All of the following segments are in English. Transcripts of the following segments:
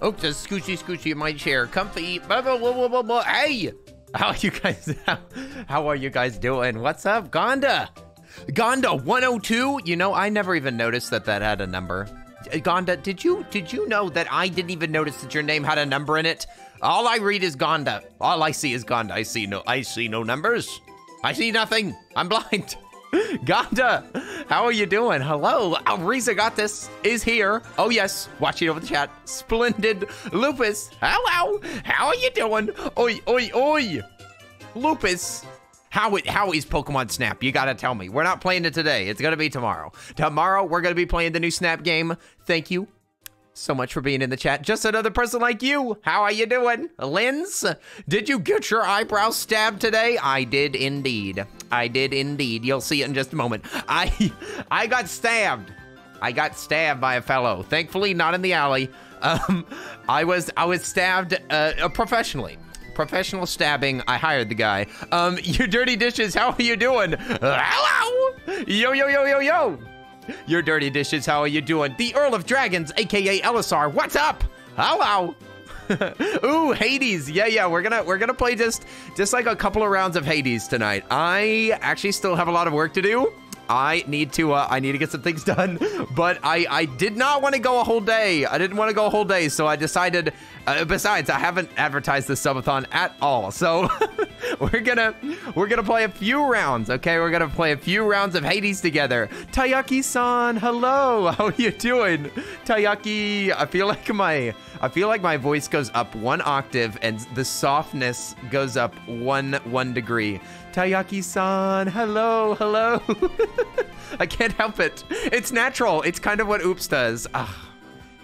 Oh, just scoochy in my chair. Comfy. Hey! How are you guys doing? What's up, Gonda? Gonda 102? You know, I never even noticed that had a number. Gonda, did you know that I didn't even notice that your name had a number in it? All I read is Gonda. All I see is Gonda. I see no numbers. I see nothing. I'm blind. Gonda, how are you doing? Hello. Riza got this. Is here. Oh yes. Watching over the chat. Splendid. Lupus. Hello. How are you doing? Oi, oi, oi. Lupus. How is Pokemon Snap? You gotta tell me. We're not playing it today. It's gonna be tomorrow. Tomorrow, we're gonna be playing the new Snap game. Thank you so much for being in the chat. Just another person like you. How are you doing? Linz, did you get your eyebrows stabbed today? I did indeed. I did indeed. You'll see it in just a moment. I got stabbed. I got stabbed by a fellow. Thankfully, not in the alley. I was stabbed professionally. Professional stabbing. I hired the guy. Your dirty dishes, how are you doing? Hello! Yo. Your dirty dishes, how are you doing? The Earl of Dragons, aka LSR, what's up? Hello! Ooh, Hades. Yeah, we're gonna play just like a couple of rounds of Hades tonight. I actually still have a lot of work to do. I need to get some things done, but I did not want to go a whole day. I didn't want to go a whole day, so I decided, besides, I haven't advertised this subathon at all, so we're gonna play a few rounds, okay? We're gonna play a few rounds of Hades together. Tayaki-san, hello, how are you doing? Tayaki, I feel like my voice goes up 1 octave and the softness goes up one degree. Tayaki-san, hello. I can't help it. It's natural. It's kind of what Oops does.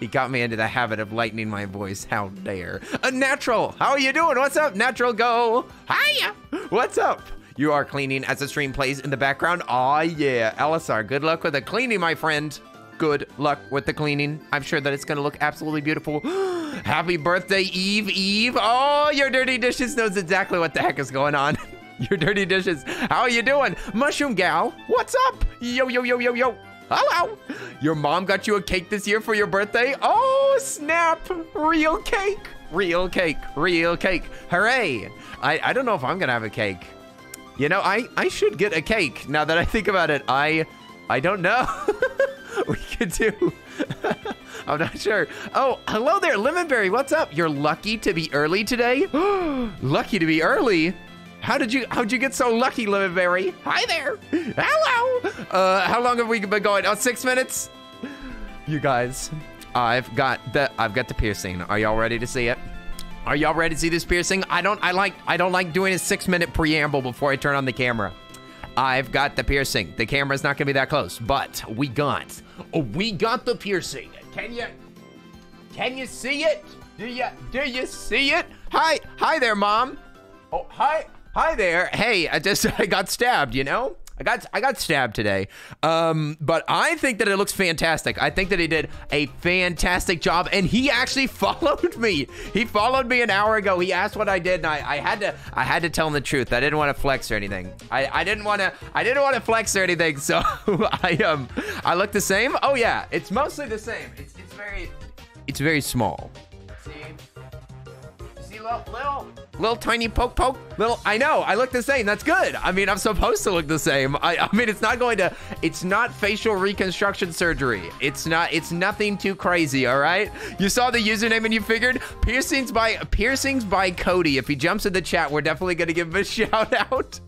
He got me into the habit of lightening my voice. How dare. Natural, how are you doing? What's up, Natural Go? Hiya. What's up? You are cleaning as the stream plays in the background. Aw, yeah. LSR, good luck with the cleaning, my friend. Good luck with the cleaning. I'm sure that it's gonna look absolutely beautiful. Happy birthday, Eve. Oh, your dirty dishes knows exactly what the heck is going on. Your dirty dishes, how are you doing? Mushroom Gal, what's up? Yo. Hello. Your mom got you a cake this year for your birthday? Oh, snap. Real cake. Hooray. I don't know if I'm gonna have a cake. You know, I should get a cake. Now that I think about it, I don't know. We could do. I'm not sure. Oh, hello there, Lemonberry. What's up? You're lucky to be early today? Lucky to be early? How'd you get so lucky, Lemonberry? Hi there. Hello. How long have we been going? Oh, 6 minutes? You guys, I've got the piercing. Are y'all ready to see it? Are y'all ready to see this piercing? I don't like doing a 6-minute preamble before I turn on the camera. I've got the piercing. The camera's not gonna be that close, but we got the piercing. Can you see it? Do you see it? Hi there, Mom. Oh, hi there. Hey, I got stabbed, you know? I got stabbed today. But I think that it looks fantastic. I think that he did a fantastic job, and he actually followed me. He followed me an hour ago. He asked what I did, and I had to tell him the truth. I didn't want to flex or anything. I didn't want to flex or anything. So I look the same. Oh yeah, it's mostly the same. It's very small. See, little tiny poke. I know, I look the same. That's good. I mean, I'm supposed to look the same. I mean, it's not facial reconstruction surgery. It's nothing too crazy, all right? You saw the username and you figured piercings by Cody. If he jumps in the chat, we're definitely gonna give him a shout out.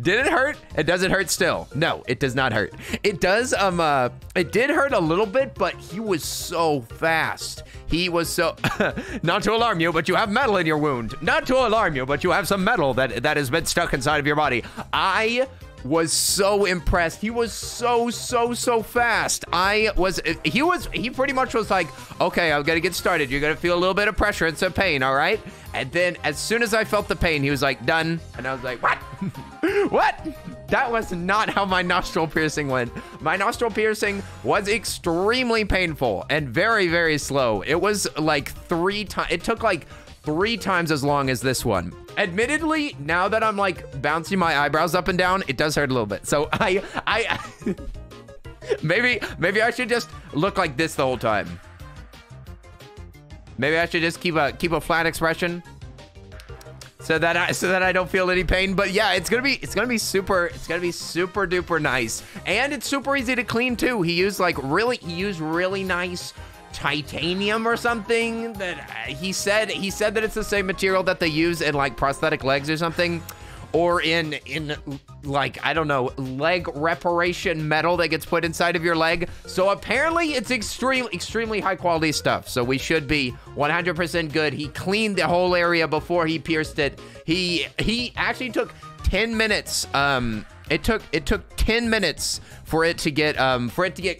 Did it hurt? It doesn't hurt still. No, it does not hurt. It does, it did hurt a little bit, but he was so fast. He was so, not to alarm you, but you have metal in your wound. Not to alarm you, but you have some metal that has been stuck inside of your body. I was so impressed. He was so fast. He pretty much was like, okay, I'm gonna get started. You're gonna feel a little bit of pressure and some pain, all right? And then as soon as I felt the pain, he was like, done. And I was like, what? What? That was not how my nostril piercing went. My nostril piercing was extremely painful and very slow. It was like 3 times. It took like 3 times as long as this one. Admittedly, now that I'm like bouncing my eyebrows up and down, it does hurt a little bit. So I maybe I should just look like this the whole time. Maybe I should just keep a flat expression so that I don't feel any pain. But yeah, it's gonna be super duper nice, and it's super easy to clean too. He used really nice titanium or something that he said that it's the same material that they use in like prosthetic legs or something, or in like, I don't know, leg reparation metal that gets put inside of your leg. So apparently it's extremely high quality stuff. So we should be 100% good. He cleaned the whole area before he pierced it. He actually took 10 minutes. It took 10 minutes for it to get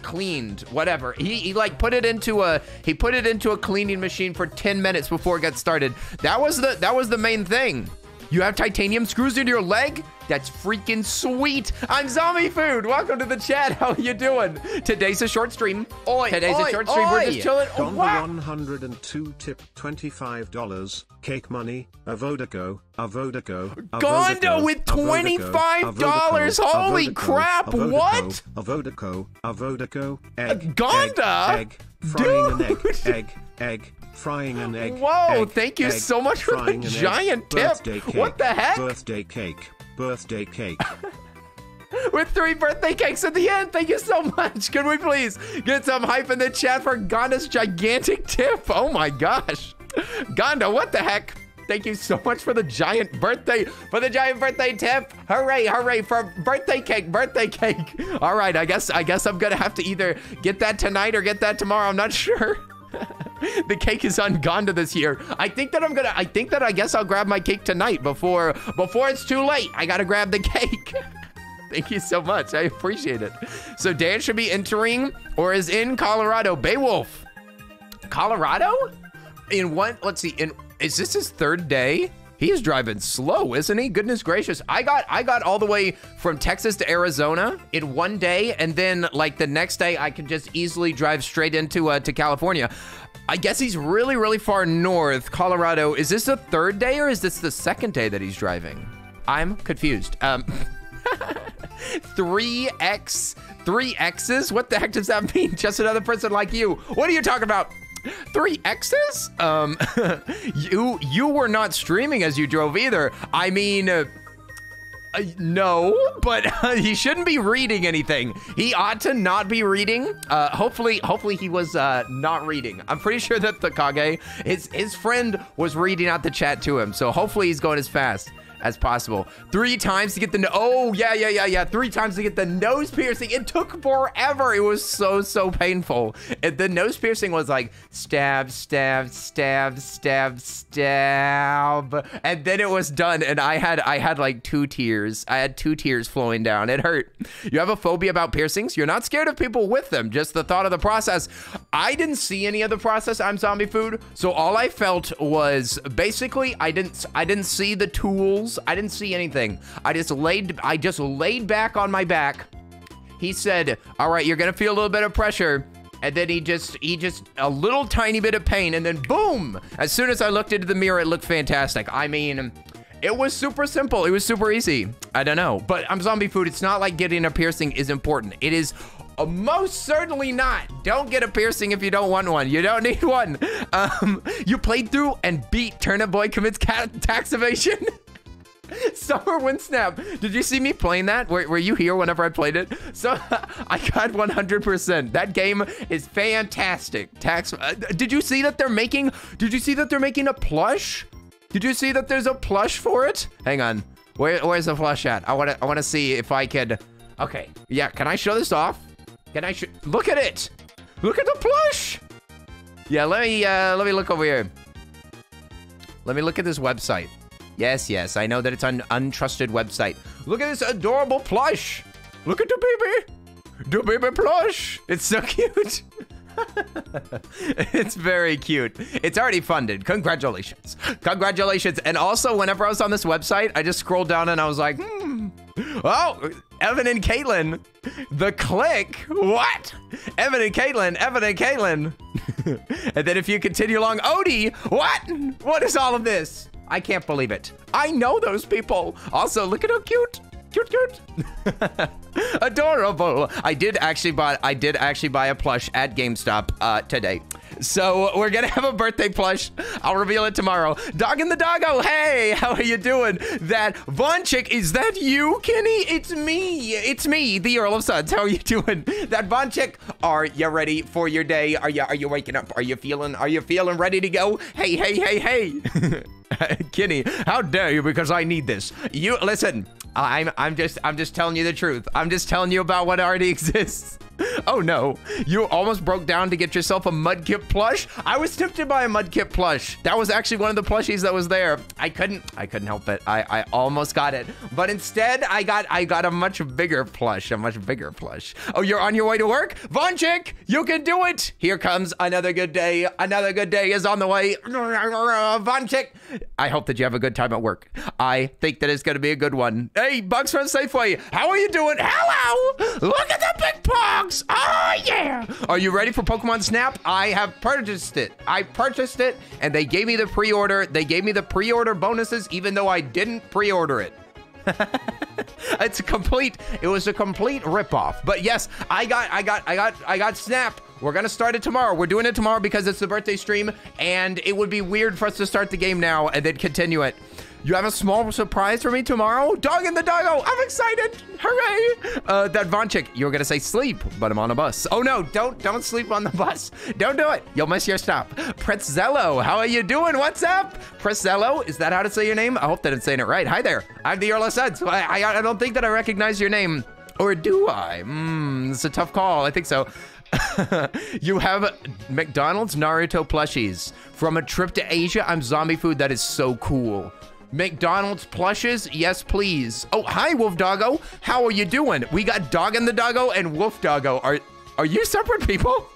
cleaned. Whatever. He put it into a cleaning machine for 10 minutes before it got started. That was the main thing. You have titanium screws in your leg? That's freaking sweet. I'm Zombie Food. Welcome to the chat. How are you doing? Today's a short stream. Today's a short stream. We're just chilling. Donda 102 tip $25. Cake money. Avodago. Gonda with $25. Holy crap. What? Avodago. Egg. Gonda? Egg. Frying an egg. Egg. Frying an egg. Whoa, thank you so much for the giant tip. What the heck? Birthday cake. With 3 birthday cakes at the end. Thank you so much. Can we please get some hype in the chat for Gonda's gigantic tip? Oh my gosh. Gonda, what the heck? Thank you so much for the giant birthday tip. Hooray for birthday cake. All right, I guess I'm gonna have to either get that tonight or get that tomorrow. I'm not sure. The cake is on Gonda this year. I guess I'll grab my cake tonight before it's too late. I gotta grab the cake. Thank you so much. I appreciate it. So Dan should be entering or is in Colorado. Beowulf. Colorado? Let's see, is this his 3rd day? He's driving slow, isn't he? Goodness gracious. I got all the way from Texas to Arizona in 1 day, and then like the next day I could just easily drive straight into to California. I guess he's really far north. Colorado. Is this the 3rd day or is this the 2nd day that he's driving? I'm confused. 3 X's? What the heck does that mean? Just another person like you. What are you talking about? 3 X's? You were not streaming as you drove either. I mean, no, but he shouldn't be reading anything. He ought to not be reading. Hopefully he was not reading. I'm pretty sure that the Kage, his friend was reading out the chat to him. So hopefully he's going as fast as possible. 3 times to get the, oh yeah. 3 times to get the nose piercing. It took forever. It was so painful. The nose piercing was like stab. And then it was done. And I had like 2 tears. I had 2 tears flowing down. It hurt. You have a phobia about piercings? You're not scared of people with them. Just the thought of the process. I didn't see any of the process. I'm Zombie Food. So all I felt was basically I didn't see the tools. I didn't see anything. I just laid back on my back. He said, all right, you're gonna feel a little bit of pressure. And then he just a little tiny bit of pain, and then boom! As soon as I looked into the mirror, it looked fantastic. I mean, it was super simple. It was super easy. I don't know, but I'm Zombie Food. It's not like getting a piercing is important. It is most certainly not. Don't get a piercing if you don't want one. You don't need one. You played through and beat Turnip Boy Commits Tax Evasion. Summer Wind Snap. Did you see me playing that? Were you here whenever I played it? So I got 100%. That game is fantastic. Did you see that they're making a plush? Did you see that there's a plush for it? Hang on. Where's the plush at? I want to see if I could. Okay. Yeah, can I show this off? Look at it. Look at the plush. Yeah, let me look over here. Let me look at this website. Yes, I know that it's an untrusted website. Look at this adorable plush. Look at the baby plush. It's so cute. It's very cute. It's already funded. Congratulations. And also, whenever I was on this website, I just scrolled down and I was like, oh, Evan and Caitlin. The Click. What? Evan and Caitlin. Evan and Caitlin. And then if you continue along, Odie. What? What is all of this? I can't believe it. I know those people. Also, look at how cute. Cute, cute. Adorable. I did actually buy a plush at GameStop today. So we're gonna have a birthday plush. I'll reveal it tomorrow. Dog and the Doggo. Hey, how are you doing? That Von Chick, is that you, Kenny? It's me. It's me, the Earl of Suds. How are you doing? That Von Chick, are you ready for your day? Are you waking up? Are you feeling ready to go? Hey, hey, hey, hey. Kenny, how dare you, because I need this. You listen, I'm just telling you the truth. I'm just telling you about what already exists. Oh no, you almost broke down to get yourself a Mudkip plush? I was tempted by a Mudkip plush. That was actually one of the plushies that was there. I couldn't help it. I almost got it, but instead I got a much bigger plush, Oh, you're on your way to work? Von Chick, you can do it. Here comes another good day. Another good day is on the way. Von Chick, I hope that you have a good time at work. I think that it's gonna be a good one. Hey, Bugs from Safeway, how are you doing? Hello, look at the big Pogs. Oh yeah! Are you ready for Pokemon Snap? I have purchased it. I purchased it, and they gave me the pre-order. They gave me the pre-order bonuses, even though I didn't pre-order it. It was a complete ripoff. But yes, I got Snap. We're gonna start it tomorrow. We're doing it tomorrow because it's the birthday stream, and it would be weird for us to start the game now and then continue it. You have a small surprise for me tomorrow? Dog and the Doggo, I'm excited. Hooray. That Von Chick, you were gonna say sleep, but I'm on a bus. Oh no, don't sleep on the bus. Don't do it. You'll miss your stop. Pretzello, how are you doing? What's up? Pretzello, is that how to say your name? I hope that I'm saying it right. Hi there. I'm the Earl of Suds. I don't think that I recognize your name. Or do I? It's a tough call. I think so. You have McDonald's Naruto plushies. From a trip to Asia, I'm zombie food. That is so cool. McDonald's plushes, yes please. Oh, hi Wolf Doggo, how are you doing? We got Dog and the Doggo and Wolf Doggo. Are you separate people?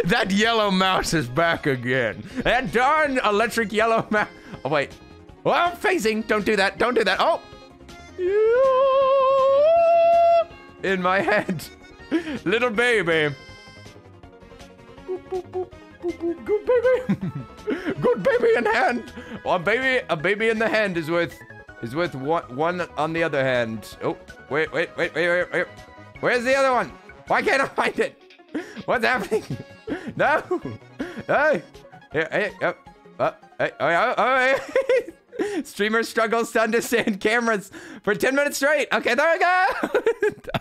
That yellow mouse is back again. That darn electric yellow mouse. Oh wait, well, I'm phasing. Don't do that, don't do that. Oh, in my head, little baby. Boop, boop, boop. Good baby. Good baby in hand. Well, a baby in the hand is with one on the other hand. Oh, wait. Where's the other one? Why can't I find it? What's happening? No. Hey. Hey. Streamer struggles to understand cameras for 10 minutes straight. Okay, there we go.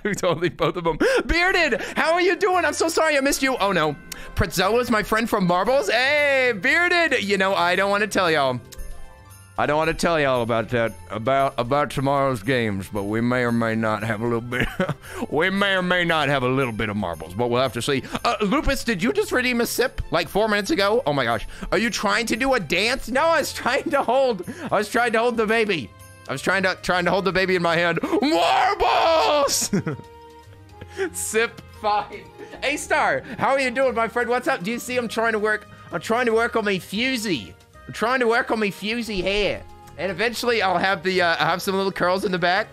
I totally both of them. Bearded, how are you doing? I'm so sorry I missed you. Oh no. Pretzel is my friend from Marbles. Hey, Bearded. You know, I don't want to tell y'all. I don't want to tell y'all about that, about tomorrow's games, but we may or may not have a little bit. We may or may not have a little bit of marbles, but we'll have to see. Lupus, did you just redeem a sip like 4 minutes ago? Oh my gosh. Are you trying to do a dance? No, I was trying to hold the baby. I was trying to hold the baby in my hand. Marbles! Sip 5. A-Star, how are you doing, my friend? What's up? Do you see I'm trying to work on my fusey. I'm trying to work on my fusey hair. And eventually I'll have the have some little curls in the back.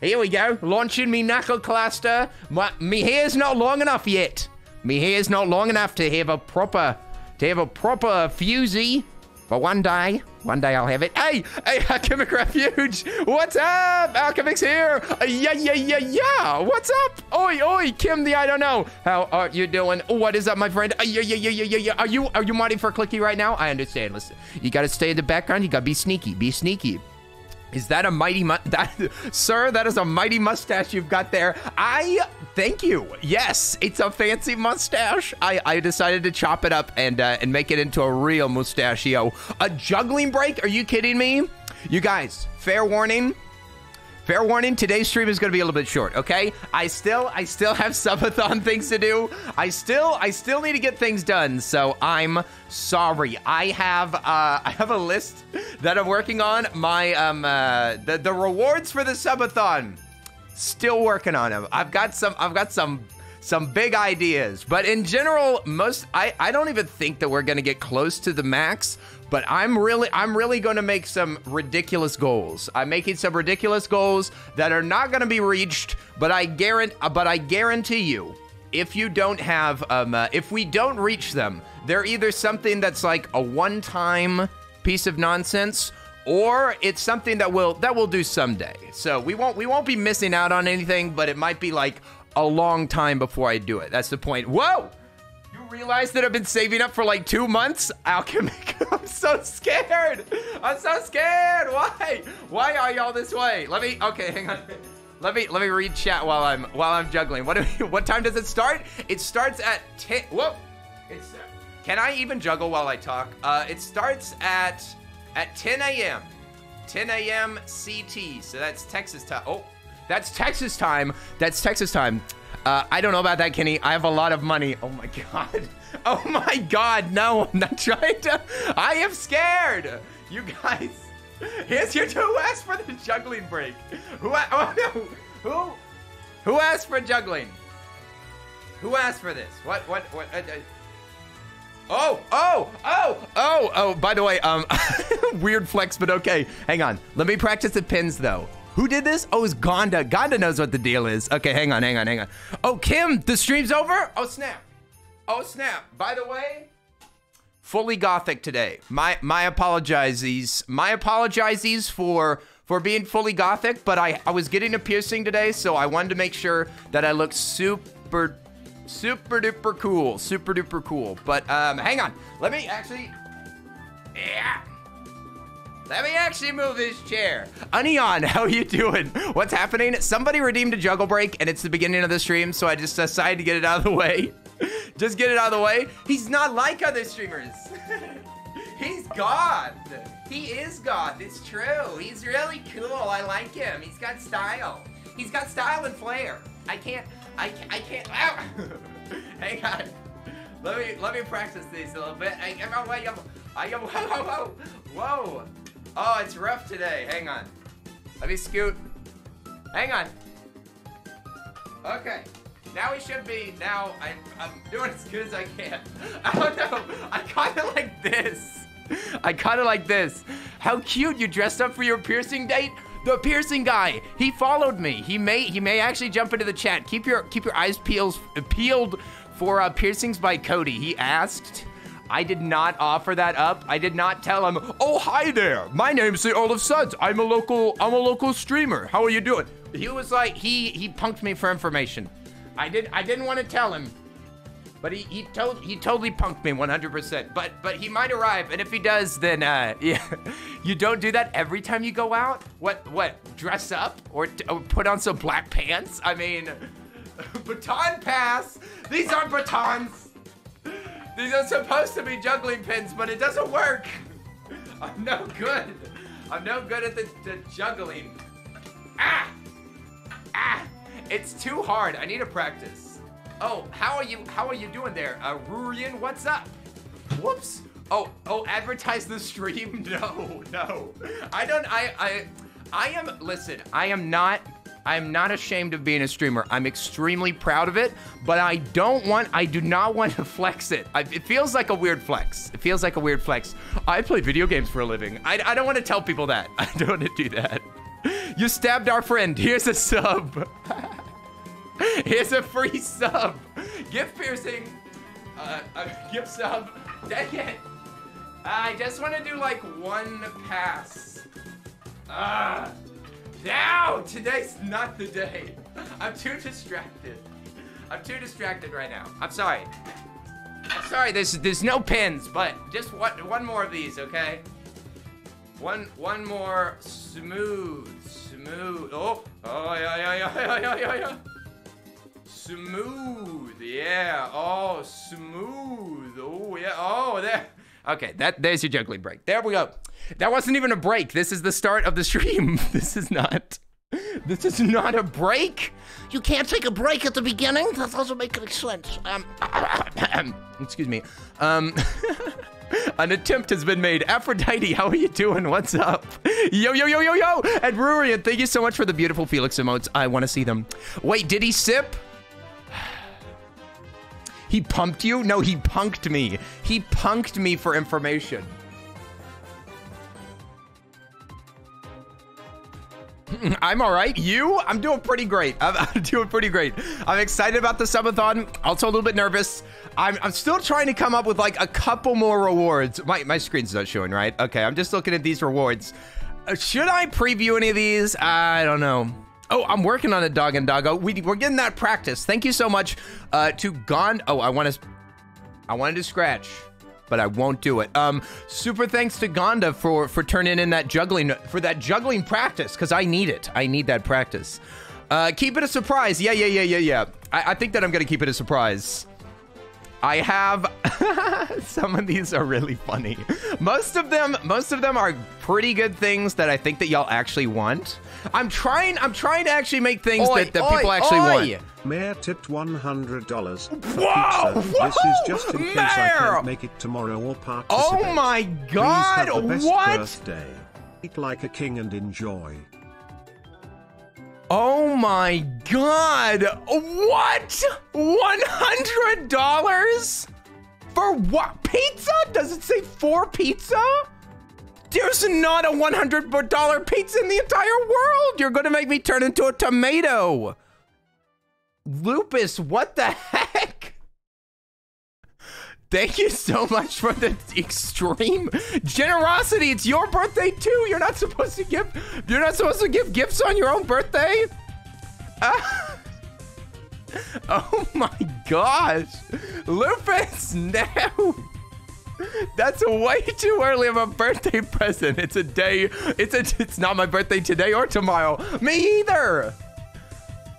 Here we go. Launching me knuckle cluster. Me hair's not long enough yet. Me hair's not long enough to have a proper fusey. But one day I'll have it. Hey, Alchemic Refuge. What's up? Alchemic's here. Yeah. What's up? Oi, Kim the I don't know. How are you doing? What is up, my friend? Yeah. Are you modding for Clicky right now? I understand. Listen, you gotta stay in the background. You gotta be sneaky. Be sneaky. Is that a mighty sir? That is a mighty mustache you've got there. Thank you. Yes, it's a fancy mustache. I decided to chop it up and make it into a real mustachio. A juggling break? Are you kidding me? You guys, fair warning. Fair warning, today's stream is going to be a little bit short, okay? I still have subathon things to do. I still need to get things done, so I'm sorry. I have a list that I'm working on. My the rewards for the subathon. Still working on them. I've got some big ideas, but in general, I don't even think that we're gonna get close to the max, But I'm really going to make some ridiculous goals. I'm making some ridiculous goals that are not going to be reached, but I guarantee you, if you don't have, if we don't reach them, they're either something that's like a one-time piece of nonsense, or it's something that we'll do someday. So we won't be missing out on anything, but it might be like a long time before I do it. That's the point. Whoa! You realize that I've been saving up for like 2 months? Alchemic, I'm so scared. I'm so scared. Why? Why are y'all this way? Okay, hang on. Let me read chat while I'm juggling. What time does it start? It starts at 10. Whoa! Can I even juggle while I talk? It starts at 10 a.m. 10 a.m. CT. So that's Texas time. Oh, that's Texas time. That's Texas time. I don't know about that, Kenny. I have a lot of money. Oh my God. Oh my God. No, I'm not trying to. I am scared. You guys. Here's your who asked for the juggling break. Who asked for juggling? Who asked for this? What? Oh, by the way, weird flex, but okay. Hang on. Let me practice the pins though. Who did this? Oh, it's Gonda. Gonda knows what the deal is. Okay, hang on. Oh, Kim, the stream's over? Oh, snap. By the way, fully gothic today. My apologies. My apologies for being fully gothic, but I was getting a piercing today, so I wanted to make sure that I looked super duper cool. But hang on. Let me actually move this chair. Anion, how you doing? What's happening? Somebody redeemed a juggle break, and it's the beginning of the stream, so I just decided to get it out of the way. Just get it out of the way. He's not like other streamers. He's God. He is God. It's true. He's really cool. I like him. He's got style. He's got style and flair. I can't. Ow. Hang on. Let me practice these a little bit. Whoa. Oh, it's rough today. Hang on. Let me scoot. Hang on. Okay. Now we should be. Now I'm doing as good as I can. I don't know. I kind of like this. How cute! You dressed up for your piercing date. The piercing guy. He followed me. He may actually jump into the chat. Keep your eyes peeled for piercings by Cody. He asked. I did not offer that up. I did not tell him, oh, hi there. My name's the Earl of Suds. I'm a local streamer. How are you doing? He was like, he punked me for information. I didn't want to tell him, but he totally punked me 100%. But he might arrive, and if he does, then yeah, you don't do that every time you go out. What? Dress up or put on some black pants? I mean, baton pass. These aren't batons. These are supposed to be juggling pins, but it doesn't work. I'm no good. I'm no good at the juggling. Ah! It's too hard. I need to practice. Oh, how are you doing there? Rurian, what's up? Whoops. Oh, advertise the stream? No. Listen, I am not ashamed of being a streamer. I'm extremely proud of it, but I do not want to flex it. It feels like a weird flex. I play video games for a living. I don't want to tell people that. I don't want to do that. You stabbed our friend. Here's a sub. Here's a free sub. Gift piercing. Gift sub. Dang it. I just want to do like one pass. No, today's not the day. I'm too distracted. Right now. I'm sorry. There's no pins, but just one more of these, okay? One more smooth. Oh yeah. Smooth, yeah. Oh, smooth. Oh yeah. Oh, there. Okay, there's your juggling break. There we go. That wasn't even a break. This is the start of the stream. This is not a break. You can't take a break at the beginning. That doesn't make any sense. Excuse me. An attempt has been made. Aphrodite, how are you doing? What's up? Yo. And Rurian, thank you so much for the beautiful Felix emotes. I want to see them. Wait, did he sip? He pumped you? No, he punked me. He punked me for information. I'm all right. You? I'm doing pretty great. I'm doing pretty great. I'm excited about the subathon. Also a little bit nervous. I'm still trying to come up with like a couple more rewards. My screen's not showing, right? Okay, I'm just looking at these rewards. Should I preview any of these? I don't know. Oh, I'm working on a dog and doggo. We're getting that practice. Thank you so much to Gond. Oh, I wanted to scratch, but I won't do it. Super thanks to Gonda for turning in that juggling practice, because I need it. I need that practice. Keep it a surprise. Yeah. I think that I'm gonna keep it a surprise. I have some of these are really funny. Most of them are pretty good things that I think that y'all actually want. I'm trying to actually make things that people actually want. Mayor tipped $100 for Whoa! pizza. This is just in case I can't make it tomorrow or participate. Oh my God! Please have the best What? birthday. Eat like a king and enjoy. Oh my God! What? $100 for what? Pizza? Does it say for pizza? There's not a $100 pizza in the entire world. You're gonna make me turn into a tomato. Lupus, what the heck? Thank you so much for the extreme generosity. It's your birthday too. You're not supposed to give gifts on your own birthday. Oh my gosh. Lupus, no. That's way too early of a birthday present. It's not my birthday today or tomorrow. Me either.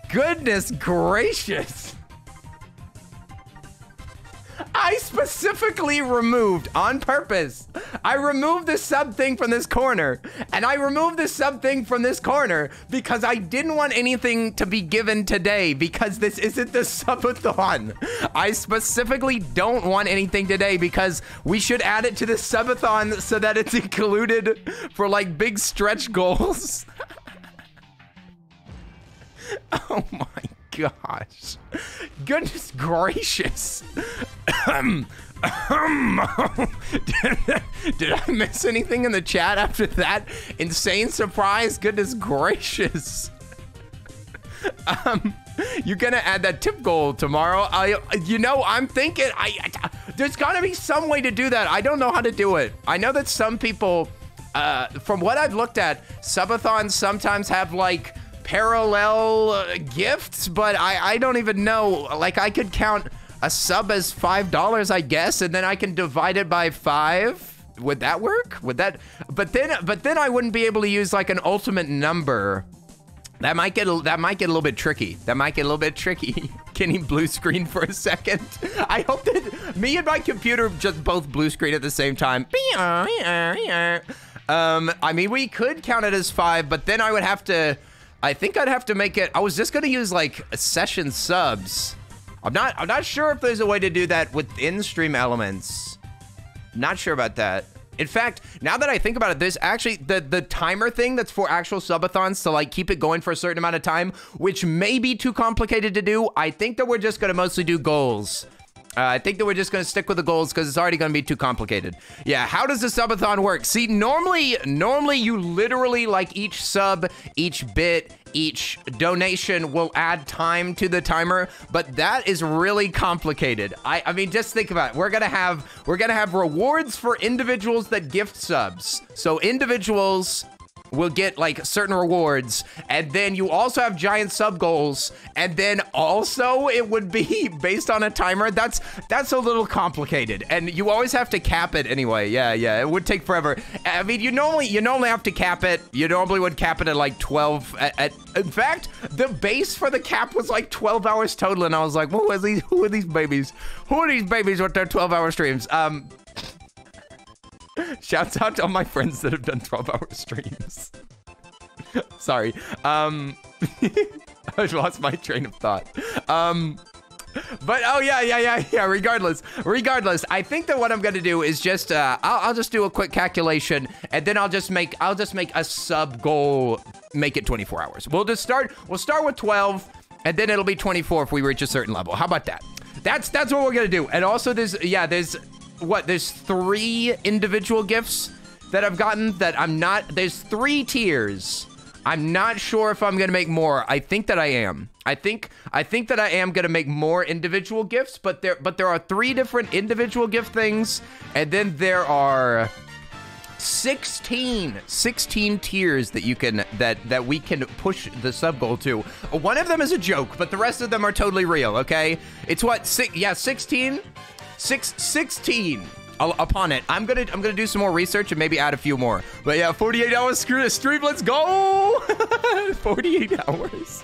Goodness gracious. I specifically removed, on purpose, I removed the sub thing from this corner, and I removed the sub thing from this corner because I didn't want anything to be given today, because this isn't the subathon. I specifically don't want anything today because we should add it to the subathon so that it's included for like big stretch goals. Oh my gosh. Goodness gracious. Did I miss anything in the chat after that insane surprise? Goodness gracious. You're gonna add that tip goal tomorrow. I'm thinking there's gotta be some way to do that. I don't know how to do it. I know that some people, from what I've looked at, subathons sometimes have like parallel gifts, but I don't even know. Like, I could count a sub as $5, I guess, and then I can divide it by 5. Would that work? Would that? But then I wouldn't be able to use like an ultimate number. That might get a little bit tricky. Can he blue screen for a second? I hope that me and my computer just both blue screen at the same time. I mean, we could count it as 5, but then I would have to. I think I'd have to make it. I was just gonna use like session subs. I'm not sure if there's a way to do that within stream elements. Not sure about that. In fact, now that I think about it, there's actually the timer thing that's for actual subathons to like keep it going for a certain amount of time, which may be too complicated to do. I think that we're just gonna mostly do goals. I think that we're just gonna stick with the goals because it's already gonna be too complicated. Yeah, how does the subathon work? See, normally you literally, like, each sub, each bit, each donation will add time to the timer, but that is really complicated. I mean, just think about it. We're gonna have rewards for individuals that gift subs. So individuals will get like certain rewards, and then you also have giant sub goals, and then also it would be based on a timer. That's a little complicated, and you always have to cap it anyway. Yeah, it would take forever. I mean, you normally have to cap it. You normally would cap it at like 12. In fact, the base for the cap was like 12 hours total, and I was like, who are these babies? Who are these babies with their 12-hour streams? Shouts out to all my friends that have done 12-hour streams. Sorry. I lost my train of thought. But oh yeah. Regardless, I think that what I'm gonna do is just I'll just do a quick calculation, and then I'll just make a sub goal, make it 24 hours. We'll start with 12, and then it'll be 24 if we reach a certain level. How about that? That's what we're gonna do. And also there's 3 individual gifts that I've gotten that I'm not. There's 3 tiers I'm not sure if I'm gonna make more. I think that I am. I think that I am gonna make more individual gifts, but there are 3 different individual gift things, and then there are 16 tiers that you can that we can push the sub goal to. One of them is a joke, but the rest of them are totally real. Okay, it's what 16 upon it. I'm gonna do some more research and maybe add a few more. But yeah, 48 hours stream. Let's go. 48 hours.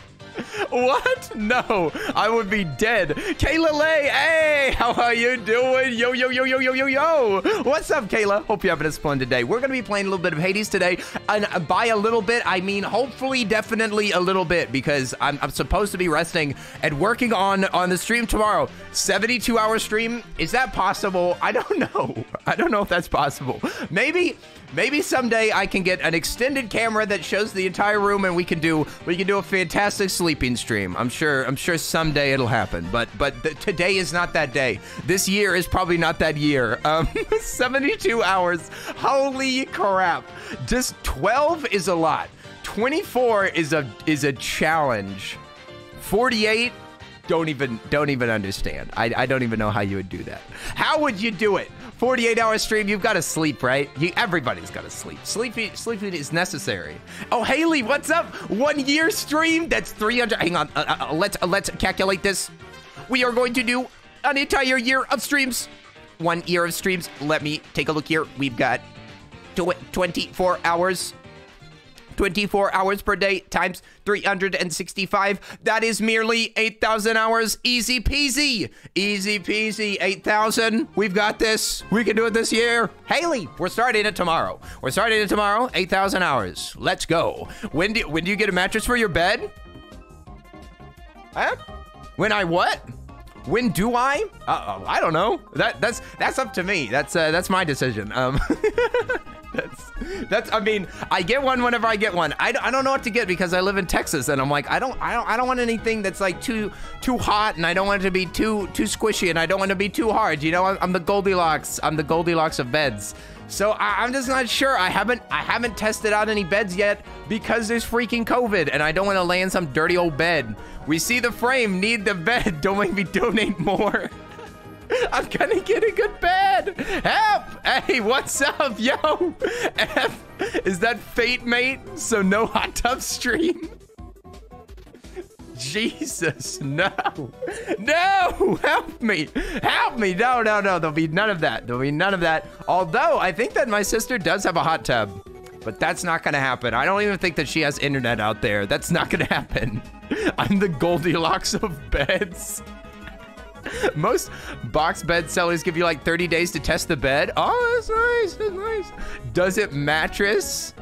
What? No, I would be dead. Kayla Lay, hey, how are you doing? Yo. What's up, Kayla? Hope you're having a splendid day. We're going to be playing a little bit of Hades today. And by a little bit, I mean hopefully, definitely a little bit, because I'm supposed to be resting and working on the stream tomorrow. 72-hour stream, is that possible? I don't know. I don't know if that's possible. Maybe someday I can get an extended camera that shows the entire room, and we can do a fantastic sleeping stream. I'm sure someday it'll happen. But today is not that day. This year is probably not that year. 72 hours. Holy crap. Just 12 is a lot. 24 is a challenge. 48. Don't even understand. I don't even know how you would do that. How would you do it? 48-hour stream, you've got to sleep, right? Everybody's got to sleep. Sleeping is necessary. Oh, Haley, what's up? 1 year stream, that's 300. Hang on, let's calculate this. We are going to do an entire year of streams. 1 year of streams. Let me take a look here. We've got 24 hours. 24 hours per day times 365. That is merely 8,000 hours. Easy peasy. Easy peasy. 8,000. We've got this. We can do it this year. Haley, we're starting it tomorrow. 8,000 hours. Let's go. When do you get a mattress for your bed? Huh? When I what? When do I? I don't know. That's up to me. That's my decision. I mean, I get one whenever I get one. I don't know what to get because I live in Texas, and I'm like, I don't want anything that's like too hot, and I don't want it to be too squishy, and I don't want it to be too hard. You know, I'm the Goldilocks. I'm the Goldilocks of beds. So I'm just not sure. I haven't tested out any beds yet because there's freaking COVID, and I don't want to lay in some dirty old bed. We see the frame, need the bed. Don't make me donate more. I'm gonna get a good bed. Help! Hey, what's up, yo? F, is that fate, mate? So no hot tub stream? Jesus, no. No, help me. Help me. No. There'll be none of that. Although, I think that my sister does have a hot tub. But that's not gonna happen. I don't even think that she has internet out there. That's not gonna happen. I'm the Goldilocks of beds. Most box bed sellers give you like 30 days to test the bed. Oh, that's nice. Does it mattress?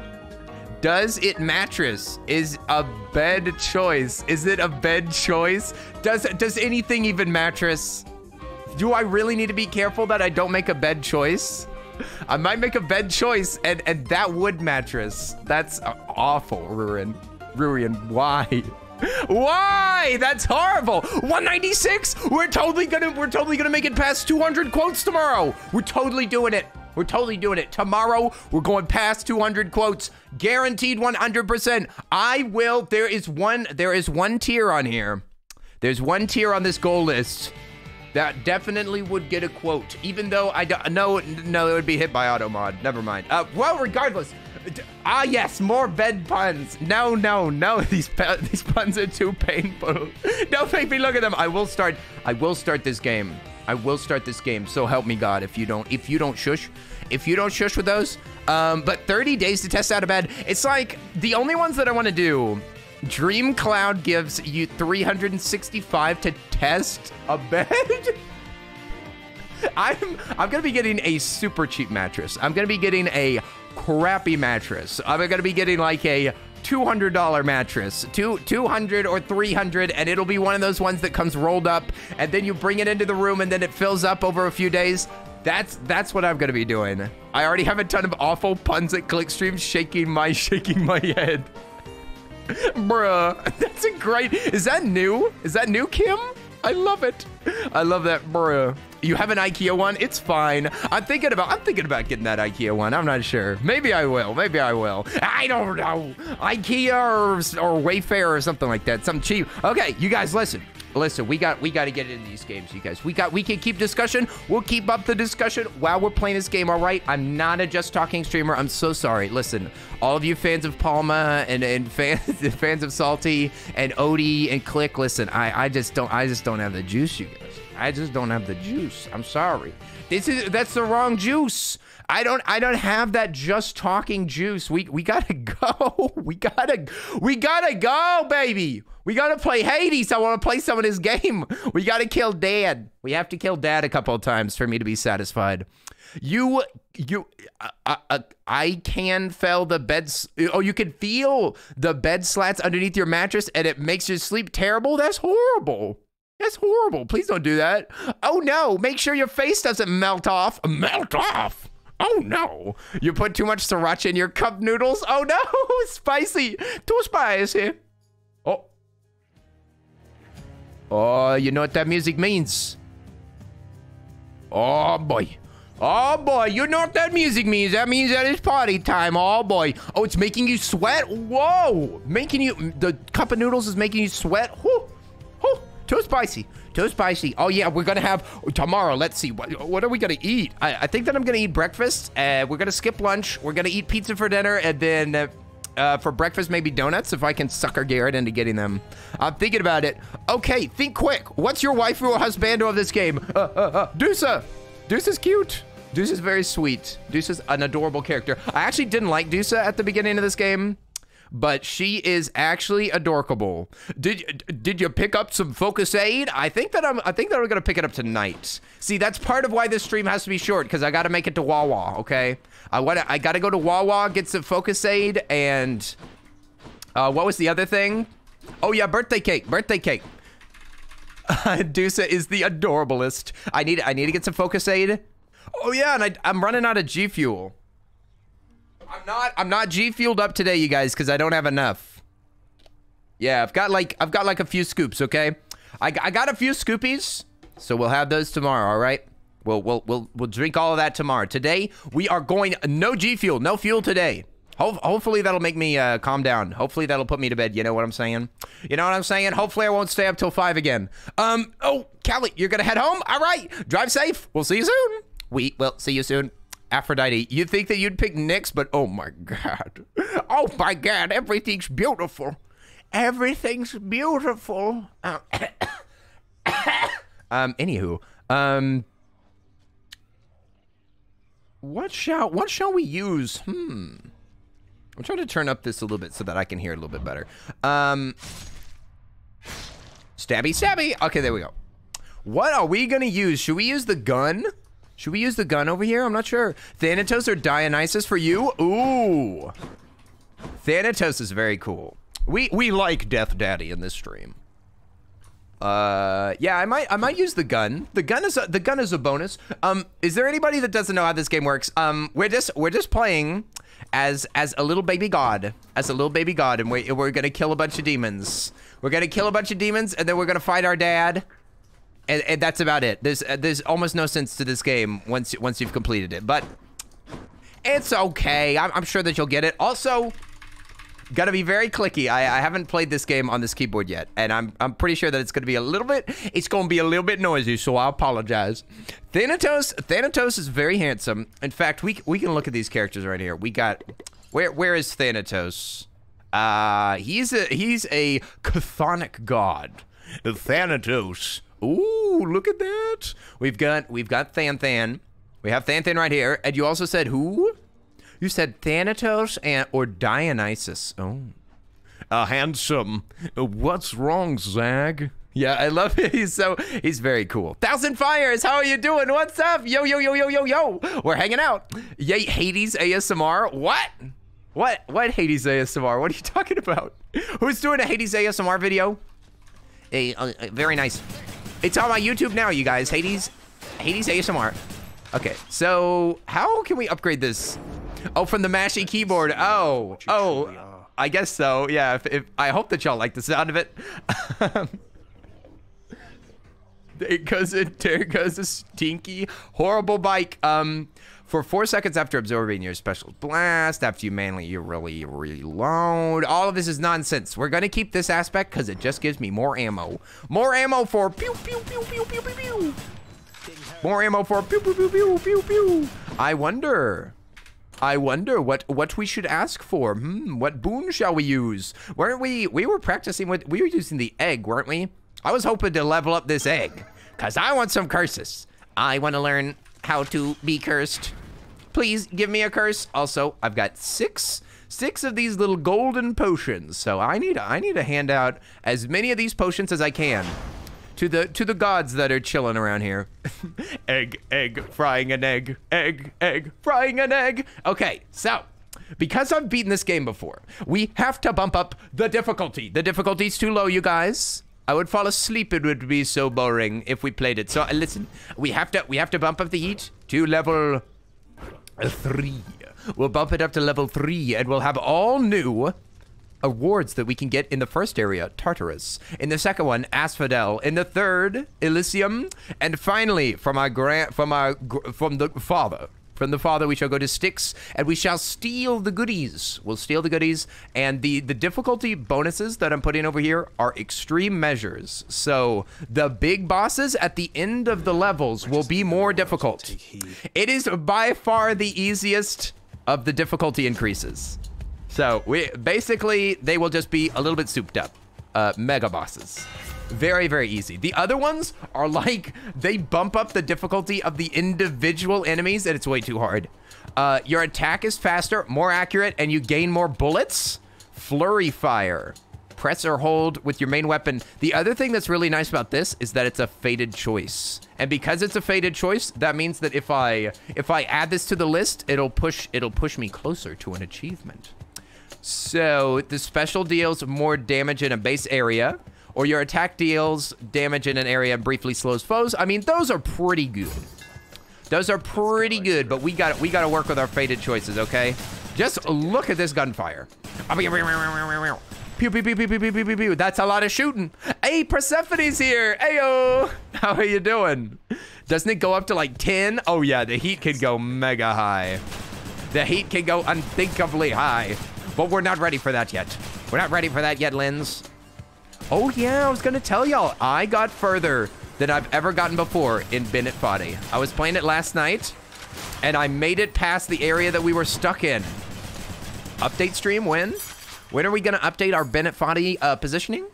Is a bed choice? Is it a bed choice? Does anything even mattress? Do I really need to be careful that I don't make a bed choice? I might make a bed choice and that would mattress. That's awful, Ruin. Why? Why? That's horrible. 196. We're totally gonna make it past 200 quotes tomorrow. We're totally doing it. Tomorrow, we're going past 200 quotes. Guaranteed 100%. I will. There is one tier on here. There's one tier on this goal list that definitely would get a quote, even though I don't. No, it would be hit by auto mod. Never mind. Well, regardless. Yes, more bed puns. No. These puns are too painful. Don't make me look at them. I will start this game. So help me God. If you don't shush with those. But 30 days to test out a bed. It's like the only ones that I want to do. Dream Cloud gives you 365 to test a bed. I'm gonna be getting a super cheap mattress. I'm gonna be getting a crappy mattress. I'm gonna be getting like a $200 mattress, 200 or 300, and it'll be one of those ones that comes rolled up, and then you bring it into the room, and then it fills up over a few days. That's what I'm gonna be doing. I already have a ton of awful puns at Clickstream, shaking my head. Bruh, that's a great. Is that new? Kim? I love it. I love that, bruh. You have an IKEA one? It's fine. I'm thinking about getting that IKEA one. I'm not sure. Maybe I will. Maybe I will. I don't know. IKEA or Wayfair or something like that. Something cheap. Okay, you guys, listen. Listen, we got to get into these games, you guys. We can keep discussion. We'll keep up the discussion while we're playing this game, all right? I'm not a Just Talking streamer. I'm so sorry. Listen, all of you fans of Palma and fans of Salty and Odie and Click, listen, I just don't have the juice, you guys. I just don't have the juice. I'm sorry. That's the wrong juice. I don't have that Just Talking juice. We gotta go. We gotta go, baby. We gotta play Hades. I want to play some of this game. We gotta kill Dad. We have to kill Dad a couple of times for me to be satisfied. I can feel the beds. Oh, you can feel the bed slats underneath your mattress, and it makes you sleep terrible. That's horrible. That's horrible. Please don't do that. Oh no! Make sure your face doesn't melt off. Melt off. Oh no! You put too much sriracha in your cup noodles. Oh no! Spicy. Too spicy. Oh. Oh, you know what that music means. Oh boy. Oh boy, you know what that music means. That means that it's party time. Oh boy. Oh, it's making you sweat. Whoa. The cup of noodles is making you sweat. Whoo. Whoo. Too spicy. Too spicy. Oh yeah, we're gonna have tomorrow. Let's see. What are we gonna eat? I think that I'm gonna eat breakfast. We're gonna skip lunch. We're gonna eat pizza for dinner, and then for breakfast, maybe donuts if I can sucker Garrett into getting them. I'm thinking about it. Okay, think quick. What's your waifu or husbando of this game? Dusa. Dusa's cute. Dusa's very sweet. Dusa's an adorable character. I actually didn't like Dusa at the beginning of this game, but she is actually adorable. Did you pick up some Focus Aid? I think that I'm gonna pick it up tonight. See, that's part of why this stream has to be short, because I gotta make it to Wawa. Okay, I gotta go to Wawa, get some Focus Aid, and what was the other thing? Oh yeah, birthday cake. Birthday cake. Dusa is the adorablest. I need to get some Focus Aid. Oh yeah, and I'm running out of G Fuel. I'm not G Fueled up today, you guys, because I don't have enough. Yeah, I've got like a few scoops, okay? I got a few scoopies, so we'll have those tomorrow, all right? We'll drink all of that tomorrow. Today we are going no G Fuel, no fuel today. Hopefully that'll make me calm down. Hopefully that'll put me to bed. You know what I'm saying? You know what I'm saying? Hopefully I won't stay up till 5 again. Oh, Callie, you're gonna head home? All right, drive safe. We'll see you soon. We will see you soon. Aphrodite, you think that you'd pick Nyx, but oh my god. Oh my god, everything's beautiful. Everything's beautiful. Anywho, what shall we use? I'm trying to turn up this a little bit so that I can hear it a little bit better. Stabby. Okay, there we go. What are we gonna use? Should we use the gun? Should we use the gun over here? I'm not sure. Thanatos or Dionysus for you? Ooh. Thanatos is very cool. We like Death Daddy in this stream. Yeah, I might use the gun. The gun is a bonus. Is there anybody that doesn't know how this game works? We're just playing as a little baby god. As a little baby god, and we're gonna kill a bunch of demons. We're gonna kill a bunch of demons, and then we're gonna fight our dad. And that's about it. There's almost no sense to this game once you've completed it, but it's okay. I'm sure that you'll get it. Also, gotta be very clicky. I haven't played this game on this keyboard yet, and I'm pretty sure that it's gonna be a little bit noisy, so I apologize. Thanatos is very handsome. In fact, we can look at these characters right here. We got where is Thanatos? He's a chthonic god. Thanatos. Ooh, look at that. We've got Thanthan. We have Thanthan right here. And you also said who? You said Thanatos or Dionysus. Oh. Handsome. What's wrong, Zag? Yeah, I love it. He's very cool. Thousand Fires, how are you doing? What's up? Yo. We're hanging out. Yay, Hades ASMR. What? What Hades ASMR? What are you talking about? Who's doing a Hades ASMR video? Very nice. It's on my YouTube now, you guys. Hades ASMR. Okay, so how can we upgrade this? Oh, from the mashy keyboard. Oh, I guess so. Yeah, if I hope that y'all like the sound of it. There goes a stinky, horrible bike. For 4 seconds after absorbing your special blast, after you manually reload. All of this is nonsense. We're gonna keep this aspect because it just gives me more ammo. More ammo for pew pew pew pew pew pew pew. More ammo for pew pew pew pew pew pew. I wonder what we should ask for. What boon shall we use? Weren't we were practicing with, we were using the egg, weren't we? I was hoping to level up this egg, because I want some curses. I want to learn how to be cursed. Please give me a curse. Also, I've got six of these little golden potions, so I need to hand out as many of these potions as I can to the gods that are chilling around here. egg, frying an egg, egg, frying an egg. Okay, so because I've beaten this game before, we have to bump up the difficulty. The difficulty's too low, you guys. I would fall asleep. It would be so boring if we played it. So listen, we have to bump up the heat to level 3. We'll bump it up to level 3, and we'll have all new awards that we can get in the first area, Tartarus. In the second one, Asphodel. In the third, Elysium. And finally, from the Father, we shall go to Styx, and we shall steal the goodies. We'll steal the goodies, and the difficulty bonuses that I'm putting over here are extreme measures. So the big bosses at the end of the levels will be more difficult. It is by far the easiest of the difficulty increases. So basically, they will just be a little bit souped up. Mega bosses. Very, very easy. The other ones are like, they bump up the difficulty of the individual enemies, and it's way too hard. Your attack is faster, more accurate, and you gain more bullets. Flurry fire. Press or hold with your main weapon. The other thing that's really nice about this is that it's a fated choice. And because it's a fated choice, that means that if I add this to the list, it'll push me closer to an achievement. So the special deals more damage in a base area, or your attack deals damage in an area and briefly slows foes. I mean, those are pretty good. Those are pretty good, but we got to work with our fated choices, okay? Just look at this gunfire. Pew, pew, pew, pew, pew, pew, pew, pew, pew. That's a lot of shooting. Hey, Persephone's here. Ayo. How are you doing? Doesn't it go up to like 10? Oh yeah, the heat can go mega high. The heat can go unthinkably high. But we're not ready for that yet. We're not ready for that yet, Linz. Oh yeah, I was gonna tell y'all, I got further than I've ever gotten before in Bennett Foddy. I was playing it last night, and I made it past the area that we were stuck in. Update stream, when? When are we gonna update our Bennett Foddy positioning?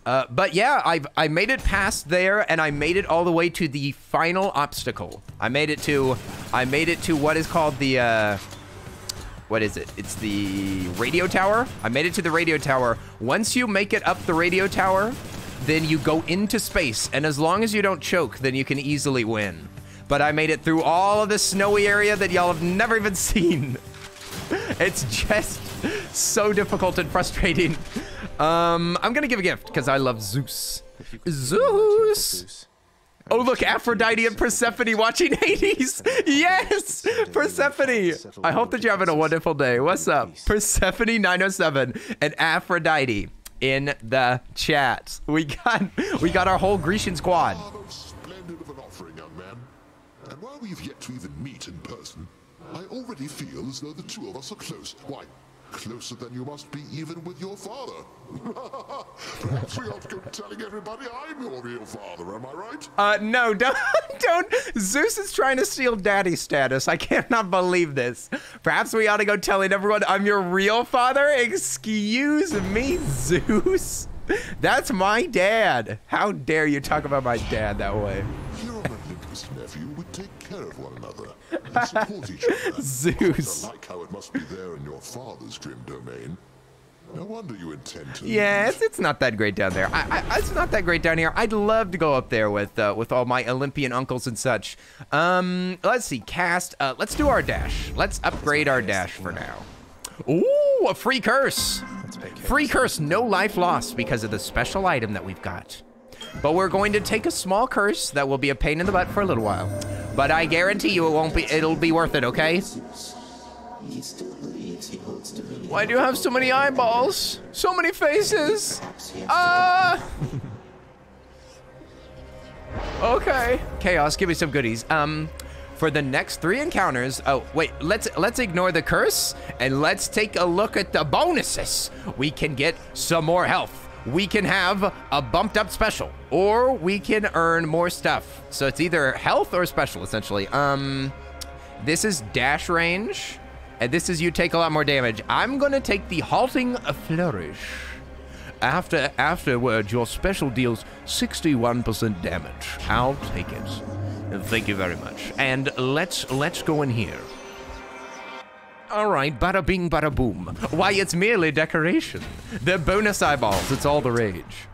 But yeah, I made it past there, and I made it all the way to the final obstacle. I made it to what is called the, what is it? It's the radio tower. I made it to the radio tower. Once you make it up the radio tower, then you go into space. And as long as you don't choke, then you can easily win. But I made it through all of this snowy area that y'all have never even seen. It's just so difficult and frustrating. I'm gonna give a gift because I love Zeus. Zeus! Oh, look, Aphrodite and Persephone watching Hades. Yes, Persephone. I hope that you're having a wonderful day. What's up? Persephone 907 and Aphrodite in the chat. We got our whole Grecian squad. Splendid of an offering, young man. And while we've yet to even meet in person, I already feel as though the two of us are close. Why, closer than you must be even with your father. Perhaps we ought to go telling everybody I'm your real father, am I right? No, don't. Zeus is trying to steal daddy status. I cannot believe this. Perhaps we ought to go telling everyone I'm your real father? Excuse me, Zeus? That's my dad. How dare you talk about my dad that way? You and Olympus' nephew would take care of one another and support each other. Zeus. I like how it must be there in your father's grim domain. No wonder you intend to. Yeah, it's not that great down there. It's not that great down here. I'd love to go up there with all my Olympian uncles and such. Let's see, cast. Let's do our dash. Let's upgrade our dash for now. Ooh, a free curse. Free curse, no life lost because of the special item that we've got. But we're going to take a small curse that will be a pain in the butt for a little while. But I guarantee you it won't be. It'll be worth it. Okay. Why do you have so many eyeballs? So many faces? Okay. Chaos, give me some goodies. For the next 3 encounters, oh wait, let's ignore the curse and let's take a look at the bonuses. We can get some more health. We can have a bumped up special, or we can earn more stuff. So it's either health or special, essentially. This is dash range, and this is you take a lot more damage. I'm gonna take the halting flourish. Afterwards, your special deals 61% damage. I'll take it. Thank you very much. And let's go in here. All right, bada bing, bada boom. Why, it's merely decoration. They're bonus eyeballs, it's all the rage.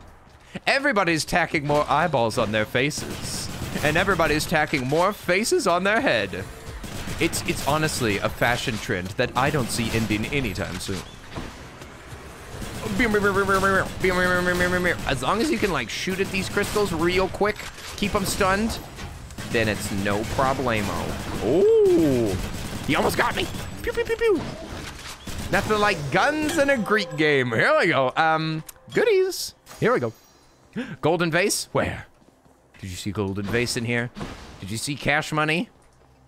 Everybody's tacking more eyeballs on their faces. And everybody's tacking more faces on their head. It's honestly a fashion trend that I don't see ending anytime soon. As long as you can like shoot at these crystals real quick, keep them stunned, then it's no problemo. Oh, he almost got me. Pew, pew, pew, pew. Nothing like guns in a Greek game. Here we go. Goodies. Here we go. Golden vase? Where? Did you see golden vase in here? Did you see cash money?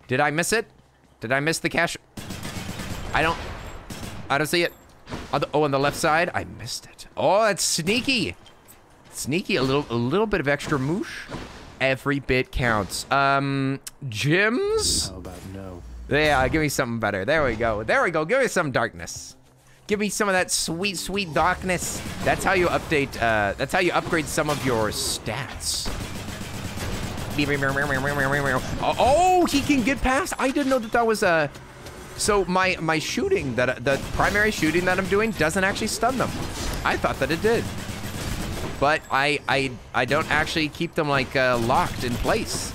Did I miss it? Did I miss the cash? I don't see it. On the left side, I missed it. Oh, that's sneaky. Sneaky, a little bit of extra moosh. Every bit counts. Gems? How about no? Yeah, give me something better. There we go. There we go. Give me some darkness. Give me some of that sweet, sweet darkness. That's how you update, that's how you upgrade some of your stats. Oh, he can get past. I didn't know that was a... So my shooting, the primary shooting that I'm doing doesn't actually stun them. I thought that it did. But I don't actually keep them like locked in place.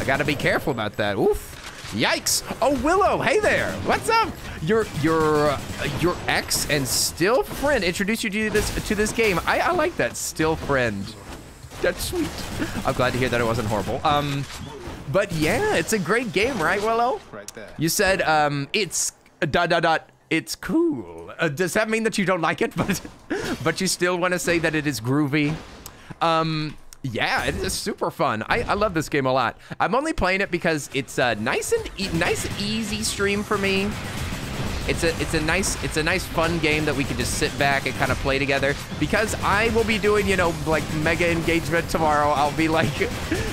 I gotta be careful about that. Oof. Yikes. Oh, Willow, hey there. What's up? Your ex and still friend introduced you to this game. I like that, still friend. That's sweet. I'm glad to hear that it wasn't horrible. But yeah, it's a great game, right, Willow? Right there. You said it's ... It's cool. Does that mean that you don't like it, but you still want to say that it is groovy? Yeah, it is super fun. I love this game a lot. I'm only playing it because it's a nice easy stream for me. It's a nice fun game that we can just sit back and kind of play together, because I will be doing, you know, like mega engagement tomorrow. I'll be like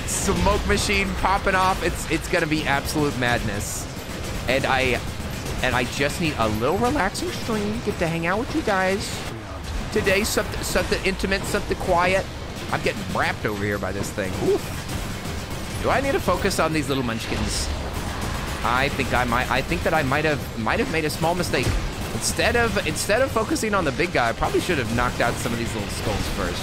smoke machine popping off. It's gonna be absolute madness. And I just need a little relaxing stream, get to hang out with you guys. Today, something intimate, something quiet. I'm getting wrapped over here by this thing. Oof. Do I need to focus on these little munchkins? I think that I might have made a small mistake. Instead of focusing on the big guy, I probably should have knocked out some of these little skulls first.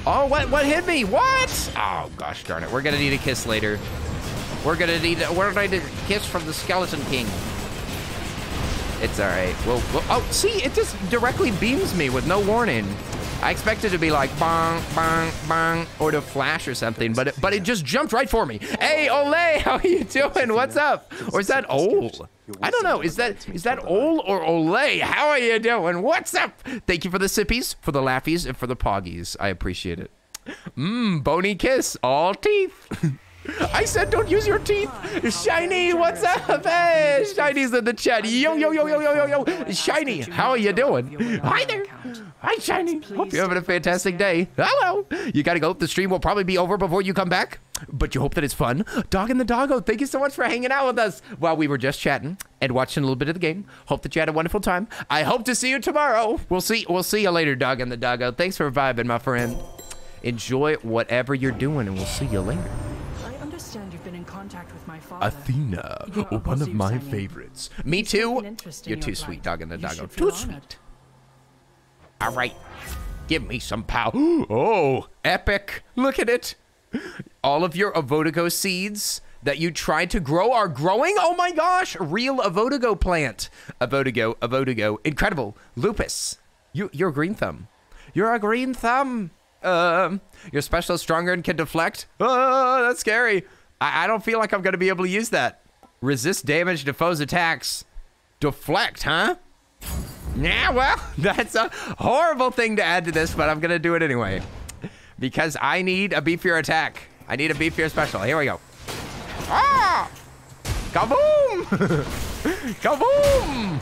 Oh, what hit me? What? Oh gosh darn it. We're gonna need a kiss later. We're gonna need a kiss from the Skeleton King. It's all right. Well, oh, see, it just directly beams me with no warning. I expected to be like bong, bong, bong, or to flash or something, but it just jumped right for me. Hey, Ole, how are you doing? What's up? Or is that Ole? I don't know. Is that Ole or Ole? How are you doing? What's up? Thank you for the sippies, for the laughies, and for the poggies. I appreciate it. Bony kiss, all teeth. I said don't use your teeth. Shiny, what's up? Hey, Shiny's in the chat. Yo, yo, yo, yo, yo, yo, yo. Shiny, how are you doing? Hi there. Hi, Shiny. Hope you're having a fantastic day. Hello. You gotta go. The stream will probably be over before you come back, but you hope that it's fun. Dog and the Doggo, thank you so much for hanging out with us while we were just chatting and watching a little bit of the game. Hope that you had a wonderful time. I hope to see you tomorrow. We'll see you later, Dog and the Doggo. Thanks for vibing, my friend. Enjoy whatever you're doing, and we'll see you later. You've been in contact with my father. Athena, one of my favorites. Me too. You're too sweet, Dog and the Doggo. Too sweet. All right, give me some power. Oh, epic! Look at it. All of your Avodago seeds that you tried to grow are growing. Oh my gosh, real Avodago plant. Avodago, incredible. Lupus, you're a green thumb. You're a green thumb. Your special is stronger and can deflect. Oh, that's scary. I don't feel like I'm gonna be able to use that. Resist damage to foes' attacks. Deflect, huh? Yeah, well, that's a horrible thing to add to this, but I'm gonna do it anyway. Because I need a beefier attack. I need a beefier special. Here we go. Ah! Kaboom! Kaboom!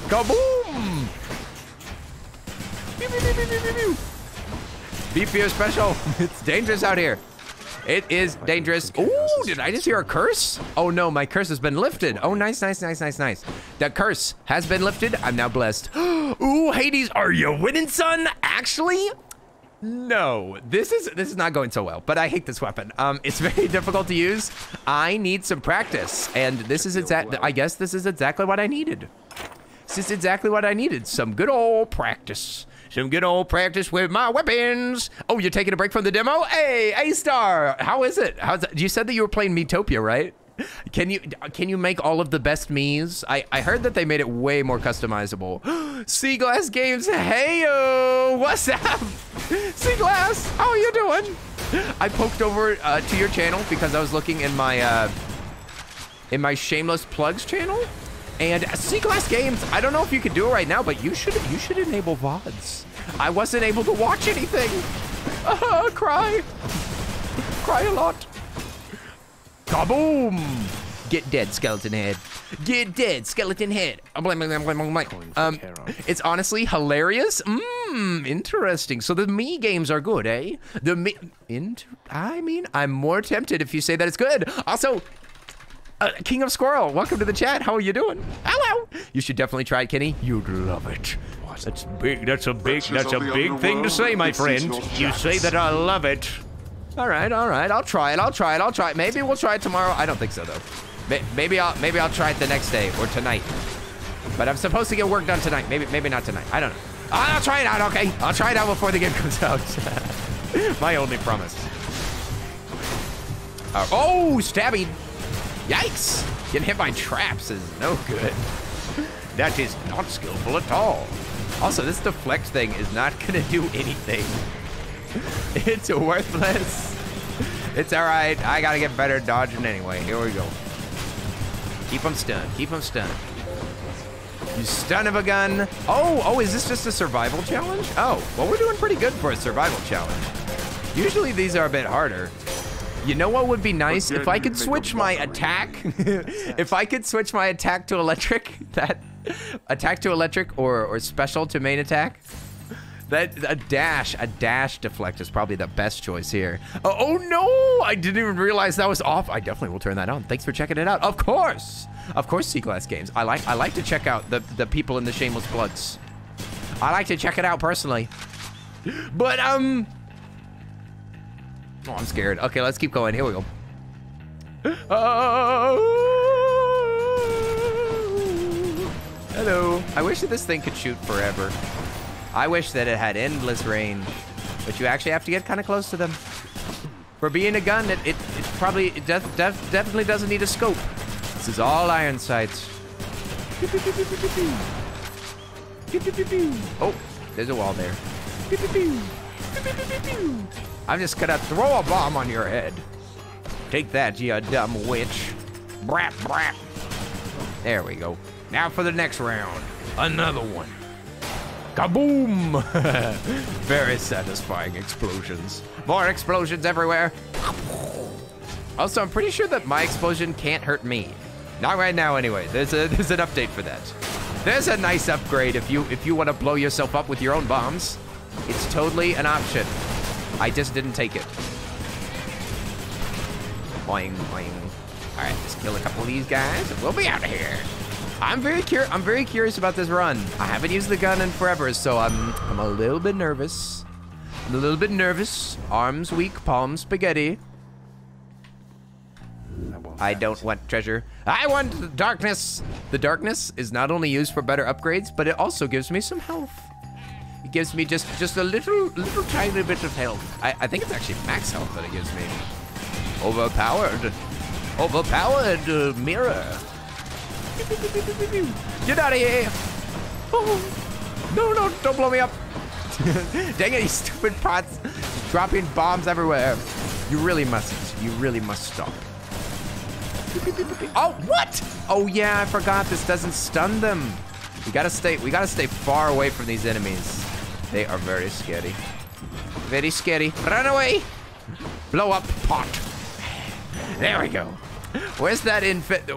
Kaboom! Pew, pew, pew, pew, pew, pew. Beefier special. It's dangerous out here. It is dangerous. Ooh, did I just hear a curse? Oh no, my curse has been lifted. Oh, nice, nice, nice, nice, nice. The curse has been lifted. I'm now blessed. Ooh, Hades, are you winning, son? Actually, no. This is not going so well, but I hate this weapon. It's very difficult to use. I need some practice, and this is I guess this is exactly what I needed. This is exactly what I needed. Some good old practice. Some good old practice with my weapons. Oh, you're taking a break from the demo? Hey, A-Star, how is it? How's it? You said that you were playing Miitopia, right? Can you make all of the best Miis? I heard that they made it way more customizable. Seaglass Games, heyo, what's up? Seaglass, how are you doing? I poked over to your channel because I was looking in my Shameless Plugs channel. And Seaglass Games, I don't know if you can do it right now, but you should enable VODs. I wasn't able to watch anything. Cry a lot. Kaboom! Get dead, skeleton head. Get dead, skeleton head. It's honestly hilarious. Interesting. So the Mii games are good, eh? I mean, I'm more tempted if you say that it's good. Also, King of Squirrel, welcome to the chat. How are you doing? Hello. You should definitely try it, Kenny. You'd love it. That's big. That's a big thing to say, my friend. You say that I love it. All right. I'll try it. Maybe we'll try it tomorrow. I don't think so though. Maybe I'll try it the next day or tonight. But I'm supposed to get work done tonight. Maybe not tonight. I don't know. I'll try it out. Okay. I'll try it out before the game comes out. My only promise. Oh, stabbing. Yikes! Getting hit by traps is no good. That is not skillful at all. Also, this deflect thing is not gonna do anything. It's worthless. It's all right. I gotta get better at dodging anyway. Here we go. Keep him stunned. Keep him stunned. You son of a gun. Oh, is this just a survival challenge? Oh, well, we're doing pretty good for a survival challenge. Usually these are a bit harder. You know what would be nice? If I could switch my attack, if I could switch my attack to electric, attack to electric or special to main attack, a dash deflect is probably the best choice here. Oh no, I didn't even realize that was off. I definitely will turn that on. Thanks for checking it out. Of course, Seaglass Games. I like to check out the people in the Shameless Plugs. I like to check it out personally, but oh, I'm scared. Okay, let's keep going. Here we go. Hello. I wish that this thing could shoot forever. I wish that it had endless range, but you actually have to get kind of close to them. For being a gun, it definitely doesn't need a scope. This is all iron sights. Oh, there's a wall there. I'm just gonna throw a bomb on your head. Take that, you dumb witch. Brap, brap. There we go. Now for the next round. Another one. Kaboom! Very satisfying explosions. More explosions everywhere. Also, I'm pretty sure that my explosion can't hurt me. Not right now, anyway. There's an update for that. There's a nice upgrade if you want to blow yourself up with your own bombs. It's totally an option. I just didn't take it. Boing, boing. All right, let's kill a couple of these guys, and we'll be out of here. I'm very curious about this run. I haven't used the gun in forever, so I'm a little bit nervous. I'm a little bit nervous. Arms weak, palms spaghetti. I don't want treasure. I want darkness. The darkness is not only used for better upgrades, but it also gives me some health. It gives me just a little tiny bit of health. I think it's actually max health that it gives me. Overpowered mirror. Get out of here. Oh, no, don't blow me up. Dang it, you stupid pots. Dropping bombs everywhere. You really mustn't. You really must stop. Oh, what? Oh yeah, I forgot this doesn't stun them. We gotta stay far away from these enemies. They are very scary. Very scary. Run away. Blow up pot. There we go. Where's that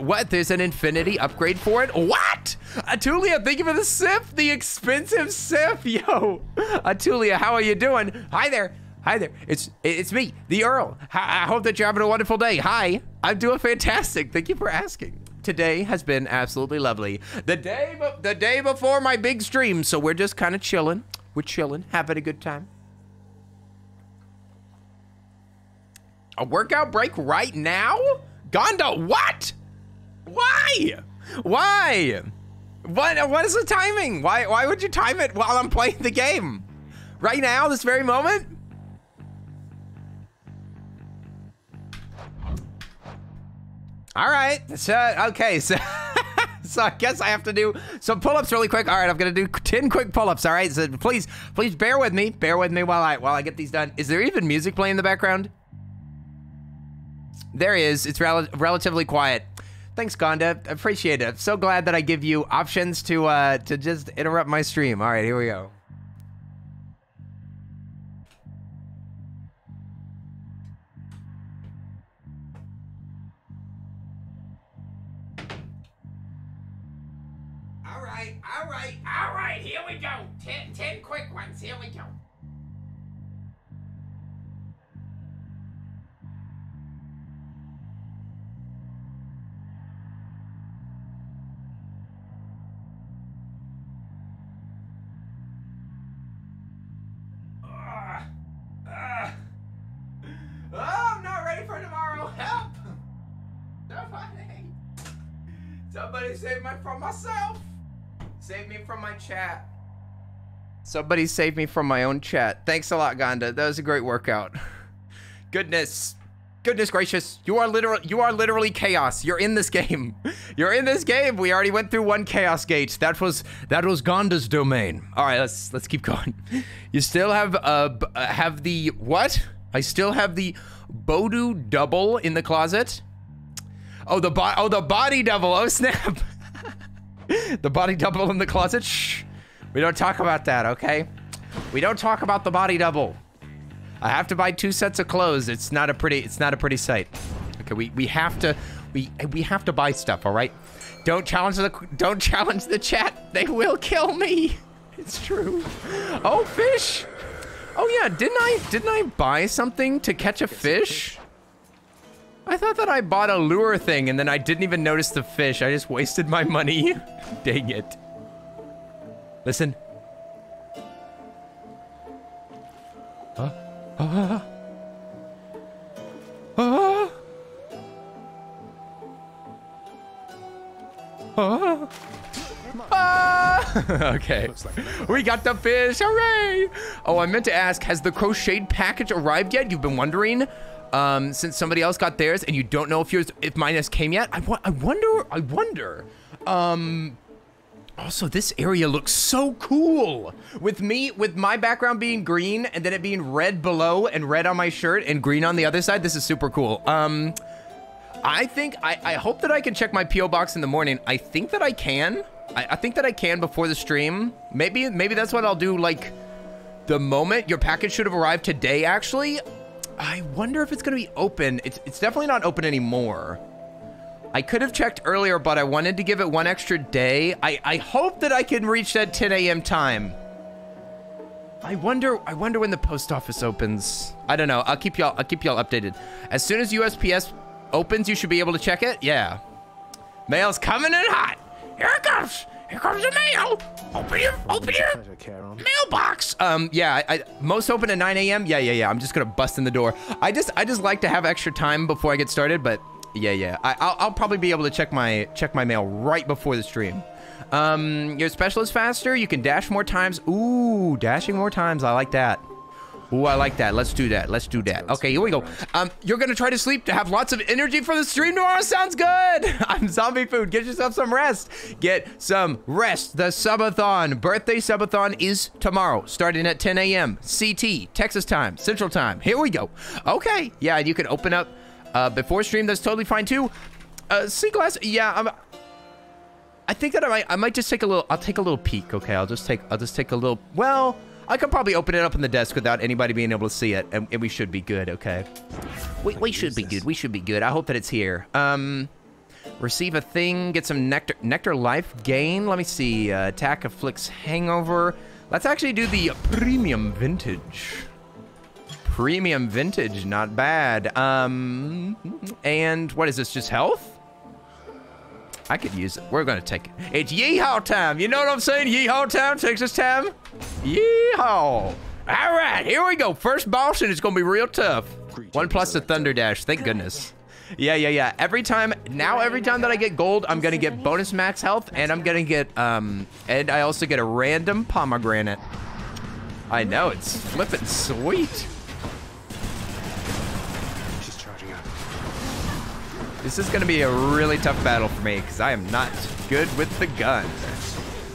what? There's an infinity upgrade for it? What? Atulia, thank you for the sip, the expensive sip. Yo, Atulia, how are you doing? Hi there. Hi there. It's me, the Earl. I hope that you're having a wonderful day. Hi, I'm doing fantastic. Thank you for asking. Today has been absolutely lovely. The day before my big stream, so we're just kind of chilling. We're chilling, having a good time. A workout break right now? Gonda, what? Why? Why? What is the timing? Why would you time it while I'm playing the game? Right now, this very moment? All right, so, okay, so, so I guess I have to do some pull-ups really quick. All right, I'm gonna do 10 quick pull-ups, all right? So please bear with me while I get these done. Is there even music playing in the background? There is. It's relatively quiet. Thanks, Gonda. Appreciate it. I'm so glad that I give you options to just interrupt my stream. All right, here we go. All right. Here we go. 10 quick ones. Here we go. I'm not ready for tomorrow. Help! Somebody save me from myself. Save me from my chat. Somebody save me from my own chat. Thanks a lot, Gonda. That was a great workout. Goodness gracious. You are literally chaos. You're in this game. You're in this game. We already went through one chaos gate. That was Gonda's domain. All right, let's keep going. You still have the what? I still have the Bodu double in the closet. Oh, the body double. Oh, snap. The body double in the closet. Shh. We don't talk about that, okay? We don't talk about the body double. I have to buy 2 sets of clothes. It's not a pretty sight. Okay, we have to buy stuff, all right? Don't challenge the chat. They will kill me. It's true. Oh, fish. Oh yeah, didn't I buy something to catch a fish? I thought that I bought a lure thing and then I didn't even notice the fish. I just wasted my money. Dang it. Listen. Okay. We got the fish. Hooray! Oh, I meant to ask, has the crocheted package arrived yet? You've been wondering since somebody else got theirs and you don't know if mine has came yet. I wonder. Also, this area looks so cool. With my background being green and then it being red below and red on my shirt and green on the other side, this is super cool. I think, I hope that I can check my P.O. box in the morning. I think that I can. I think that I can before the stream. Maybe that's what I'll do, like, the moment. Your package should have arrived today, actually. I wonder if it's gonna be open. It's definitely not open anymore. I could have checked earlier, but I wanted to give it one extra day. I hope that I can reach that 10 a.m. time. I wonder when the post office opens. I don't know. I'll keep y'all updated. As soon as USPS opens, you should be able to check it. Yeah. Mail's coming in hot. Here it comes. Here comes the mail. Open your mailbox. Yeah, most open at 9 a.m. Yeah. I'm just gonna bust in the door. I just like to have extra time before I get started, but yeah. I'll probably be able to check my mail right before the stream. Your special is faster. You can dash more times. Ooh, dashing more times. I like that. Ooh, I like that. Let's do that. Okay, here we go. You're gonna try to sleep to have lots of energy for the stream tomorrow. Sounds good. I'm Zombie Food. Get yourself some rest. Get some rest. The subathon, birthday subathon is tomorrow, starting at 10 a.m. CT, Texas time, Central time. Here we go. Okay, yeah, you can open up before stream. That's totally fine too. C-Glass, yeah, I think that I might just take a little. I'll take a little peek. Okay, I'll just take a little. Well, I could probably open it up on the desk without anybody being able to see it, and we should be good, okay? We should be good. We should be good. I hope that it's here. Receive a thing, get some nectar life gain. Let me see. Attack afflicts hangover. Let's actually do the premium vintage. Premium vintage, not bad. And what is this? Just health? I could use it. We're gonna take it. It's yeehaw time. You know what I'm saying? Yeehaw time, Texas time. Yeehaw. All right, here we go. First boss, and it's gonna be real tough. 1 plus the Thunder Dash. Thank goodness. Yeah. Every time that I get gold, I'm gonna get bonus max health, and I'm gonna get and I also get a random pomegranate. I know, it's flippin' sweet. She's charging up. This is gonna be a really tough battle for me because I am not good with the gun.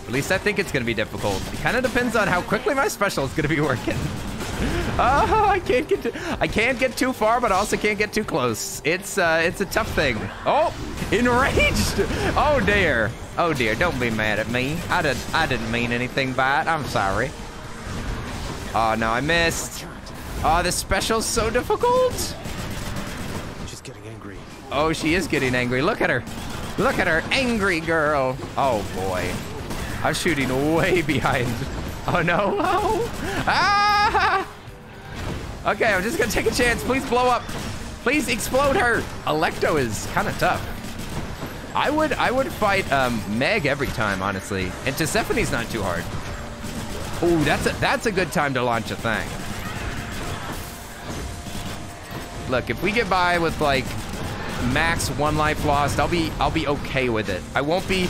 At least I think it's gonna be difficult. It kind of depends on how quickly my special is gonna be working. Oh, I can't get too far, but I also can't get too close. It's a tough thing. Oh, enraged. Oh dear. Oh dear. Don't be mad at me. I didn't mean anything by it. I'm sorry. Oh no, I missed. Oh, this special's so difficult. She's getting angry. Oh, she is getting angry. Look at her. Look at her, angry girl. Oh boy. I'm shooting way behind. Oh no. Oh. Ah! Okay, I'm just gonna take a chance. Please blow up. Please explode her. Electo is kind of tough. I would fight Meg every time, honestly. And Tisephone's not too hard. Ooh, that's a good time to launch a thing. Look, if we get by with like max 1 life lost, I'll be okay with it. I won't be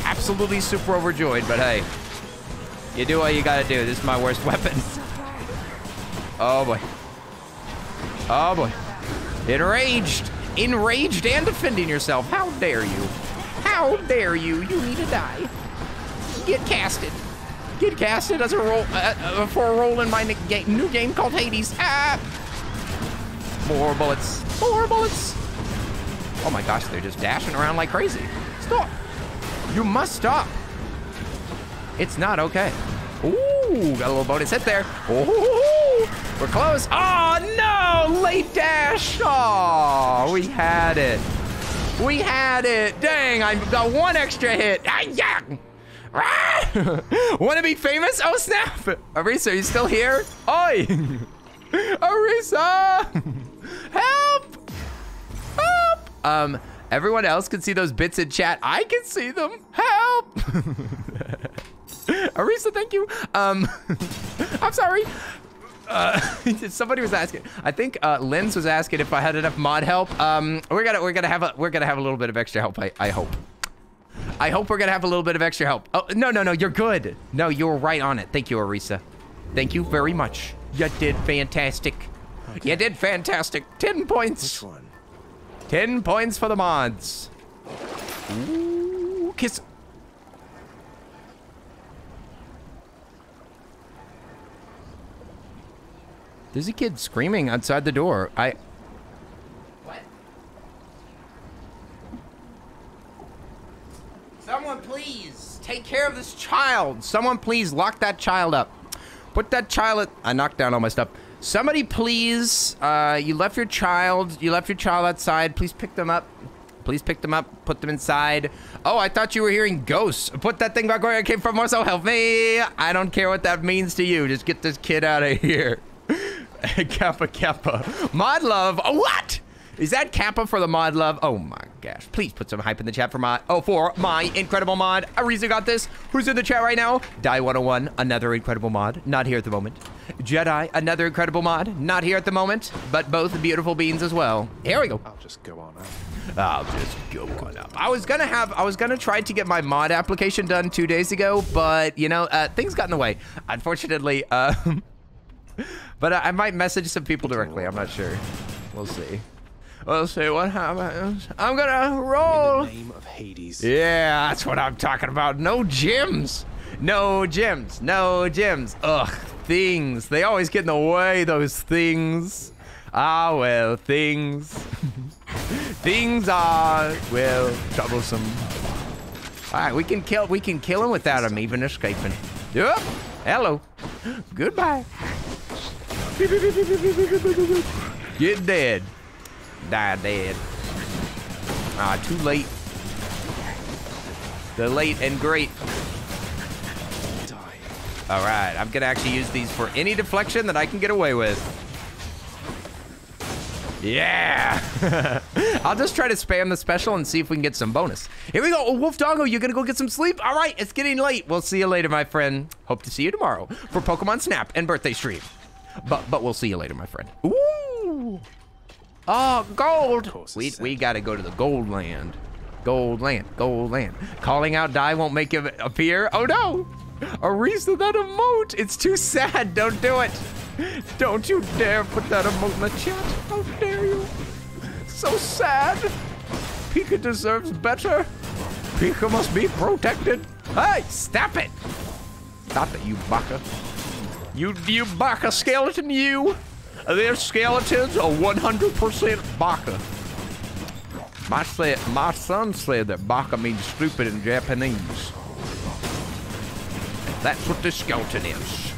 absolutely super overjoyed, but hey. You do what you gotta do. This is my worst weapon. Oh boy. Oh boy. Enraged. Enraged and defending yourself. How dare you? How dare you? You need to die. Get casted. Get casted as a role for a role in my new game called Hades. Ah! More bullets. More bullets. Oh my gosh, they're just dashing around like crazy. Stop. You must stop. It's not okay. Ooh, got a little bonus hit there. Ooh, we're close. Oh no, late dash. Oh, we had it. We had it. Dang, I got 1 extra hit. Ah, yeah. Ah! Want to be famous? Oh snap. Arisa, are you still here? Oi. Arisa. Help. Help. Everyone else can see those bits in chat. I can see them. Help. Arisa, thank you. I'm sorry. Somebody was asking. I think Linz was asking if I had enough mod help. We're gonna have a little bit of extra help. I hope. I hope we're gonna have a little bit of extra help. Oh no, you're good. No, you're right on it. Thank you, Arisa. Thank you very much. You did fantastic. Okay. You did fantastic. 10 points. Which one? 10 points for the mods. Ooh, kiss. There's a kid screaming outside the door. What? Someone please take care of this child. Someone please lock that child up. Put that child I knocked down all my stuff. Somebody please, you left your child outside. Please pick them up. Please pick them up, put them inside. Oh, I thought you were hearing ghosts. Put that thing back where it came from, or so help me. I don't care what that means to you. Just get this kid out of here. Kappa. Mod love. Oh, what? Is that Kappa for the mod love? Oh my gosh. Please put some hype in the chat for my incredible mod. Ariza got this. Who's in the chat right now? Die101, another incredible mod. Not here at the moment. Jedi, another incredible mod. Not here at the moment, but both beautiful beings as well. Here we go. I'll just go on up. I'll just go on up. I was gonna try to get my mod application done 2 days ago, but you know, things got in the way. Unfortunately, but I might message some people directly. I'm not sure. We'll see. We'll see what happens. I'm gonna roll. In the name of Hades. Yeah, that's what I'm talking about. No gyms. No gyms. No gyms. Ugh, things. They always get in the way, those things. Ah, well, things. Things are, well, troublesome. All right, we can kill him without him even escaping. Yep. Hello. Goodbye. Get dead. Die dead. Ah, too late. The late and great. All right, I'm gonna actually use these for any deflection that I can get away with. Yeah. I'll just try to spam the special and see if we can get some bonus. Here we go. Oh, Wolf Doggo, you gonna go get some sleep? All right, it's getting late. We'll see you later, my friend. Hope to see you tomorrow for Pokemon Snap and birthday stream. But we'll see you later, my friend. Ooh. Oh, gold. We gotta go to the gold land. Gold land, gold land. Calling out die won't make him appear. Oh no. A reason that emote. It's too sad. Don't do it. Don't you dare put that emote in the chat. How dare you? So sad. Pika deserves better. Pika must be protected. Hey, stop it. Stop it, you baka. You baka skeleton, you. Their skeletons are 100% baka. My son said that baka means stupid in Japanese. That's what this skeleton is.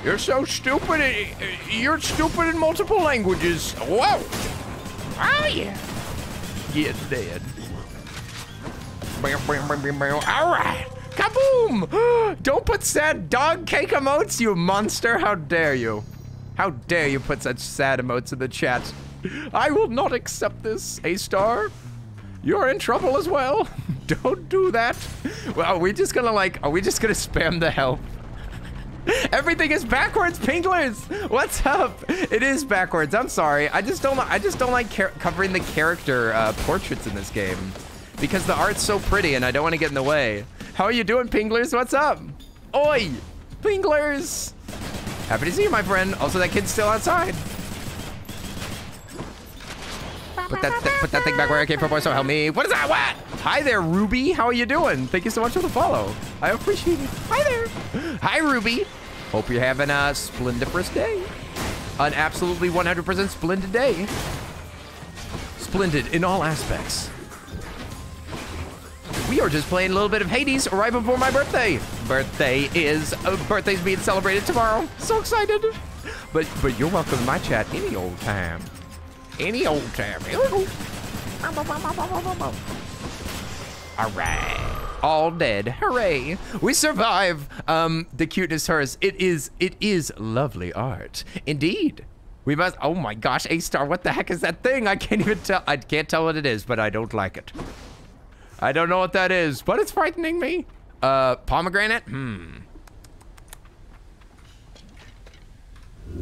You're so stupid. You're stupid in multiple languages. Whoa. Oh, yeah. Get dead. All right. Kaboom. Don't put sad dog cake emotes, you monster. How dare you? How dare you put such sad emotes in the chat? I will not accept this, A-Star. You're in trouble as well. Don't do that. Well, are we just gonna spam the help? Everything is backwards, Pinklers. What's up? It is backwards. I'm sorry. I just don't like covering the character portraits in this game because the art's so pretty and I don't want to get in the way. How are you doing, Pinklers? What's up? Oi, Pinklers. Happy to see you, my friend. Also, that kid's still outside. Put that thing back where I came from, boy, so help me. What is that? What? Hi there, Ruby. How are you doing? Thank you so much for the follow. I appreciate it. Hi there. Hi, Ruby. Hope you're having a splendiferous day. An absolutely 100% splendid day. Splendid in all aspects. We are just playing a little bit of Hades right before my birthday. Birthday's being celebrated tomorrow. So excited. But you're welcome to my chat any old time. Any old time. Here we go. All right. All dead. Hooray. We survive. The cuteness hers. It is lovely art. Indeed. We must. Oh my gosh, A-Star. What the heck is that thing? I can't even tell. I can't tell what it is, but I don't like it. I don't know what that is, but it's frightening me. Pomegranate?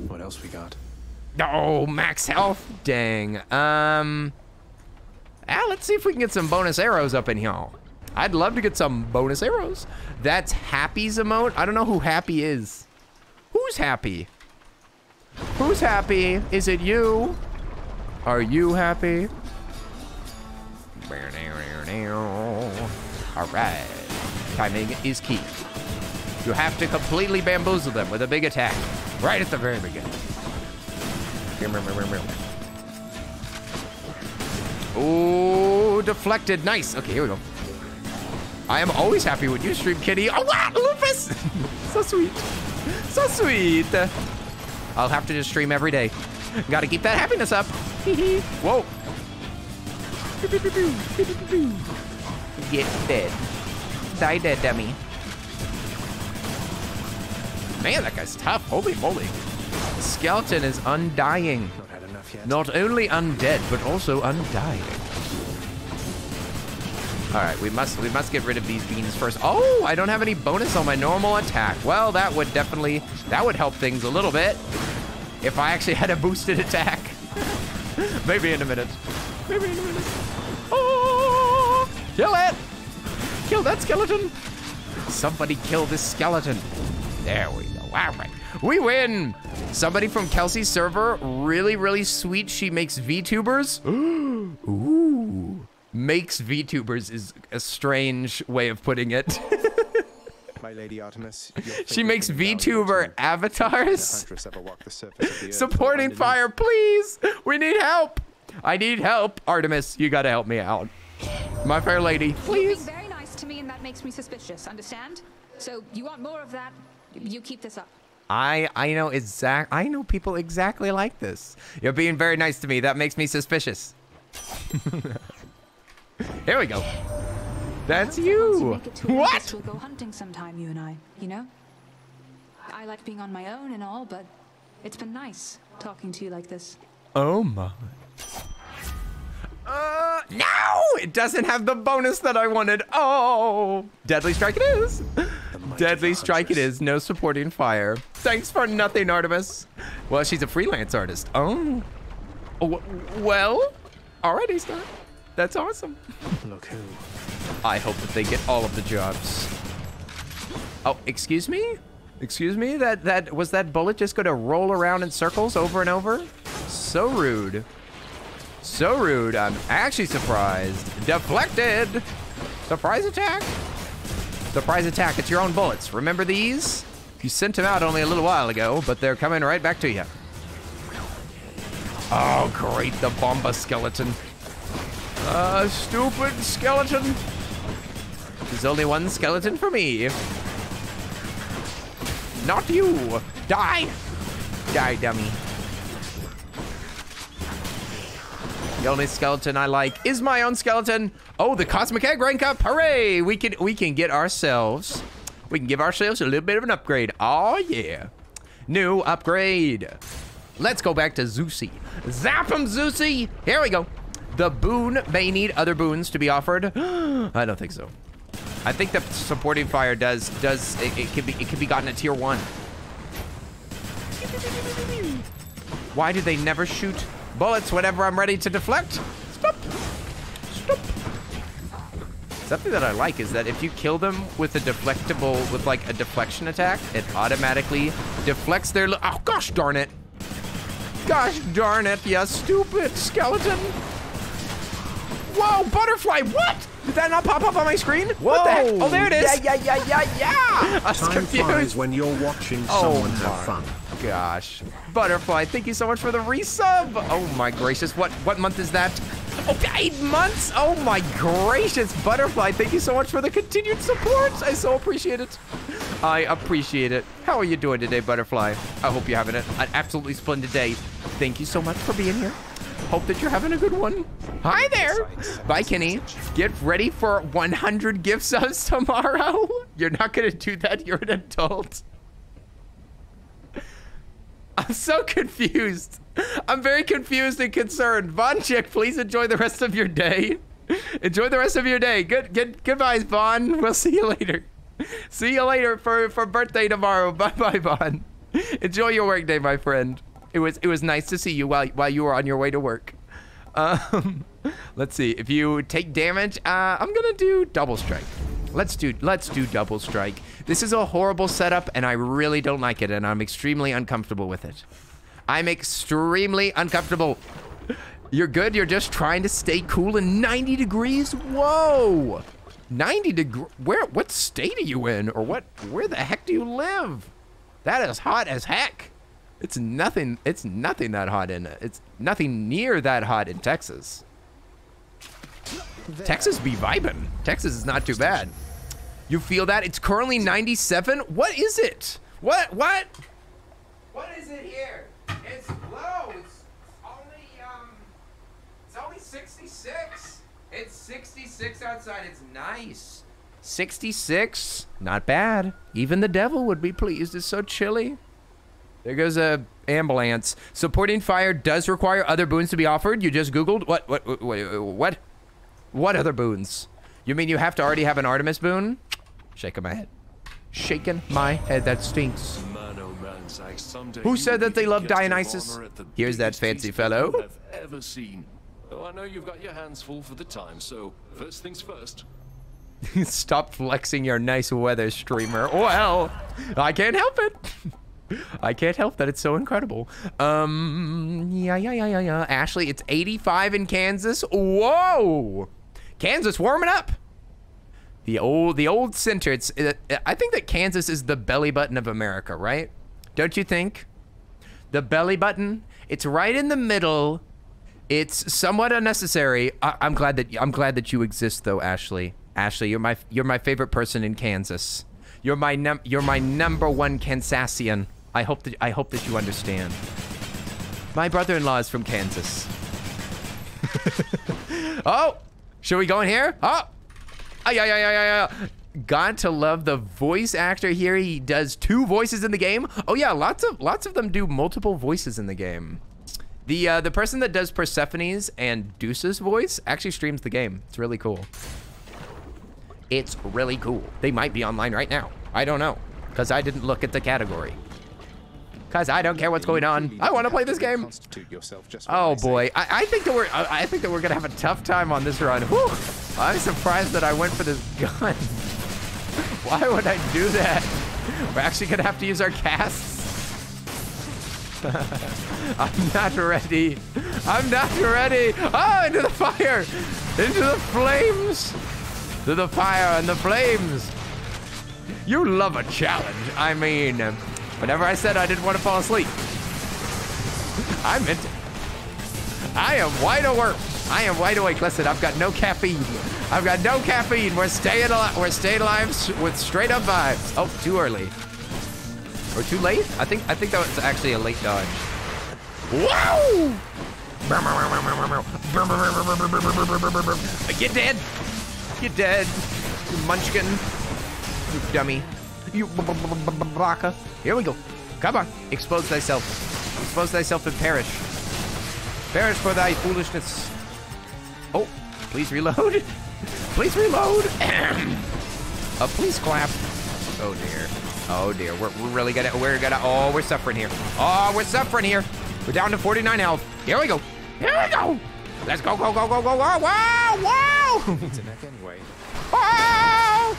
What else we got? Oh, max health. Dang. Let's see if we can get some bonus arrows up in here. I'd love to get some bonus arrows. That's Happy's emote. I don't know who Happy is. Who's Happy? Who's happy? Is it you? Are you happy? All right. Timing is key. You have to completely bamboozle them with a big attack right at the very beginning. Oh, deflected. Nice. Okay, here we go. I am always happy when you stream, kitty. Oh, what? Lupus! So sweet. So sweet. I'll have to just stream every day. Gotta keep that happiness up. Whoa. Get dead. Die dead, dummy. Man, that guy's tough. Holy moly. The skeleton is undying. Not had enough yet. Not only undead, but also undying. All right, we must get rid of these beans first. Oh, I don't have any bonus on my normal attack. Well, that would help things a little bit if I actually had a boosted attack. Maybe in a minute. Maybe in a minute. Oh, kill it! Kill that skeleton. Somebody kill this skeleton. There we go. All right, we win. Somebody from Kelsey's server, really, really sweet. She makes VTubers. Ooh. Makes VTubers is a strange way of putting it. My Lady Artemis. She makes VTuber avatars. Supporting fire, please. We need help. I need help. Artemis, you gotta help me out. My fair lady, please. You're being very nice to me and that makes me suspicious, understand? So you want more of that? You keep this up. I know people exactly like this. You're being very nice to me. That makes me suspicious. Here we go. That's you. What? We'll go hunting sometime, you and I. You know? I like being on my own and all, but it's been nice talking to you like this. Oh my. No! It doesn't have the bonus that I wanted. Oh! Deadly Strike it is. Deadly Strike it is. No supporting fire. Thanks for nothing, Artemis. Well, she's a freelance artist. Oh. Well, alrighty, Star. That's awesome. Look who. I hope that they get all of the jobs. Oh, excuse me? Excuse me? Was that bullet just going to roll around in circles over and over? So rude. So rude. I'm actually surprised. Deflected. Surprise attack. Surprise attack. It's your own bullets. Remember these? You sent them out only a little while ago, but they're coming right back to you. Oh, great. The Bomba skeleton. Stupid skeleton. There's only one skeleton for me. Not you. Die. Die, dummy. The only skeleton I like is my own skeleton. Oh, the Cosmic Egg rank up. Hooray. We can give ourselves a little bit of an upgrade. Oh, yeah. New upgrade. Let's go back to Zeusy. Zap him, Zeusy. Here we go. The boon may need other boons to be offered. I don't think so. I think the supporting fire does it can be gotten at tier 1. Why do they never shoot bullets whenever I'm ready to deflect? Stop. Stop. Something that I like is that if you kill them with a with like a deflection attack, it automatically deflects their oh gosh darn it. Gosh darn it, you stupid skeleton. Whoa, butterfly, what? Did that not pop up on my screen? What the heck? Oh, there it is. Yeah. I was Time confused. flies when you're watching someone have fun. Gosh. Butterfly, thank you so much for the resub. Oh my gracious, what month is that? Oh, 8 months? Oh my gracious, Butterfly, thank you so much for the continued support. I so appreciate it. I appreciate it. How are you doing today, Butterfly? I hope you're having an absolutely splendid day. Thank you so much for being here. Hope that you're having a good one. Hi there. Bye, Kenny. Get ready for 100 gift subs tomorrow. You're not going to do that. You're an adult. I'm so confused. I'm very confused and concerned. Von Chick, please enjoy the rest of your day. Enjoy the rest of your day. Goodbye, Vaughn. We'll see you later. See you later for birthday tomorrow. Bye-bye, Vaughn. Enjoy your work day, my friend. It was nice to see you while you were on your way to work. Let's see. If you take damage, I'm gonna do double strike. Let's do double strike. This is a horrible setup, and I really don't like it, and I'm extremely uncomfortable with it. I'm extremely uncomfortable. You're good. You're just trying to stay cool in 90 degrees. Whoa, 90 degrees. What state are you in, or where the heck do you live? That is hot as heck. It's nothing that hot it's nothing near that hot in Texas. Texas be vibing. Texas is not too bad. You feel that? It's currently 97. What is it? What is it here? It's low. It's only 66. It's 66 outside. It's nice. 66. Not bad. Even the devil would be pleased. It's so chilly. There goes a ambulance. Supporting fire does require other boons to be offered. You just Googled what? What other boons? You mean you have to already have an Artemis boon? Shaking my head. Shaking my head. That stinks. Who said that they love Dionysus? Here's that fancy fellow. I've ever seen. Oh, I know you've got your hands full for the time, so first things first. Stop flexing your nice weather, streamer. Well, I can't help it. I can't help that. It's so incredible. Yeah. Ashley, it's 85 in Kansas. Whoa! Kansas warming up. The old center. I think that Kansas is the belly button of America, right? Don't you think? The belly button. It's right in the middle. It's somewhat unnecessary. I'm glad that you exist, though, Ashley. Ashley, you're my favorite person in Kansas. You're my number one Kansassian. I hope that you understand. My brother-in-law is from Kansas. Oh, should we go in here? Oh, got to love the voice actor here. He does 2 voices in the game. Oh yeah, lots of them do multiple voices in the game. The person that does Persephone's and Deuce's voice actually streams the game. It's really cool. It's really cool. They might be online right now. I don't know, because I didn't look at the category. Because I don't care what's going on. I want to play this game. Oh boy, I think that we're gonna have a tough time on this run. Whew. I'm surprised that I went for this gun. Why would I do that? We're actually gonna have to use our casts. I'm not ready. I'm not ready. Oh, into the fire, into the flames, to the fire and the flames. You love a challenge. I mean, whenever I said I didn't want to fall asleep, I meant it. I am wide awake. I am wide awake. Listen, I've got no caffeine. I've got no caffeine. We're staying alive. We're staying alive with straight up vibes. Oh, too early. Or too late? I think that was actually a late dodge. Wow! Get dead. Get dead. You munchkin. You dummy. You baka. Here we go. Come on. Expose thyself. Expose thyself and perish. Perish for thy foolishness. Oh, please reload. Please reload. Please clap. Oh dear. Oh dear. We're really gonna. Oh, we're suffering here. Oh, we're suffering here. We're down to 49 health. Here we go. Here we go. Let's go, go, go, go, go, go. Wow, wow. It's a neck anyway. Wow.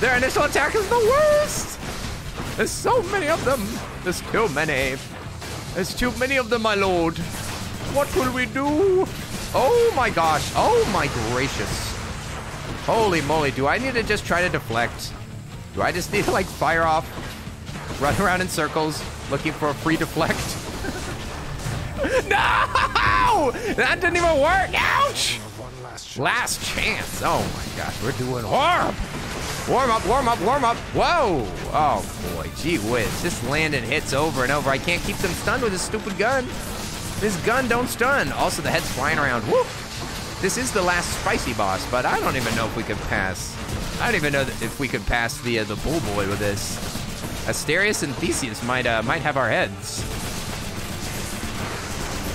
Their initial attack is the worst. There's so many of them. There's too many. There's too many of them, my lord. What will we do? Oh my gosh. Oh my gracious. Holy moly. Do I need to just try to deflect? Do I just need to like fire off, run around in circles, looking for a free deflect? No! That didn't even work. Ouch! Last chance. Oh my gosh, we're doing horrible. Warm up, warm up, warm up. Whoa! Oh boy, gee whiz. Just landing hits over and over. I can't keep them stunned with this stupid gun. This gun don't stun. Also, the head's flying around. Whoop! This is the last spicy boss, but I don't even know if we could pass. I don't even know if we could pass the bull boy with this. Asterius and Theseus might have our heads.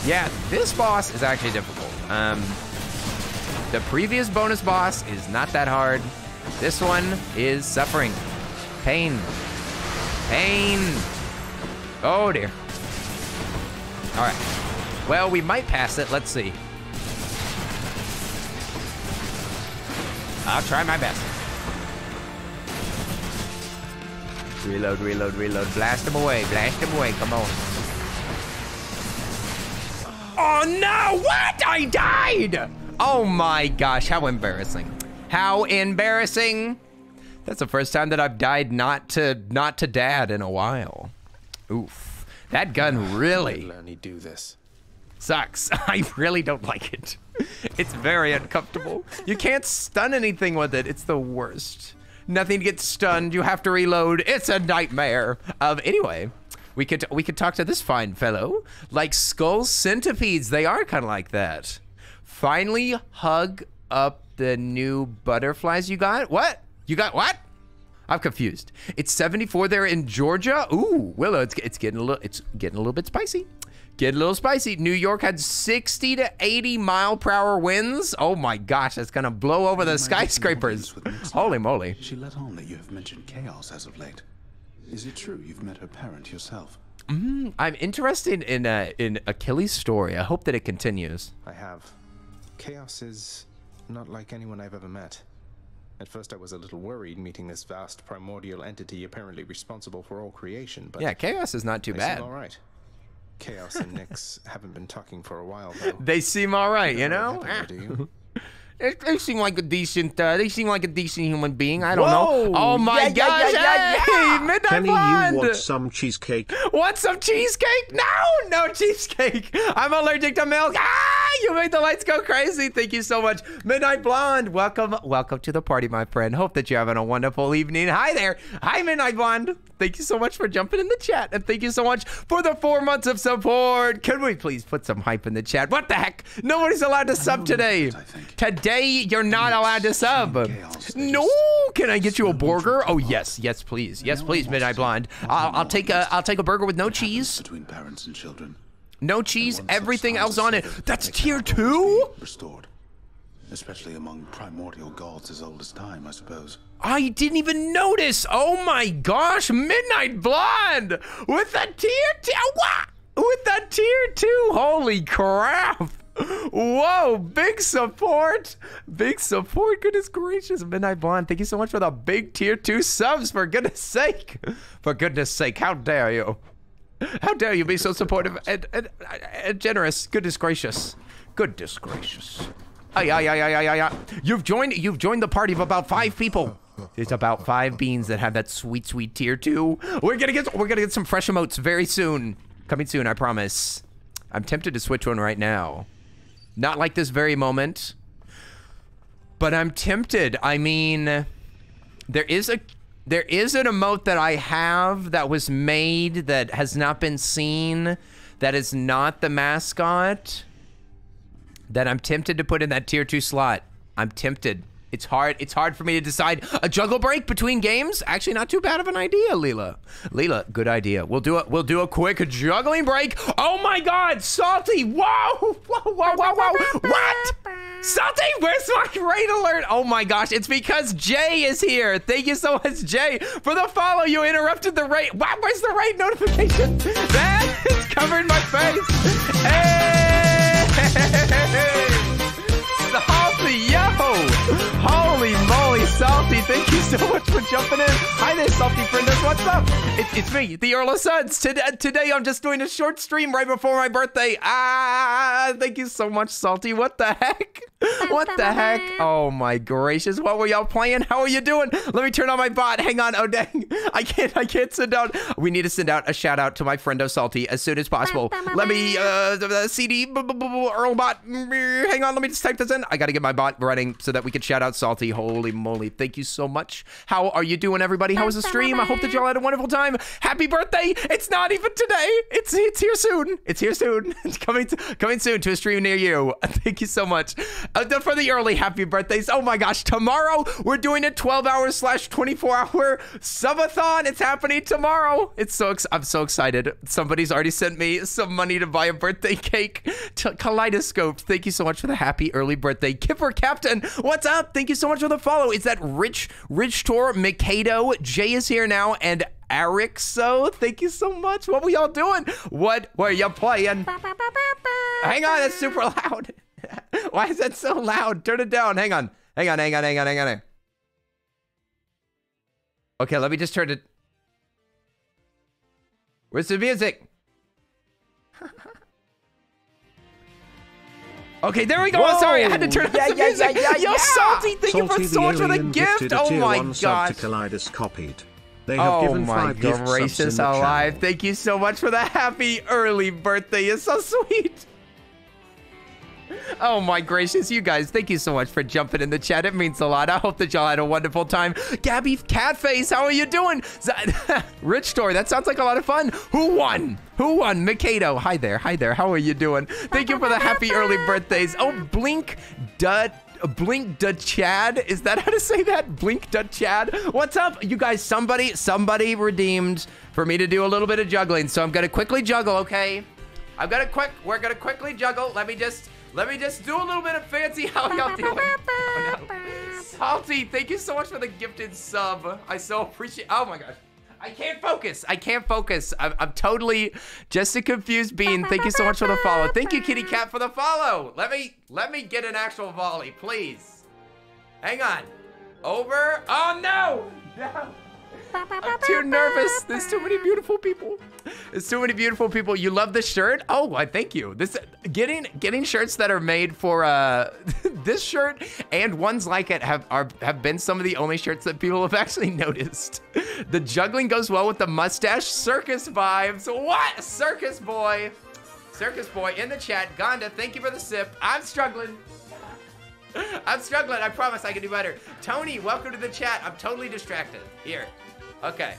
Yeah, this boss is actually difficult. The previous bonus boss is not that hard. This one is suffering. Pain. Pain. Oh dear. All right. Well, we might pass it. Let's see. I'll try my best. Reload, reload, reload. Blast him away. Blast him away. Come on. Oh no! What? I died! Oh my gosh, how embarrassing. How embarrassing. That's the first time that I've died not to dad in a while. Oof. That gun really Let me do this. sucks. I really don't like it. It's very uncomfortable. You can't stun anything with it. It's the worst. Nothing gets stunned. You have to reload. It's a nightmare. Anyway, we could talk to this fine fellow. Like skull centipedes, they are kind of like that. Finally, hug up the new butterflies you got. What? You got what? I'm confused. It's 74 there in Georgia. Ooh, Willow, it's getting a little bit spicy. Getting a little spicy. New York had 60 to 80 mile per hour winds. Oh my gosh, that's gonna blow over the skyscrapers. Holy moly. She let on that you have mentioned chaos as of late. Is it true you've met her parent yourself? I'm interested in Achilles' story. I hope that it continues. I have. Chaos is not like anyone I've ever met. At first I was a little worried meeting this vast primordial entity apparently responsible for all creation, but yeah, Chaos is not too bad. All right. Chaos and Nyx haven't been talking for a while though. They seem all right, you know. Do you? They seem like a decent. They seem like a decent human being. I don't know. Oh my gosh! Hey, Midnight Kenny, Blonde! you want some cheesecake? Want some cheesecake? No, no cheesecake. I'm allergic to milk. Ah, You made the lights go crazy. Thank you so much. Midnight Blonde, welcome to the party, my friend. Hope that you're having a wonderful evening. Hi there. Hi, Midnight Blonde. Thank you so much for jumping in the chat. And thank you so much for the 4 months of support. Can we please put some hype in the chat? What the heck? Nobody's allowed to sub today. Today, you're not allowed to sub. No. Can I get you a burger? Oh, yes. Yes, please. Yes, please, Midnight Blonde. I'll take a burger with no cheese. Between parents and children. No cheese, everything else on it. That's tier 2? Restored. Especially among primordial gods as old as time, I suppose. I didn't even notice. Oh my gosh, Midnight Blonde with the tier 2. With the tier 2. Holy crap. Whoa, big support. Big support. Goodness gracious, Midnight Blonde. Thank you so much for the big tier 2 subs, for goodness sake. For goodness sake, how dare you? How dare you be so supportive and generous? Goodness gracious. Goodness gracious. You've joined the party of about 5 people. There's about 5 beans that have that sweet, sweet tier 2. We're gonna get some fresh emotes very soon. Coming soon, I promise. I'm tempted to switch one right now. Not like this very moment, but I'm tempted. I mean, there is an emote that I have that was made that has not been seen, that is not the mascot, that I'm tempted to put in that tier 2 slot. I'm tempted. It's hard for me to decide. A juggle break between games? Actually, not too bad of an idea, Leela. Leela, good idea. We'll do a quick juggling break. Oh my God, Salty! Whoa! What? Salty, where's my raid alert? Oh my gosh, it's because Jay is here. Thank you so much, Jay, for the follow. You interrupted the raid. Wow, where's the raid notification? That is covering my face. Hey! Salty, yo! Holy moly, Salty, thank you so much for jumping in. Hi there, Salty frienders, what's up? It's me, the Earl of Suds. Today I'm just doing a short stream right before my birthday. Thank you so much, Salty. What the heck? What the heck? Oh my gracious, what were y'all playing? How are you doing? Let me turn on my bot. Hang on, oh dang. I can't send out. We need to send out a shout out to my friendo Salty as soon as possible. Let me, CD, Earl bot. Hang on, let me just type this in. I gotta get my bot running so that we can shout out Salty. Holy moly, thank you so much. How are you doing, everybody? How was the stream? I hope that y'all had a wonderful time. Happy birthday. It's not even today. It's here soon. It's here soon. It's coming soon to a stream near you. Thank you so much. For the early happy birthdays. Oh my gosh, tomorrow we're doing a 12-hour / 24-hour subathon. It's happening tomorrow. I'm so excited. Somebody's already sent me some money to buy a birthday cake. Kaleidoscope, thank you so much for the happy early birthday. Kipper Captain, what's up? Thank you so much for the follow. Is that Rich Tor Mikado? Jay is here now, and Eric, so thank you so much. What were y'all doing? What were you playing? Hang on, that's super loud. Why is that so loud? Turn it down. Hang on. Okay, let me just turn it. Where's the music? Okay, there we go. Whoa. Sorry, I had to turn up the music. Yo, Salty, thank you so much for the gift. Oh my gosh. They have given my 5 gift gracious subs in the alive. channel. Thank you so much for the happy early birthday. It's so sweet. Oh my gracious, you guys, thank you so much for jumping in the chat. It means a lot. I hope that y'all had a wonderful time. Gabby Catface, how are you doing? Rich Story, that sounds like a lot of fun. Who won? Mikado, hi there. How are you doing? Thank you for the happy early birthdays. Oh, Blink Chad, is that how to say that? Blink Chad. What's up, you guys? Somebody redeemed for me to do a little bit of juggling, so I'm gonna quickly juggle, okay? We're gonna quickly juggle. Let me just do a little bit of fancy. How y'all doing? Oh, no. Salty, thank you so much for the gifted sub. I so appreciate. Oh my gosh, I can't focus. I'm totally just a confused bean. Thank you so much for the follow. Thank you, Kitty Cat, for the follow. Let me get an actual volley, please. Hang on. Over. Oh no. I'm too nervous. There's too many beautiful people. You love the shirt? Oh, why, thank you. This getting shirts that are made for this shirt and ones like it have been some of the only shirts that people have actually noticed. The juggling goes well with the mustache. Circus vibes. What? Circus boy. Circus Boy in the chat. Gonda, thank you for the sip. I'm struggling. I'm struggling. I promise I can do better. Tony, welcome to the chat. I'm totally distracted. Here. Okay.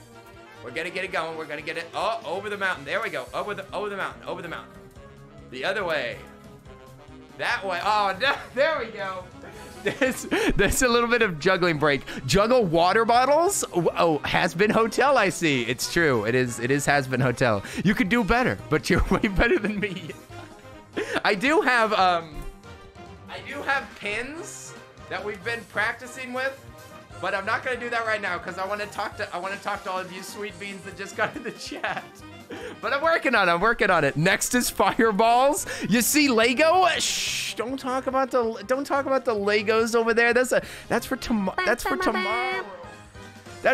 We're gonna get it going. We're gonna get it. Oh, over the mountain. There we go. Over the mountain. Over the mountain. The other way. That way. Oh, no. There we go. There's a little bit of juggling break. Juggle water bottles? Oh, Has-Been Hotel, I see. It's true. It is Has-Been Hotel. You could do better, but you're way better than me. I do have pins that we've been practicing with, but I'm not gonna do that right now because I want to talk to all of you sweet beans that just got in the chat. But I'm working on it. Next is fireballs. You see Lego? Shh, don't talk about the Legos over there. That's for tomorrow. That's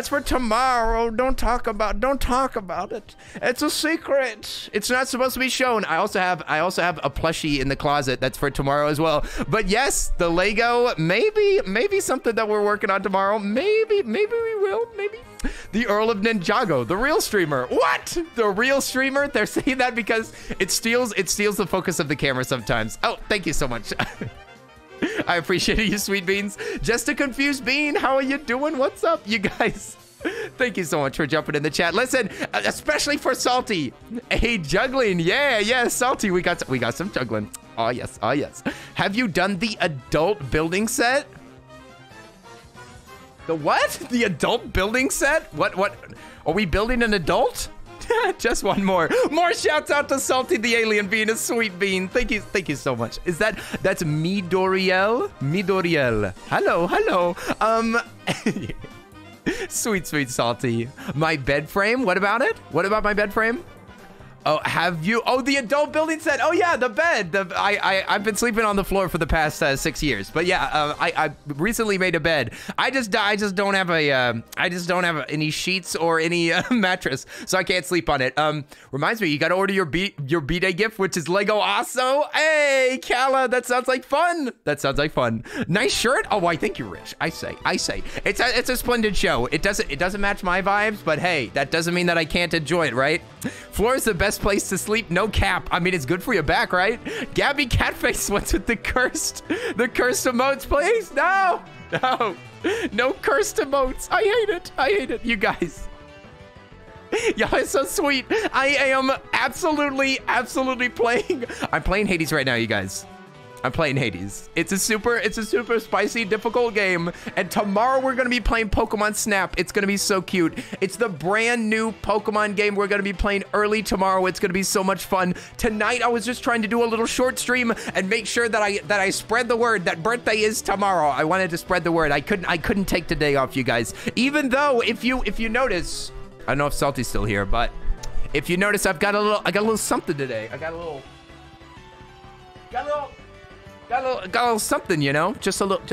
for tomorrow. Don't talk about it. It's a secret. It's not supposed to be shown. I also have a plushie in the closet that's for tomorrow as well. But yes, the Lego, maybe something that we're working on tomorrow. Maybe we will. Maybe. The Earl of Ninjago, the real streamer. What? The real streamer? They're saying that because it steals the focus of the camera sometimes. Oh, thank you so much. I appreciate you, sweet beans. Just a confused bean. How are you doing? What's up, you guys? Thank you so much for jumping in the chat. Listen, especially for Salty. Hey, juggling. Yeah, Salty. We got some juggling. Oh yes. Have you done the adult building set? The what? The adult building set? What? Are we building an adult? Just one more. More shouts out to Salty the alien being a sweet bean. Thank you so much. That's Midoriel? Midoriel. Hello. Sweet Salty. My bed frame? What about it? What about my bed frame? Oh, have you? Oh, the adult building set. Oh yeah, the bed. I've been sleeping on the floor for the past 6 years. But yeah, I recently made a bed. I just don't have any sheets or any mattress, so I can't sleep on it. Reminds me, you gotta order your B-Day gift, which is Lego Asso. Hey, Kala, that sounds like fun. Nice shirt. Oh, I think you're rich. I say. It's a splendid show. It doesn't match my vibes, but hey, that doesn't mean that I can't enjoy it, right? Floor is the best place to sleep, no cap. I mean, it's good for your back, right? Gabby Catface, what's with the cursed emotes, please? No cursed emotes. I hate it, you guys. Y'all are so sweet. I am absolutely playing. I'm playing Hades right now, you guys. I'm playing Hades. It's a super spicy, difficult game. And tomorrow we're gonna be playing Pokemon Snap. It's gonna be so cute. It's the brand new Pokemon game we're gonna be playing early tomorrow. It's gonna be so much fun. Tonight I was just trying to do a little short stream and make sure that I spread the word that birthday is tomorrow. I wanted to spread the word. I couldn't take today off, you guys. Even though if you notice, I don't know if Salty's still here, but if you notice, I got a little something today. I got a little something, you know, just a little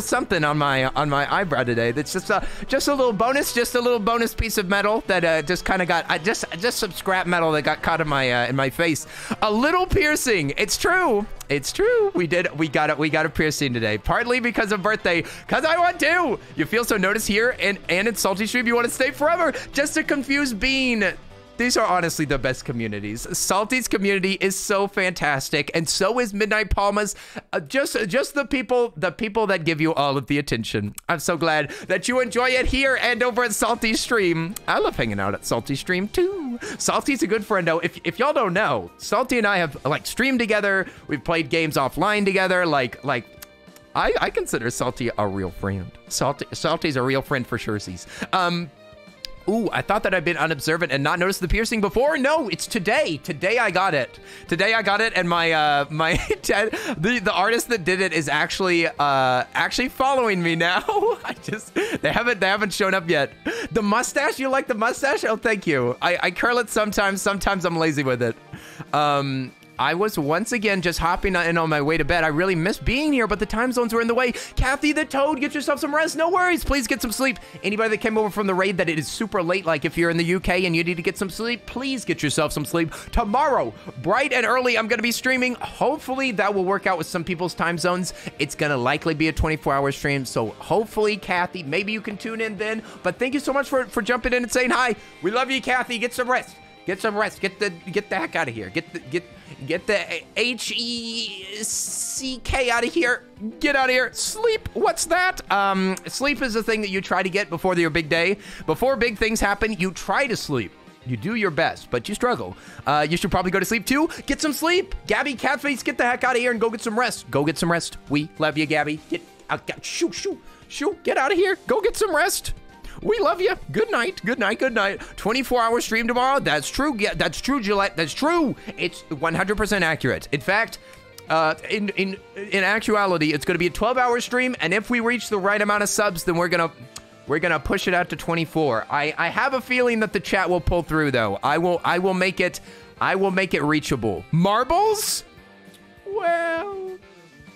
something on my eyebrow today. That's just a little bonus piece of metal that just kind of got just some scrap metal that got caught in my face. A little piercing. It's true. We got a piercing today, partly because of birthday, because I want to. You feel so noticed here and in Salty Stream. You want to stay forever. Just a confused bean. These are honestly the best communities. Salty's community is so fantastic, and so is Midnight Palma's. Just the people that give you all of the attention. I'm so glad that you enjoy it here and over at Salty Stream. I love hanging out at Salty Stream too. Salty's a good friend though. If y'all don't know, Salty and I have like streamed together. We've played games offline together. I consider Salty a real friend. Salty's a real friend for surezies. Ooh, I thought that I'd been unobservant and not noticed the piercing before. No, it's today. Today I got it. And my the artist that did it is actually following me now. They haven't shown up yet. The mustache, you like the mustache? Oh, thank you. I curl it sometimes. Sometimes I'm lazy with it. I was once again just hopping in on my way to bed. I really miss being here, but the time zones were in the way. Kathy the Toad, get yourself some rest. No worries. Please get some sleep. Anybody that came over from the raid that it is super late, like if you're in the UK and you need to get some sleep, please get yourself some sleep. Tomorrow, bright and early, I'm going to be streaming. Hopefully that will work out with some people's time zones. It's going to likely be a 24-hour stream, so hopefully, Kathy, maybe you can tune in then. But thank you so much for jumping in and saying hi. We love you, Kathy. Get some rest. Get some rest. Get the heck out of here. Get the HECK out of here. Get out of here. Sleep. What's that? Sleep is the thing that you try to get before your big day. Before big things happen, you try to sleep. You do your best, but you struggle. You should probably go to sleep too. Get some sleep. Gabby Catface, get the heck out of here and go get some rest. Go get some rest. We love you, Gabby. Get out. Shoo. Get out of here. Go get some rest. We love you. Good night. 24-hour stream tomorrow. That's true. Yeah, that's true, Gillette. That's true. It's 100% accurate. In fact, in actuality, it's going to be a 12-hour stream, and if we reach the right amount of subs, then we're gonna push it out to 24. I have a feeling that the chat will pull through, though. I will make it reachable. Marbles?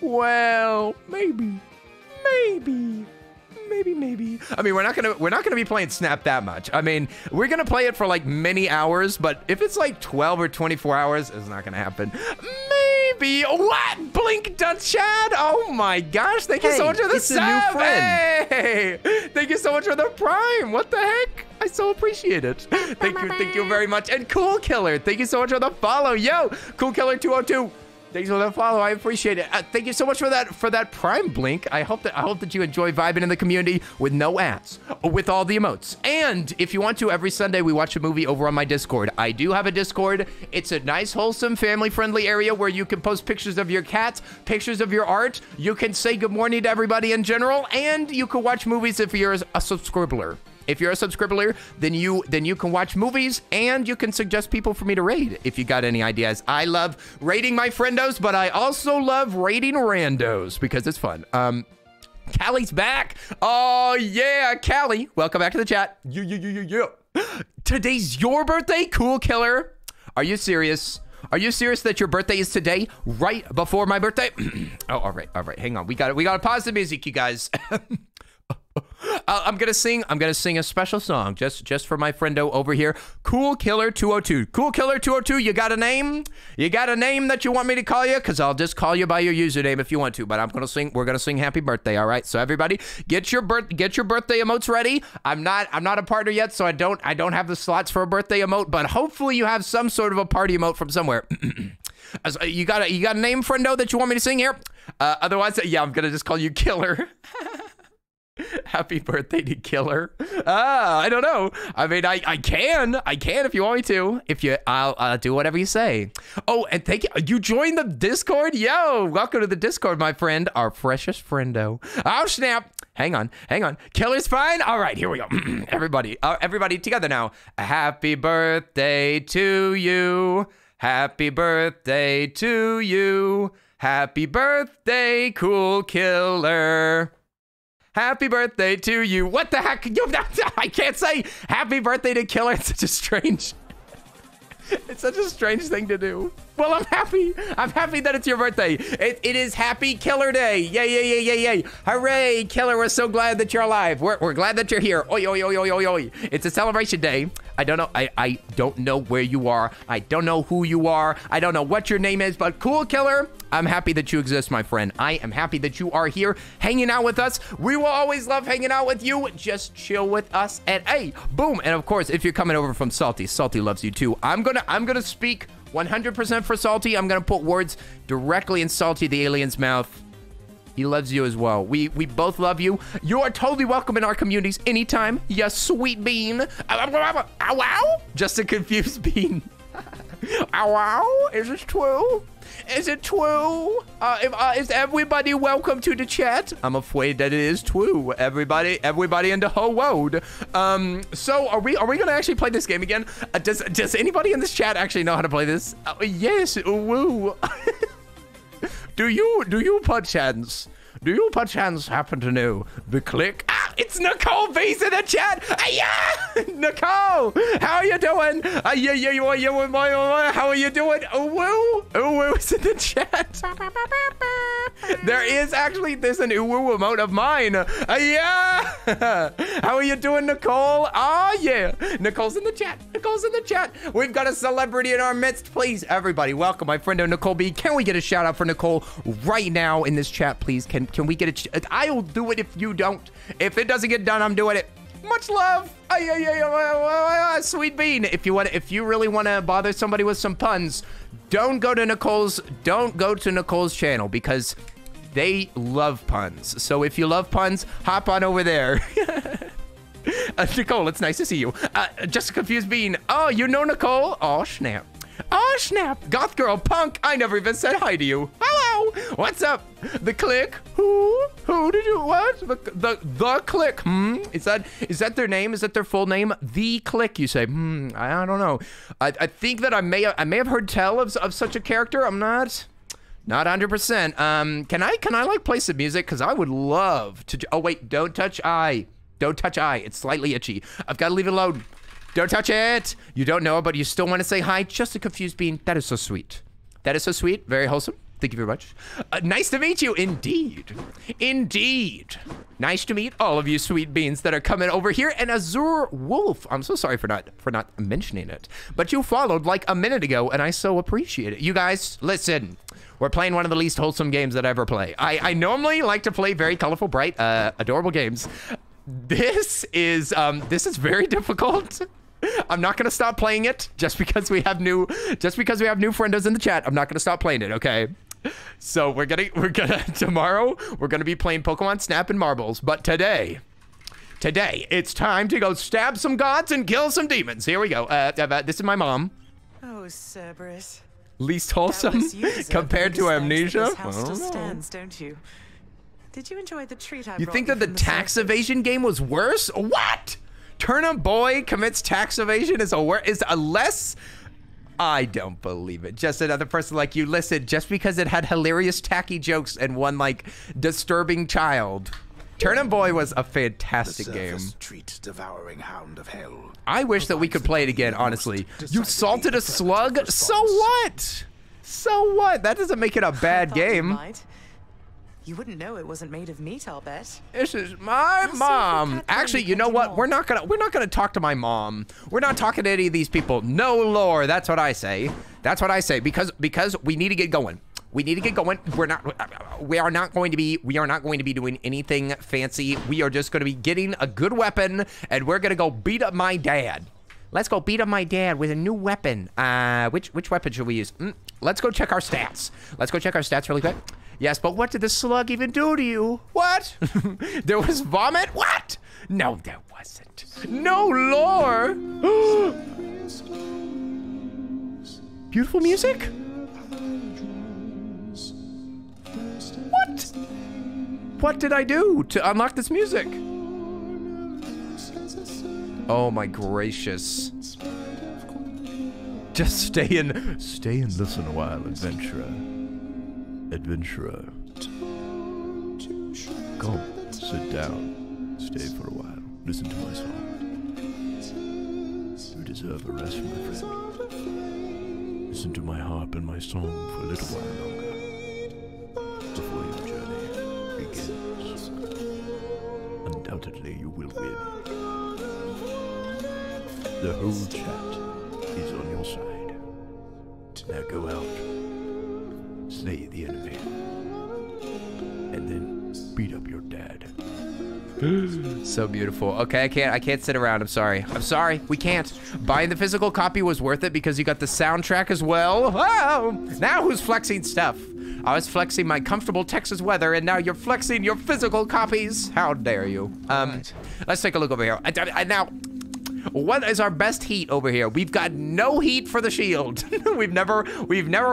Well, maybe. I mean, we're not gonna be playing Snap that much. I mean, we're gonna play it for like many hours, but if it's like 12 or 24 hours, it's not gonna happen. Maybe. What? Blink Chad? Oh my gosh! Thank you so much for the sub. A new friend. Hey, thank you so much for the Prime. What the heck? I so appreciate it. Thank you very much. And Cool Killer, thank you so much for the follow. Yo, Cool Killer 202. Thanks for that follow. I appreciate it. Thank you so much for that Prime Blink. I hope that you enjoy vibing in the community with no ads, with all the emotes. And if you want to, every Sunday we watch a movie over on my Discord. I do have a Discord. It's a nice, wholesome, family-friendly area where you can post pictures of your cats, pictures of your art. You can say good morning to everybody in general, and you can watch movies if you're a subscriber. If you're a subscriber, then you can watch movies and you can suggest people for me to raid if you got any ideas. I love raiding my friendos, but I also love raiding randos because it's fun. Callie's back. Oh yeah, Callie. Welcome back to the chat. Yeah. Today's your birthday, Cool Killer. Are you serious? Are you serious that your birthday is today, right before my birthday? Oh, all right. Hang on. We got to pause the music, you guys. I'm gonna sing a special song just for my friendo over here, Cool Killer 202. Cool Killer 202, you got a name? You got a name that you want me to call you? Because I'll just call you by your username if you want to. But we're gonna sing happy birthday. All right. So everybody, get your birthday emotes ready. I'm not a partner yet, so I don't have the slots for a birthday emote. But hopefully you have some sort of a party emote from somewhere. You got a name, friendo, that you want me to sing here? Otherwise, yeah, I'm gonna just call you Killer. Happy birthday to Killer. I don't know. I mean, I can if you want me to. I'll do whatever you say. Oh, and thank you. You joined the Discord? Yo, welcome to the Discord, my friend. Our freshest friendo. Oh, snap. Hang on. Killer's fine? All right, here we go. Everybody together now. Happy birthday to you. Happy birthday to you. Happy birthday, Cool Killer. Happy birthday to you. What the heck? I can't say happy birthday to Killer. It's such a strange thing to do. Well, I'm happy. I'm happy that it's your birthday. It is Happy Killer Day. Yay. Hooray, Killer. We're so glad that you're alive. We're glad that you're here. Oi. It's a celebration day. I don't know. I don't know where you are. I don't know who you are. I don't know what your name is, but Cool Killer, I'm happy that you exist, my friend. I am happy that you are here hanging out with us. We will always love hanging out with you. Just chill with us and hey, boom. And of course, if you're coming over from Salty loves you too. I'm gonna speak 100% for Salty. I'm gonna put words directly in Salty the alien's mouth. He loves you as well. We both love you. You are totally welcome in our communities anytime, you sweet bean. Ow, wow. Just a confused bean. Ow, wow. Is this true? Is it true? Is everybody welcome to the chat? I'm afraid that it is true. Everybody in the whole world. So are we gonna actually play this game again? Does anybody in this chat actually know how to play this? Yes. Woo. Do you perchance happen to know the click? Ah, it's Nicole B's in the chat. Yeah, Nicole, how are you doing? How are you doing? Uwu is in the chat. There's an Uwu emote of mine. Yeah. How are you doing, Nicole? Oh yeah, Nicole's in the chat. We've got a celebrity in our midst. Please, everybody, welcome my friend Nicole B. Can we get a shout out for Nicole right now in this chat, please? Can we get it? I'll do it if you don't. If it doesn't get done, I'm doing it. Much love. Sweet bean. If you really want to bother somebody with some puns, don't go to Nicole's channel because they love puns. So if you love puns, hop on over there. Nicole, it's nice to see you. Just a confused bean. Oh, you know Nicole? Oh, snap. Oh, snap. Goth girl, punk. I never even said hi to you. Hello. What's up? The Click. Who? Who did you, what? The Click. Is that their name? Is that their full name? The Click, you say. I don't know. I think that I may have heard tell of such a character. I'm not 100%. Can I like play some music? Because I would love to. Oh, wait. Don't touch eye. Don't touch eye. It's slightly itchy. I've got to leave it alone. Don't touch it. You don't know, but you still want to say hi. Just a confused bean. That is so sweet. That is so sweet. Very wholesome. Thank you very much. Nice to meet you. Indeed. Indeed. Nice to meet all of you sweet beans that are coming over here. And Azure Wolf. I'm so sorry for not mentioning it. But you followed like a minute ago, and I so appreciate it. You guys, listen. We're playing one of the least wholesome games that I ever play. I normally like to play very colorful, bright, adorable games. This is very difficult. I'm not gonna stop playing it just because we have new friendos in the chat. I'm not gonna stop playing it, okay? So we're gonna tomorrow we're gonna be playing Pokemon Snap and Marbles, but today it's time to go stab some gods and kill some demons. Here we go. This is my mom. Oh, Cerberus. Least wholesome compared to Amnesia. House still stands, don't you? Did you enjoy the treat I You think that the tax evasion game was worse? What? Turnip Boy commits tax evasion is a less. I don't believe it. Just another person like you. Listen, just because it had hilarious tacky jokes and one like disturbing child. Turnip Boy was a fantastic game. Treat devouring hound of hell. I wish that we could play it again, honestly. You salted a slug? So what? So what? That doesn't make it a bad game. You wouldn't know it wasn't made of meat, I'll bet. This is my mom. Actually, you know what? We're not gonna talk to my mom. We're not talking to any of these people. No lore. That's what I say. That's what I say. Because we need to get going. We need to get going. We are not going to be doing anything fancy. We are just going to be getting a good weapon, and we're gonna go beat up my dad. Let's go beat up my dad with a new weapon. Which weapon should we use? Let's go check our stats. Let's go check our stats really quick. Yes, but what did the slug even do to you? What? There was vomit? What? No, there wasn't. No lore. Beautiful music? What? What did I do to unlock this music? Oh my gracious. Just stay and listen a while, adventurer. Adventurer. Come, sit down. Stay for a while. Listen to my song. You deserve a rest, my friend. Listen to my harp and my song for a little while longer. Before your journey begins. Undoubtedly, you will win. The whole chat is on your side. Now go out, slay the enemy, and then beat up your dad. So beautiful. Okay, I can't sit around. I'm sorry. We can't. Buying the physical copy was worth it because you got the soundtrack as well. Oh, now who's flexing stuff? I was flexing my comfortable Texas weather, and now you're flexing your physical copies. How dare you? Let's take a look over here. Now, what is our best heat over here? We've got no heat for the shield. We've never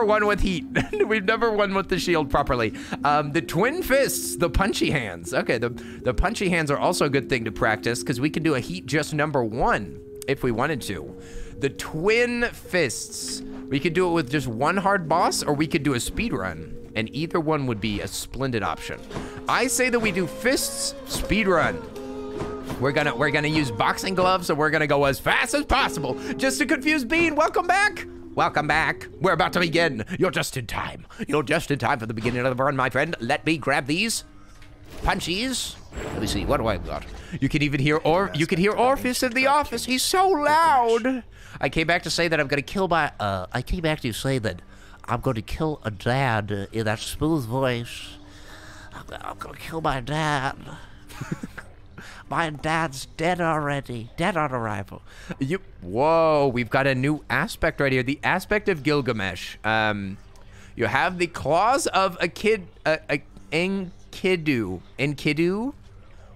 won with heat. We've never won with the shield properly. The twin fists, the punchy hands. Okay, the punchy hands are also a good thing to practice because we can do a heat just #1 if we wanted to. The twin fists. We could do it with just one hard boss, or we could do a speed run, and either one would be a splendid option. I say that we do fists speed run. We're gonna use boxing gloves, and we're gonna go as fast as possible. Just a confused bean. Welcome back. Welcome back. We're about to begin. You're just in time. You're just in time for the beginning of the run, my friend. Let me grab these punchies. Let me see. What do I got? You can even hear Orpheus in the office. He's so loud. I came back to say that I'm gonna kill my. I came back to say that I'm going to kill a dad in that smooth voice. I'm gonna kill my dad. My dad's dead already. Dead on arrival. Whoa, we've got a new aspect right here. The aspect of Gilgamesh. You have the claws of a Enkidu,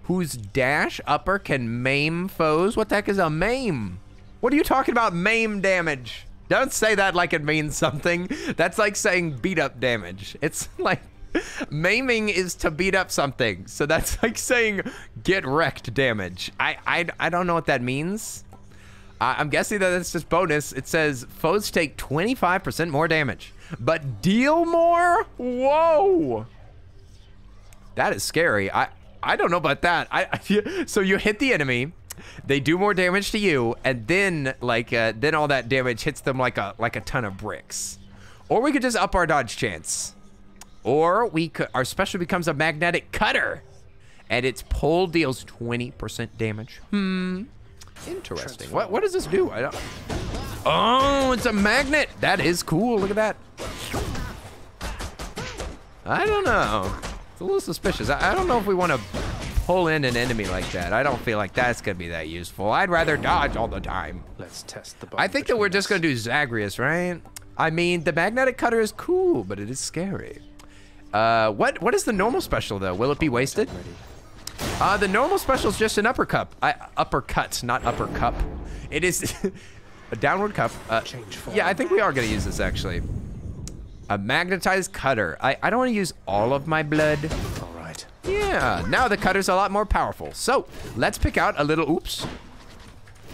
whose dash upper can maim foes. What the heck is a maim? What are you talking about, maim damage? Don't say that like it means something. That's like saying beat up damage. It's like maiming is to beat up something. So that's like saying get wrecked damage. I don't know what that means. I'm guessing that it's just bonus. It says foes take 25% more damage, but deal more? Whoa. That is scary. I don't know about that. So you hit the enemy, they do more damage to you, and then then all that damage hits them like a ton of bricks. Or we could just up our dodge chance. Or our special becomes a magnetic cutter, and its pull deals 20% damage. Interesting. What does this do? Oh, it's a magnet. That is cool. Look at that. I don't know. It's a little suspicious. I don't know if we want to pull in an enemy like that. I don't feel like that's gonna be that useful. I'd rather dodge all the time. Let's test the. I think that we're just gonna do Zagreus, right? I mean, the magnetic cutter is cool, but it is scary. What is the normal special though? Will it be wasted? The normal special is just an uppercut. Uppercut, not upper cup. It is a downward cup. Yeah, I think we are gonna use this actually. A magnetized cutter. I don't want to use all of my blood. All right. Yeah, now the cutter's a lot more powerful. So let's pick out a little,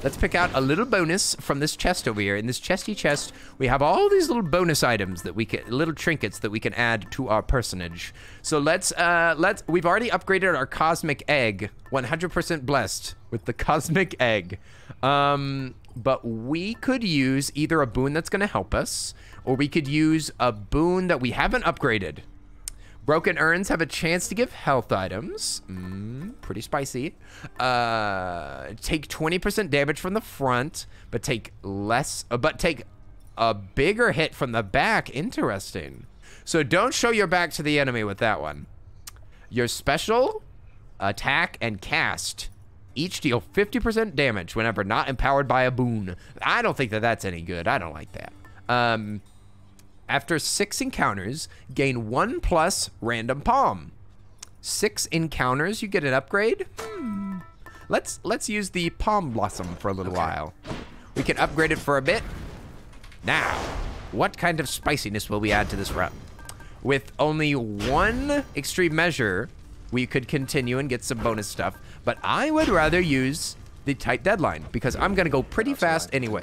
let's pick out a little bonus from this chest over here. In this chesty chest, we have all these little bonus items that we can, little trinkets that we can add to our personage. So we've already upgraded our cosmic egg, 100% blessed with the cosmic egg. But we could use either a boon that's gonna help us, or we could use a boon that we haven't upgraded. Broken urns have a chance to give health items. Pretty spicy. Take 20% damage from the front, but take a bigger hit from the back. Interesting. So don't show your back to the enemy with that one. Your special, attack, and cast each deal 50% damage whenever not empowered by a boon. I don't think that that's any good. I don't like that. After 6 encounters, gain 1+ random palm. 6 encounters, you get an upgrade. Let's use the palm blossom for a little while. We can upgrade it for a bit. Now, what kind of spiciness will we add to this run? With only 1 extreme measure, we could continue and get some bonus stuff, but I would rather use the tight deadline because I'm gonna go pretty fast anyway.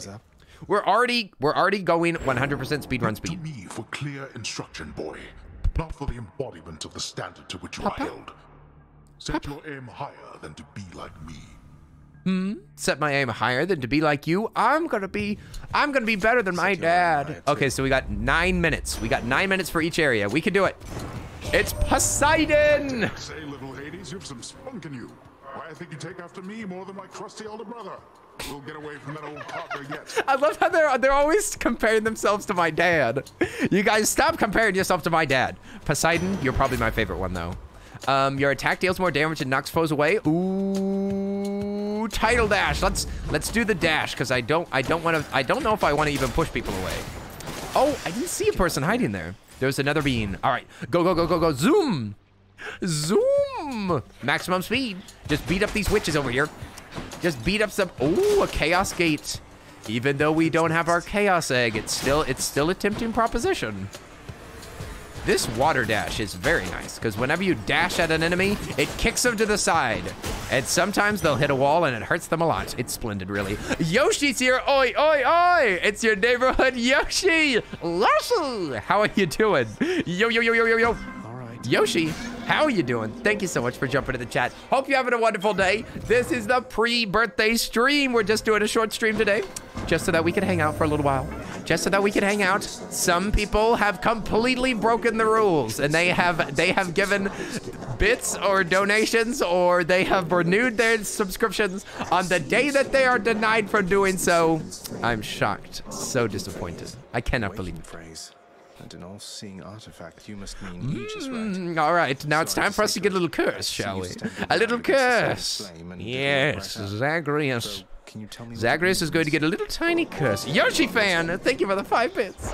We're already going 100% speedrun speed. To me for clear instruction, boy, not for the embodiment of the standard to which you are held. Set your aim higher than to be like me. Set my aim higher than to be like you. I'm gonna be better than my dad. Okay, so we got 9 minutes. We got 9 minutes for each area. We can do it. It's Poseidon. Say, little Hades, you've some spunk in you. Why, I think you take after me more than my crusty older brother. We'll get away from that old partner yet. I love how they're always comparing themselves to my dad. You guys stop comparing yourself to my dad. Poseidon, you're probably my favorite one though. Your attack deals more damage and knocks foes away. Ooh, title dash. Let's do the dash because I don't know if I want to even push people away. Oh, I didn't see a person hiding there. There's another bean. All right, go. Zoom. Maximum speed. Just beat up these witches over here. Just beat up some. Oh, a chaos gate. Even though we don't have our chaos egg, it's still a tempting proposition. This water dash is very nice because whenever you dash at an enemy, it kicks them to the side. And sometimes they'll hit a wall and it hurts them a lot. It's splendid, really. Yoshi's here. Oi, oi, oi. It's your neighborhood Yoshi. Yoshi, how are you doing? Yo. All right. Yoshi, how are you doing? Thank you so much for jumping to the chat. Hope you're having a wonderful day. This is the pre-birthday stream. We're just doing a short stream today, just so that we can hang out for a little while. Just so that we can hang out. Some people have completely broken the rules, and they have given bits or donations, or they have renewed their subscriptions on the day that they are denied from doing so. I'm shocked. So disappointed. I cannot believe it. Phrase. And an all-seeing artifact, you must mean Aegis, right? All right, now it's Sorry time to for us say, to get a little but I curse, see shall you we? stand your A little ground against the curse. flame and Yes, right up. Zagreus. So, can you tell me what it Zagreus is going to means? get a little tiny curse. Yoshi fan, thank you for the 5 bits.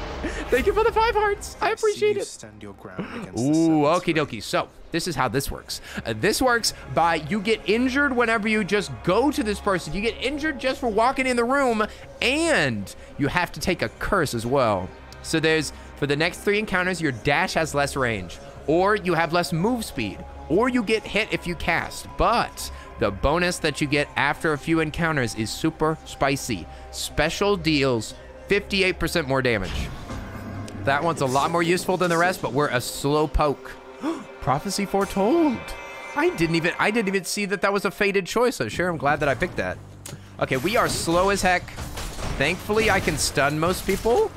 Thank you for the 5 hearts. I appreciate See you it. stand your ground against the Ooh, serpent's okie dokie. So, this is how this works. This works by you get injured whenever you just go to this person. You get injured just for walking in the room, and you have to take a curse as well. So there's, for the next 3 encounters, your dash has less range, or you have less move speed, or you get hit if you cast. But the bonus that you get after a few encounters is super spicy. Special deals 58% more damage. That one's a lot more useful than the rest, but we're a slow poke. Prophecy foretold. I didn't even see that was a fated choice. So sure, I'm glad that I picked that. Okay, we are slow as heck. Thankfully, I can stun most people.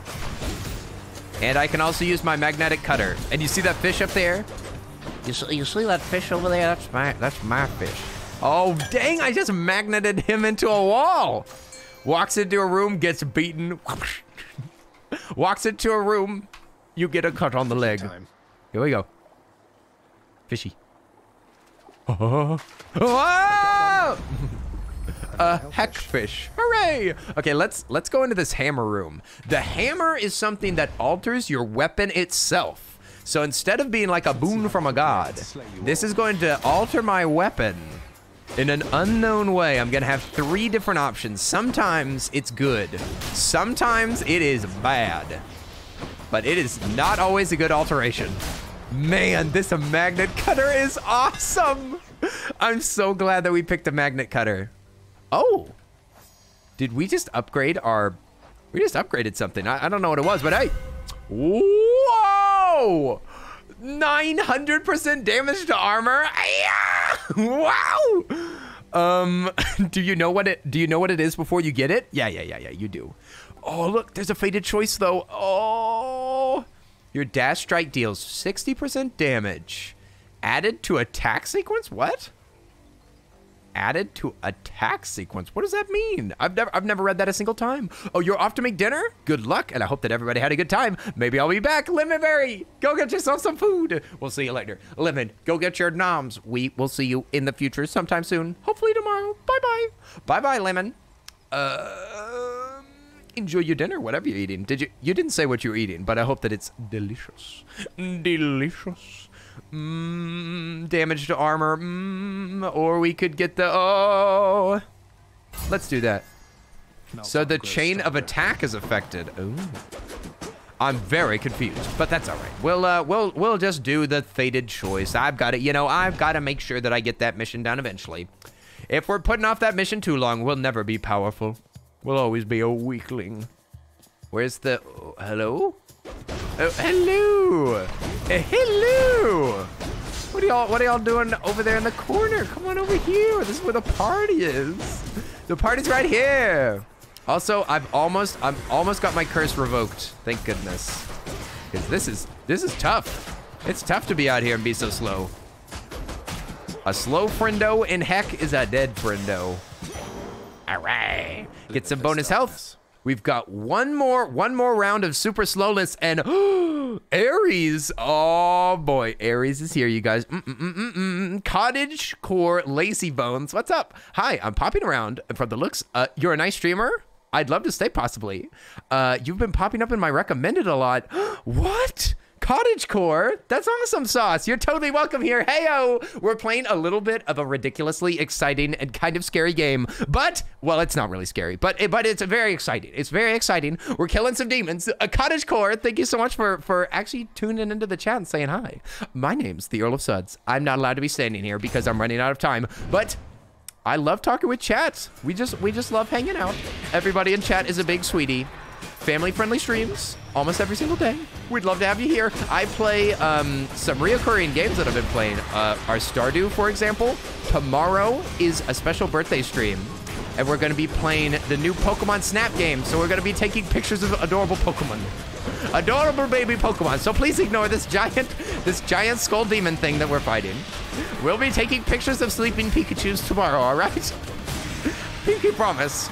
And I can also use my magnetic cutter. And you see that fish up there? You see that fish over there? That's my fish. Oh, dang, I just magneted him into a wall. Walks into a room, gets beaten. Walks into a room, you get a cut on the leg. Here we go. Fishy. Oh. Heckfish. Hooray! Okay, let's go into this hammer room. The hammer is something that alters your weapon itself. So instead of being like a boon from a god, this is going to alter my weapon in an unknown way. I'm gonna have 3 different options. Sometimes it's good. Sometimes it is bad. But it is not always a good alteration. Man, this magnet cutter is awesome. I'm so glad that we picked a magnet cutter. Oh, did we just upgrade our, we just upgraded something. I don't know what it was, but hey. Whoa! 900% damage to armor. Wow. Do you know what it is before you get it? Yeah, you do. Oh, look, there's a fated choice though. Oh, your dash strike deals 60% damage. Added to attack sequence? What? Added to attack sequence. What does that mean? I've never read that a single time. Oh, you're off to make dinner? Good luck, and I hope that everybody had a good time. Maybe I'll be back. Lemonberry, go get yourself some food. We'll see you later. Lemon, go get your noms. We will see you in the future sometime soon. Hopefully tomorrow. Bye-bye. Bye-bye, Lemon. Enjoy your dinner, whatever you're eating. You didn't say what you were eating, but I hope that it's delicious. Delicious. Damage to armor. Or we could get the, oh. Let's do that. So the chain of attack is affected. Ooh. I'm very confused, but that's all right. We'll just do the fated choice. I've got to, I've got to make sure that I get that mission done eventually. If we're putting off that mission too long, we'll never be powerful. We'll always be a weakling. Where's the, oh, hello? Oh, hello. Hello. What are y'all doing over there in the corner? Come on over here. This is where the party is. The party's right here. Also, I've almost got my curse revoked. Thank goodness. Because this is tough. It's tough to be out here and be so slow. A slow friendo in heck is a dead friendo. All right. Get some bonus health. We've got one more round of super slowness, and Ares. Oh boy, Ares is here, you guys. Cottage Core Lazy Bones. What's up? Hi, I'm popping around. From the looks, you're a nice streamer. I'd love to stay, possibly. You've been popping up in my recommended a lot. What? Cottage Core? That's awesome sauce. You're totally welcome here. Heyo! We're playing a little bit of a ridiculously exciting and kind of scary game. But, well, it's not really scary, but it's very exciting. It's very exciting. We're killing some demons. Cottage Core, thank you so much for actually tuning into the chat and saying hi. My name's the Earl of Suds. I'm not allowed to be standing here because I'm running out of time, but I love talking with chat. We just love hanging out. Everybody in chat is a big sweetie. Family-friendly streams almost every single day. We'd love to have you here. I play some reoccurring games that I've been playing. Our Stardew, for example. Tomorrow is a special birthday stream, and we're going to be playing the new Pokemon Snap game. So we're going to be taking pictures of adorable Pokemon. Adorable baby Pokemon. So please ignore this giant skull demon thing that we're fighting. We'll be taking pictures of sleeping Pikachus tomorrow, all right? Pinky promise.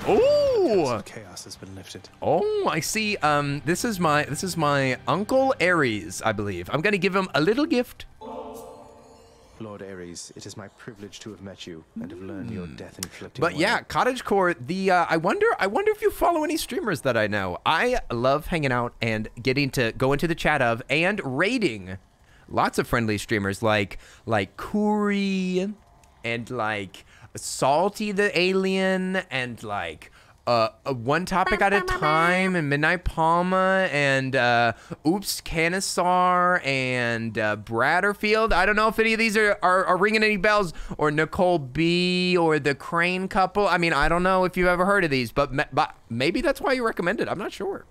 Ooh! Oh! Chaos has been lifted. Oh, I see. This is my Uncle Ares, I believe. I'm gonna give him a little gift. Lord Ares, it is my privilege to have met you and have learned your death-inflicting But way. yeah, Cottagecore, I wonder if you follow any streamers that I know. I love hanging out and getting to go into the chat of and raiding lots of friendly streamers like Kuri and like Salty the Alien and like One Topic at a Time and Midnight Palma and Oops Canisar and Bradderfield. I don't know if any of these are ringing any bells, or Nicole B or the Crane couple. I mean, I don't know if you've ever heard of these, but maybe that's why you recommend it. I'm not sure.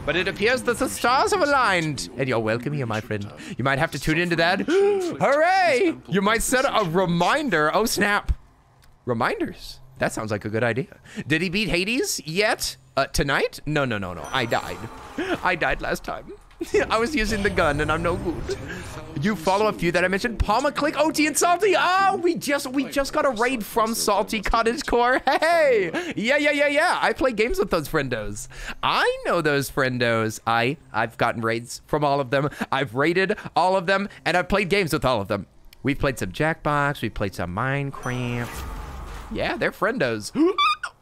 But it appears that the stars have aligned. And you're welcome here, my friend. You might have to tune into that. Hooray! You might set a reminder. Oh, snap. Reminders. That sounds like a good idea. Did he beat Hades yet? Tonight? No. I died. I died last time. I was using the gun and I'm no good. You follow a few that I mentioned. Palma, Click, OT, and Salty. Oh, we just got a raid from Salty Cottagecore. Hey! Yeah. I play games with those friendos. I know those friendos. I've gotten raids from all of them. I've raided all of them, and I've played games with all of them. We've played some Jackbox. We've played some Minecraft. Yeah, they're friendos.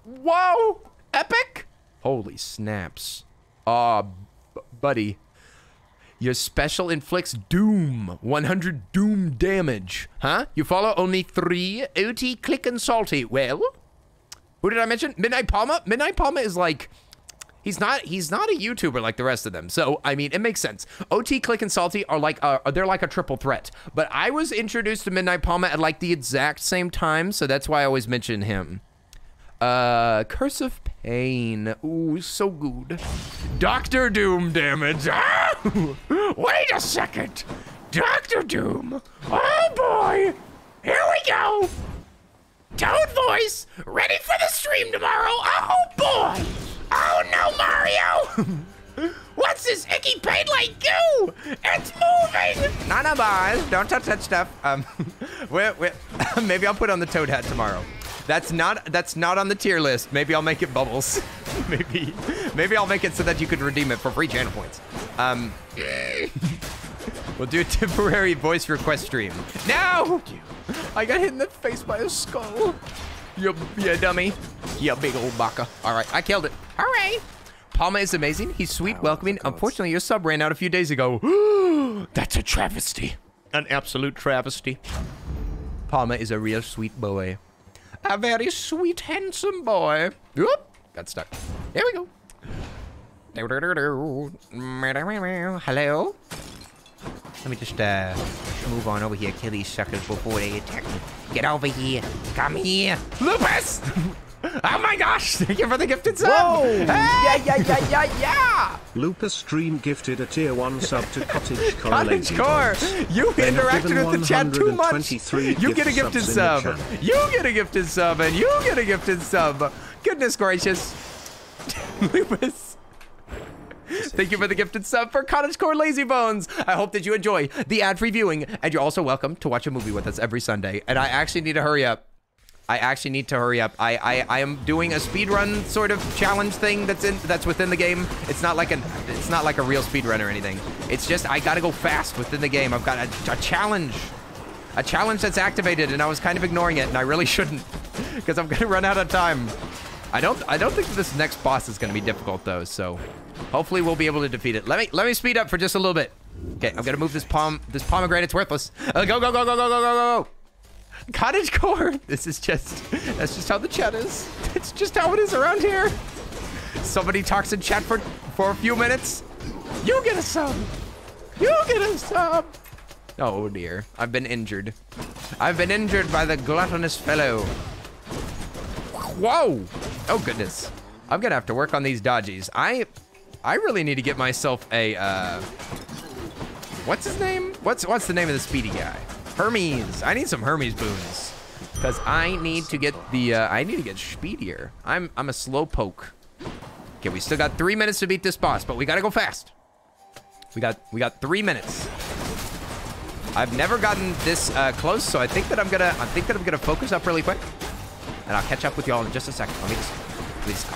Whoa! Epic! Holy snaps. Aw, buddy. Your special inflicts doom. 100 doom damage. Huh? You follow only 3? OT, Click, and Salty. Well, who did I mention? Midnight Palma? Midnight Palma is like... He's not a YouTuber like the rest of them. So, I mean, it makes sense. OT, Click, and Salty are like, they're like a triple threat. But I was introduced to Midnight Palma at like the exact same time, so that's why I always mention him. Curse of Pain. Ooh, so good. Dr. Doom damage. Ah! Wait a second. Dr. Doom. Oh boy. Here we go. Toad voice. Ready for the stream tomorrow. Oh boy. Oh no, Mario! What's this icky paint like goo? It's moving! No, boys, don't touch that stuff. Maybe I'll put on the Toad hat tomorrow. That's not on the tier list. Maybe I'll make it Bubbles. maybe I'll make it so that you could redeem it for free channel points. We'll do a temporary voice request stream. No! I got hit in the face by a skull. You dummy. You big old baka. All right, I killed it. Hooray! Palma is amazing. He's sweet, welcoming. Unfortunately, your sub ran out a few days ago. That's a travesty. An absolute travesty. Palma is a real sweet boy. A very sweet, handsome boy. Oop, got stuck. There we go. Hello? Let me just move on over here, kill these suckers before they attack me. Get over here. Come here. Lupus! Oh my gosh! Thank you for the gifted sub! Whoa! Hey! Yeah! Lupus Stream gifted a tier 1 sub to Cottagecore. Cottagecore! You interacted with the chat too much! You get a gifted sub! You get a gifted sub! And you get a gifted sub! Goodness gracious! Lupus! Thank you for the gifted sub for Cottagecore Lazy Bones. I hope that you enjoy the ad-free viewing, and you're also welcome to watch a movie with us every Sunday. And I actually need to hurry up. I am doing a speedrun sort of challenge thing that's within the game. It's not like a real speedrun or anything. It's just I gotta go fast within the game. I've got a challenge. A challenge that's activated, and I was kind of ignoring it, and I really shouldn't, because I'm gonna run out of time. I don't think this next boss is gonna be difficult though, so hopefully we'll be able to defeat it. Let me speed up for just a little bit. Okay, I'm gonna move this pomegranate's worthless. Go. Cottagecore. That's just how the chat is. It's just how it is around here. Somebody talks in chat for a few minutes. You get a sub. You get a sub. Oh dear, I've been injured. I've been injured by the gluttonous fellow. Whoa. Oh goodness. I'm gonna have to work on these dodgies. I really need to get myself a what's his name? What's the name of the speedy guy? Hermes. I need some Hermes boons, because I need to get the I need to get speedier. I'm a slow poke. Okay, we still got 3 minutes to beat this boss, but we gotta go fast. We got 3 minutes. I've never gotten this close, so I think that I'm gonna focus up really quick. and I'll catch up with y'all in just a second. Let me just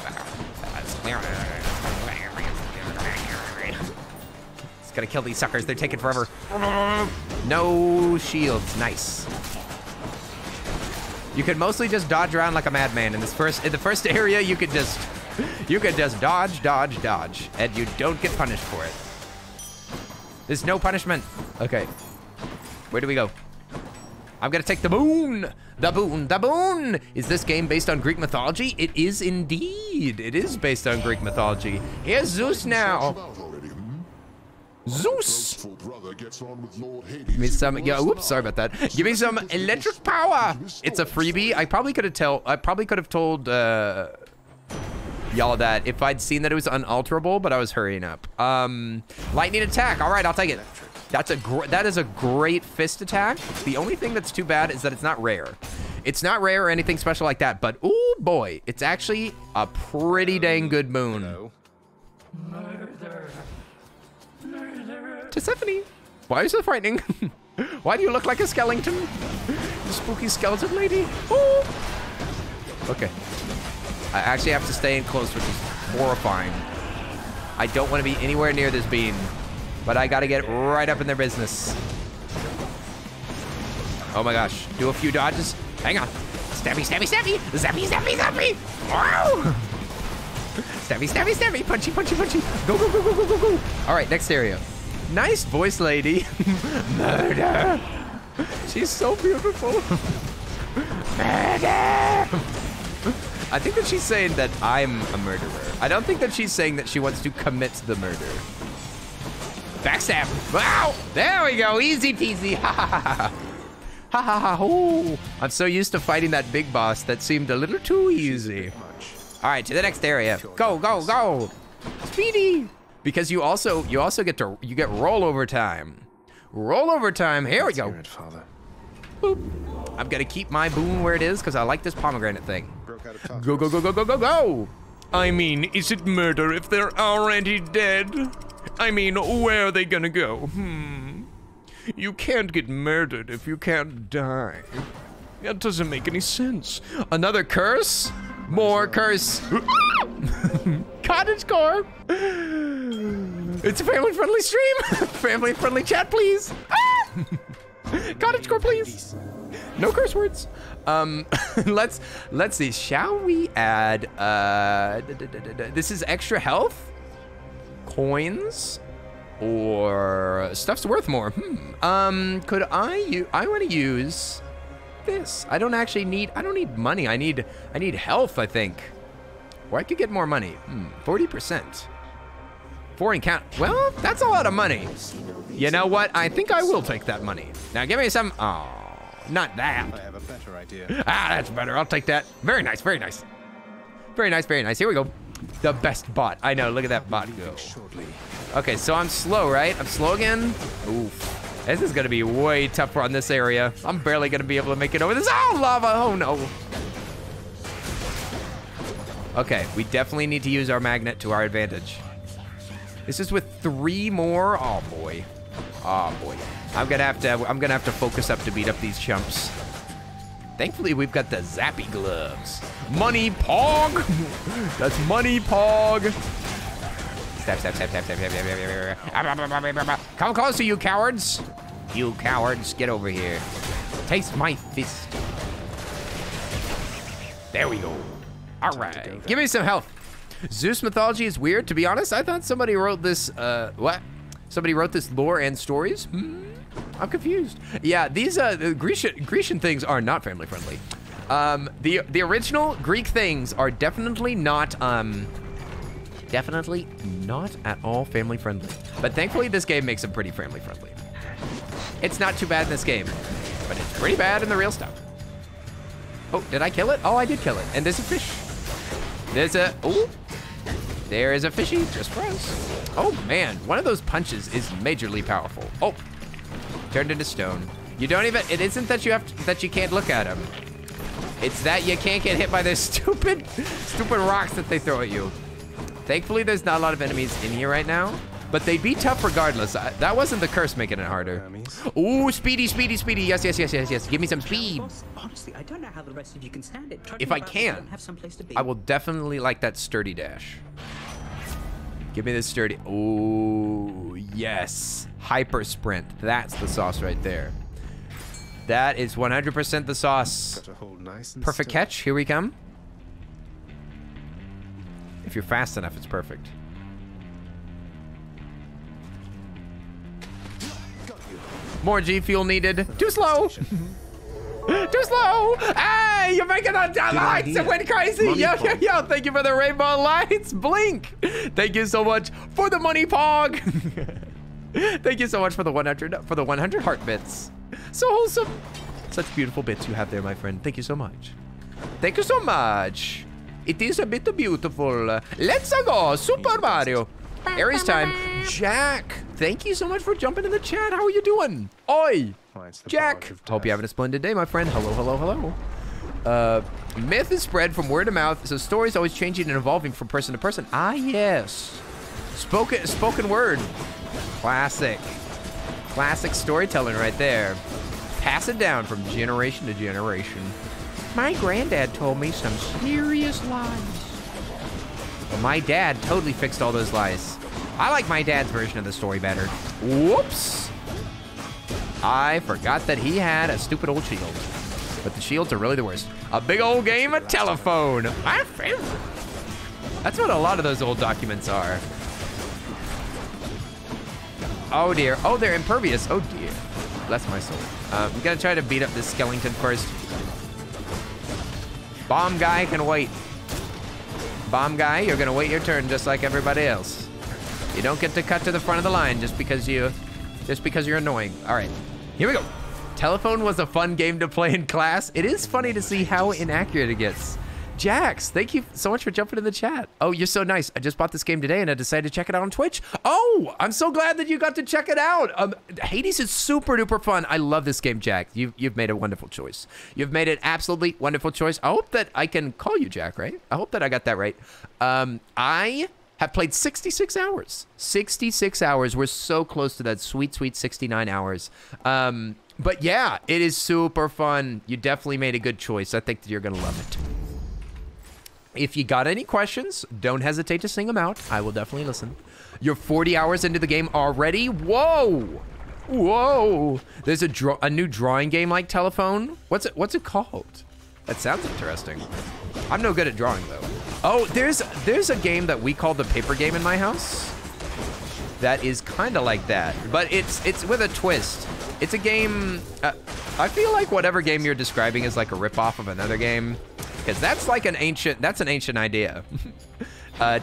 gotta kill these suckers. They're taking forever. No shields. Nice. You could mostly just dodge around like a madman in the first area. You could just dodge, dodge, dodge, and you don't get punished for it. There's no punishment. Okay. Where do we go? I'm gonna take the boon. The boon. The boon. Is this game based on Greek mythology? It is indeed. It is based on Greek mythology. Here's Zeus now. Zeus! Give me some, yeah, oops, sorry about that. Give me some electric power. It's a freebie. I probably could have told y'all that if I'd seen that it was unalterable, but I was hurrying up. Lightning attack. All right, I'll take it. That is a great fist attack. The only thing that's too bad is that it's not rare. It's not rare or anything special like that, but oh boy, it's actually a pretty dang good moon. Persephone, why are you so frightening? Why do you look like a skeleton? You spooky skeleton lady. Oh. Okay. I actually have to stay in close, which is horrifying. I don't want to be anywhere near this beam, but I got to get right up in their business. Oh my gosh. Do a few dodges. Hang on. Stabby, stabby, stabby. Zappy, zappy, zappy. Wow. Stabby, stabby, stabby. Punchy, punchy, punchy. Go, go, go, go, go, go, go. All right, next area. Nice voice, lady. Murder. She's so beautiful. Murder. I think that she's saying that I'm a murderer. I don't think that she's saying that she wants to commit the murder. Backstab. Wow. There we go. Easy peasy. Ha ha ha ha. Ha ha ha. Oh. I'm so used to fighting that big boss that seemed a little too easy. All right, to the next area. Go, go, go. Speedy. Because you also get rollover time. Rollover time. Here we go. Boop. I'm gonna keep my boon where it is because I like this pomegranate thing. Go, go, go, go, go, go, go. I mean, is it murder if they're already dead? I mean, where are they gonna go? You can't get murdered if you can't die. That doesn't make any sense. Another curse? More curse. Cottage core. It's a family-friendly stream. Family-friendly chat, please. Cottage core, please. No curse words. Let's see. Shall we add? This is extra health, coins, or stuff's worth more. Could I want to use this. I don't need money. I need health, I think. Or I could get more money. 40%. Foreign count. Well, that's a lot of money. You know what? I think I will take that money. Now give me some. Oh, not that. I have a better idea. Ah, that's better. I'll take that. Very nice. Very nice. Very nice. Very nice. Here we go. The best bot. I know. Look at that bot go. Okay, so I'm slow, right? I'm slow again. Oof. This is gonna be way tougher on this area. I'm barely gonna be able to make it over this. Oh, lava. Oh no. Okay, we definitely need to use our magnet to our advantage. This is with 3 more. Oh boy. Oh boy. I'm gonna have to focus up to beat up these chumps. Thankfully, we've got the zappy gloves. Money pog. That's money pog. Stab, stab, stab, stab, stab, stab, stab, stab. Come closer, you cowards. You cowards, get over here. Taste my fist. There we go. All right, give me some health. Zeus mythology is weird. To be honest, I thought somebody wrote this, what? Somebody wrote this lore and stories? I'm confused. Yeah, these Grecian things are not family friendly. The original Greek things are definitely not at all family friendly. But thankfully, this game makes them pretty family friendly. It's not too bad in this game, but it's pretty bad in the real stuff. Oh, did I kill it? Oh, I did kill it. And there's a fish. There is a fishy just for us. Oh man, one of those punches is majorly powerful. Oh, turned into stone. You don't even, it isn't that you can't look at him. It's that you can't get hit by those stupid rocks that they throw at you. Thankfully, there's not a lot of enemies in here right now. but they'd be tough regardless. That wasn't the curse making it harder. Ooh, speedy, speedy, speedy. Yes, yes, yes, yes, yes. Give me some speed. Boss, honestly, I don't know how the rest of you can stand it. If I can, I will definitely like that sturdy dash. Give me this sturdy. Ooh, yes. Hyper sprint. That's the sauce right there. That is 100% the sauce. Perfect catch. Here we come. If you're fast enough, it's perfect. More G fuel needed. Too slow. Too slow. Hey, you're making the lights that went crazy. Yo, yo, yo. Thank you for the rainbow lights. Blink. Thank you so much for the money pog. Thank you so much for the 100 heart bits. So wholesome. Such beautiful bits you have there, my friend. Thank you so much. Thank you so much. It is a bit beautiful. Let's go. Super Mario. Aries time. Jack, thank you so much for jumping in the chat. How are you doing? Oi. Jack. Hope you're having a splendid day, my friend. Hello, hello, hello. Myth is spread from word to mouth, so stories always changing and evolving from person to person. Ah, yes. Spoken word. Classic. Classic storytelling right there. Pass it down from generation to generation. My granddad told me some serious lies. Well, my dad totally fixed all those lies. I like my dad's version of the story better. Whoops. I forgot that he had a stupid old shield. But the shields are really the worst. A big old game of telephone. My favorite. That's what a lot of those old documents are. Oh dear. Oh, they're impervious. Oh dear. Bless my soul. We gotta try to beat up this skeleton first. Bomb guy can wait. Bomb guy, you're gonna wait your turn just like everybody else. You don't get to cut to the front of the line just because you're annoying. All right, here we go. Telephone was a fun game to play in class. It is funny to see how inaccurate it gets. Jax, thank you so much for jumping in the chat. Oh, you're so nice. I just bought this game today and I decided to check it out on Twitch. Oh, I'm so glad that you got to check it out. Hades is super duper fun. I love this game, Jack. You've made a wonderful choice. You've made an absolutely wonderful choice. I hope that I can call you Jack, right? I hope that I got that right. I have played 66 hours. 66 hours. We're so close to that sweet, sweet 69 hours. But yeah, it is super fun. You definitely made a good choice. I think that you're going to love it. If you got any questions, don't hesitate to sing them out. I will definitely listen. You're 40 hours into the game already? Whoa! Whoa! There's a new drawing game like Telephone. What's it called? That sounds interesting. I'm no good at drawing though. Oh, there's a game that we call the paper game in my house. That is kind of like that, but it's with a twist. It's a game. I feel like whatever game you're describing is like a ripoff of another game. Because that's like an ancient idea.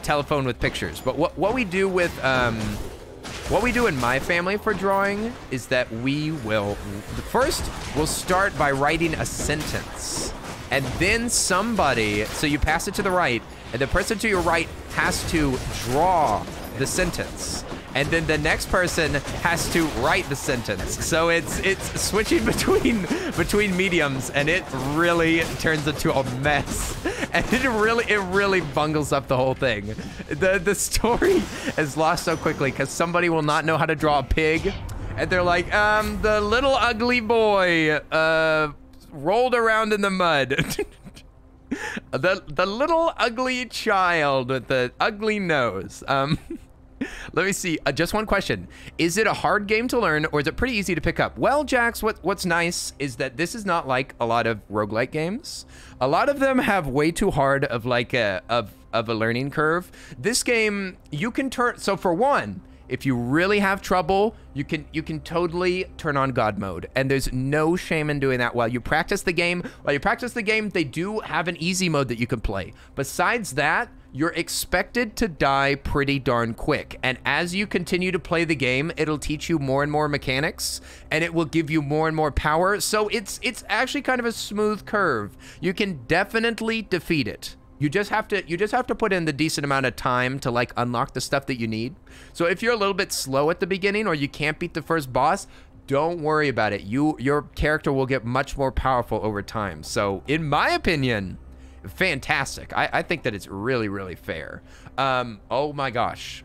Telephone with pictures. But what we do with what we do in my family for drawing is that we'll start by writing a sentence, and then somebody, so you pass it to the right, and the person to your right has to draw the sentence. And then the next person has to write the sentence. So it's switching between mediums, and it really turns into a mess. And it really bungles up the whole thing. The story is lost so quickly because somebody will not know how to draw a pig, and they're like, the little ugly boy rolled around in the mud. the little ugly child with the ugly nose. Let me see. Just one question. Is it a hard game to learn, or is it pretty easy to pick up? Well, Jax, what's nice is that this is not like a lot of roguelike games. A lot of them have way too hard of like a learning curve. This game, you can turn. So for one, if you really have trouble, you can totally turn on God mode, and there's no shame in doing that while you practice the game. While you practice the game, they do have an easy mode that you can play. Besides that, you're expected to die pretty darn quick. And as you continue to play the game, it'll teach you more and more mechanics, and it will give you more and more power. So it's actually kind of a smooth curve. You can definitely defeat it. You just have to put in the decent amount of time to like unlock the stuff that you need. So if you're a little bit slow at the beginning, or you can't beat the first boss, don't worry about it. Your character will get much more powerful over time. So in my opinion, fantastic. I think that it's really, really fair. Oh my gosh.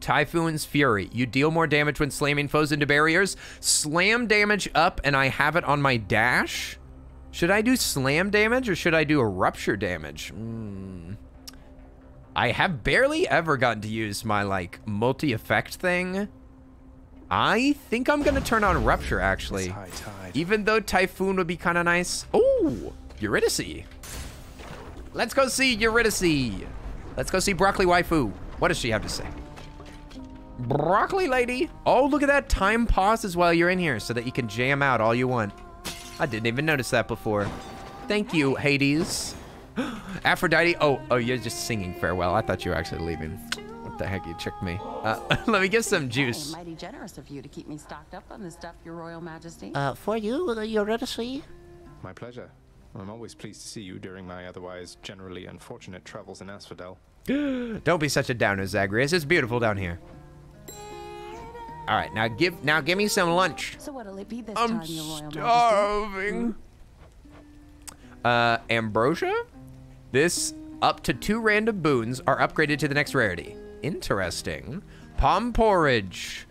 Typhoon's Fury. You deal more damage when slamming foes into barriers. Slam damage up, and I have it on my dash. Should I do slam damage, or should I do a rupture damage? I have barely ever gotten to use my, like, multi-effect thing. I think I'm gonna turn on rupture, actually. Even though Typhoon would be kind of nice. Oh, Eurydice. Let's go see Eurydice. Let's go see Broccoli Waifu. What does she have to say? Broccoli lady. Oh, look at that. Time pauses while you're in here so that you can jam out all you want. I didn't even notice that before. Thank you, Hades. Aphrodite. Oh, you're just singing farewell. I thought you were actually leaving. What the heck? You tricked me. Let me get some juice. Mighty generous of you to keep me stocked up on this stuff, Your Royal Majesty. For you, Eurydice. My pleasure. I'm always pleased to see you during my otherwise generally unfortunate travels in Asphodel. Don't be such a downer, Zagreus. It's beautiful down here. All right, now give me some lunch. So what'll it be this time, Your Royal starving. Ambrosia? This up to 2 random boons are upgraded to the next rarity. Interesting. Palm porridge.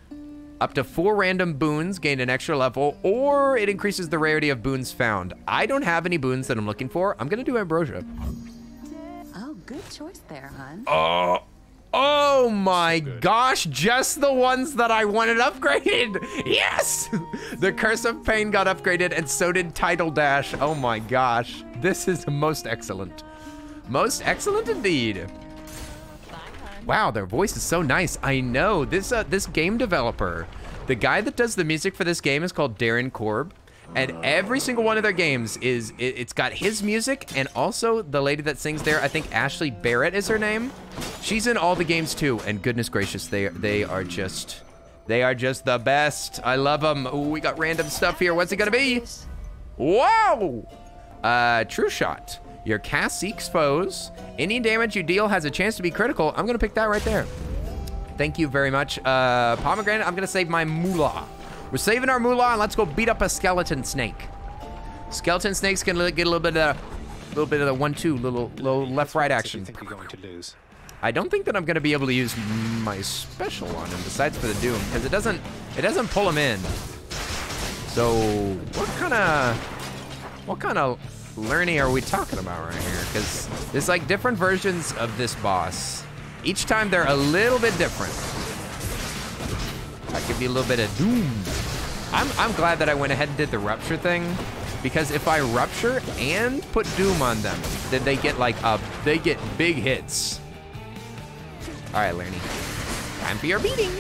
Up to 4 random boons gain an extra level, or it increases the rarity of boons found. I don't have any boons that I'm looking for. I'm gonna do ambrosia. Oh, good choice there, hon. Oh my gosh, just the ones that I wanted upgraded. Yes! The Curse of Pain got upgraded, and so did Tidal Dash. Oh my gosh. This is most excellent. Most excellent indeed. Wow, their voice is so nice. I know. This game developer, the guy that does the music for this game is called Darren Korb. And every single one of their games it's got his music, and also the lady that sings there, I think Ashley Barrett is her name. She's in all the games too, and goodness gracious, they are just the best. I love them. Ooh, we got random stuff here. What's it gonna be? Whoa! True Shot. Your cast seeks foes. Any damage you deal has a chance to be critical. I'm gonna pick that right there. Thank you very much. Pomegranate, I'm gonna save my moolah. We're saving our moolah, and let's go beat up a skeleton snake. Skeleton snakes can get a little bit of the 1-2, little left-right action. I think you're going to lose. I don't think that I'm gonna be able to use my special on him, besides for the Doom, because it doesn't pull him in. So what kind of learning are we talking about right here? Because there's like different versions of this boss. Each time they're a little bit different. I'll give you a little bit of Doom. I'm glad that I went ahead and did the rupture thing, because if I rupture and put Doom on them, then they get like they get big hits. All right, Lerny. Time for your beating.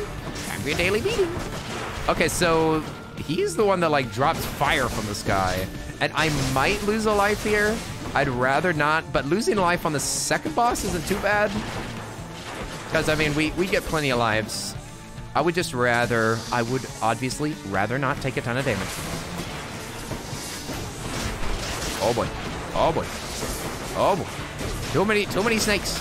Time for your daily beating. Okay, so he's the one that like drops fire from the sky, and I might lose a life here. I'd rather not, but losing a life on the second boss isn't too bad, because I mean we get plenty of lives. I would obviously rather not take a ton of damage. Oh boy. Oh boy. Oh boy. Too many snakes.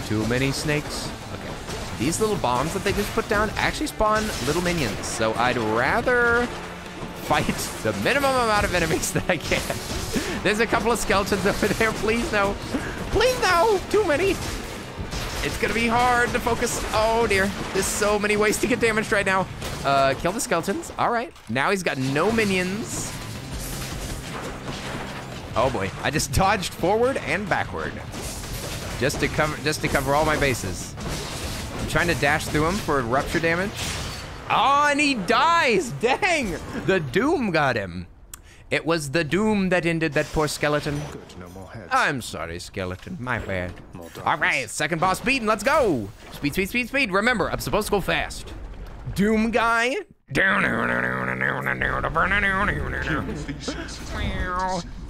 Too many snakes. Okay. These little bombs that they just put down actually spawn little minions. So I'd rather fight the minimum amount of enemies that I can. There's a couple of skeletons over there. Please no. Please no. Too many. It's gonna be hard to focus. Oh dear, there's so many ways to get damaged right now. Kill the skeletons. All right, now he's got no minions. Oh boy, I just dodged forward and backward, just to cover all my bases. I'm trying to dash through him for rupture damage. Oh, and he dies. Dang, the Doom got him. It was the Doom that ended that poor skeleton. Good, no more heads. I'm sorry, skeleton. My bad. All right, second boss beaten. Let's go. Speed, speed, speed, speed. Remember, I'm supposed to go fast. Doom guy.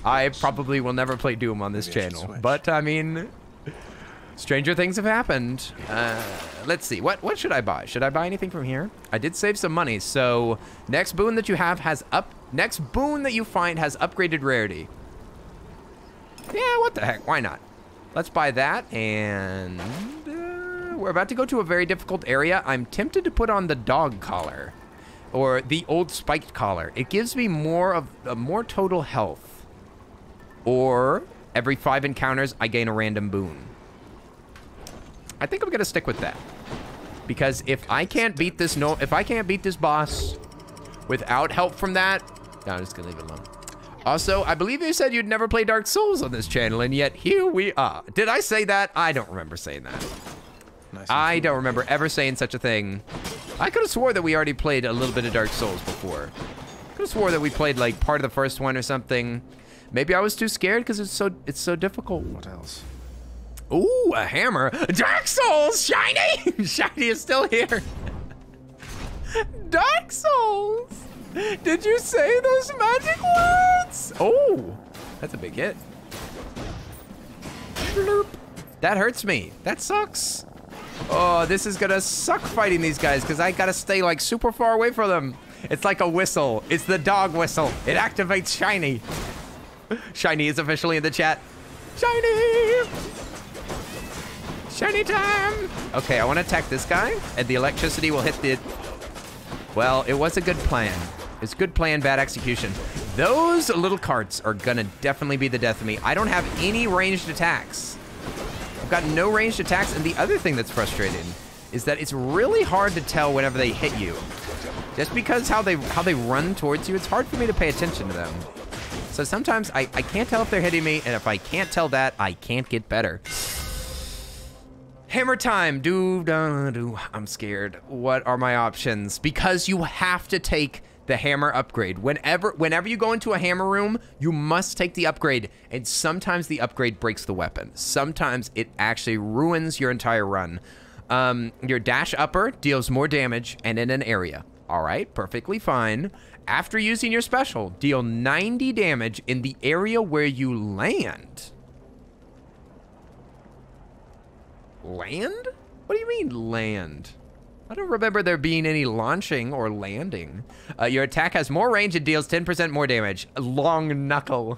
I probably will never play Doom on this channel, but I mean, stranger things have happened. Let's see. What should I buy? Should I buy anything from here? I did save some money, so next boon that you have has next boon that you find has upgraded rarity. Yeah, what the heck? Why not? Let's buy that, and we're about to go to a very difficult area. I'm tempted to put on the dog collar, or the old spiked collar. It gives me more total health, or every 5 encounters I gain a random boon. I think I'm gonna stick with that. Because if I can't beat this boss without help from that, no, I'm just gonna leave it alone. Also, I believe you said you'd never play Dark Souls on this channel, and yet here we are. Did I say that? I don't remember saying that. I don't remember ever saying such a thing. I could have swore that we already played a little bit of Dark Souls before. Could have swore that we played like part of the first one or something. Maybe I was too scared because it's so difficult. What else? Ooh, a hammer. Dark Souls, shiny! Shiny is still here. Dark Souls! Did you say those magic words? Oh, that's a big hit. Bloop. That hurts me. That sucks. Oh, this is gonna suck fighting these guys because I gotta stay like super far away from them. It's like a whistle. It's the dog whistle. It activates Shiny. Shiny is officially in the chat. Shiny! Shiny time! Okay, I want to attack this guy, and the electricity will hit the... Well, it was a good plan. It's good plan, bad execution. Those little carts are gonna definitely be the death of me. I don't have any ranged attacks. I've got no ranged attacks, and the other thing that's frustrating is that it's really hard to tell whenever they hit you. Just because how they run towards you, it's hard for me to pay attention to them. So sometimes I can't tell if they're hitting me, and if I can't tell that, I can't get better. Hammer time, I'm scared. What are my options? Because you have to take the hammer upgrade. Whenever you go into a hammer room, you must take the upgrade, and sometimes the upgrade breaks the weapon. Sometimes it actually ruins your entire run. Your dash upper deals more damage and in an area. All right, perfectly fine. After using your special, deal 90 damage in the area where you land. Land? What do you mean land? I don't remember there being any launching or landing. Your attack has more range and deals 10% more damage. Long knuckle.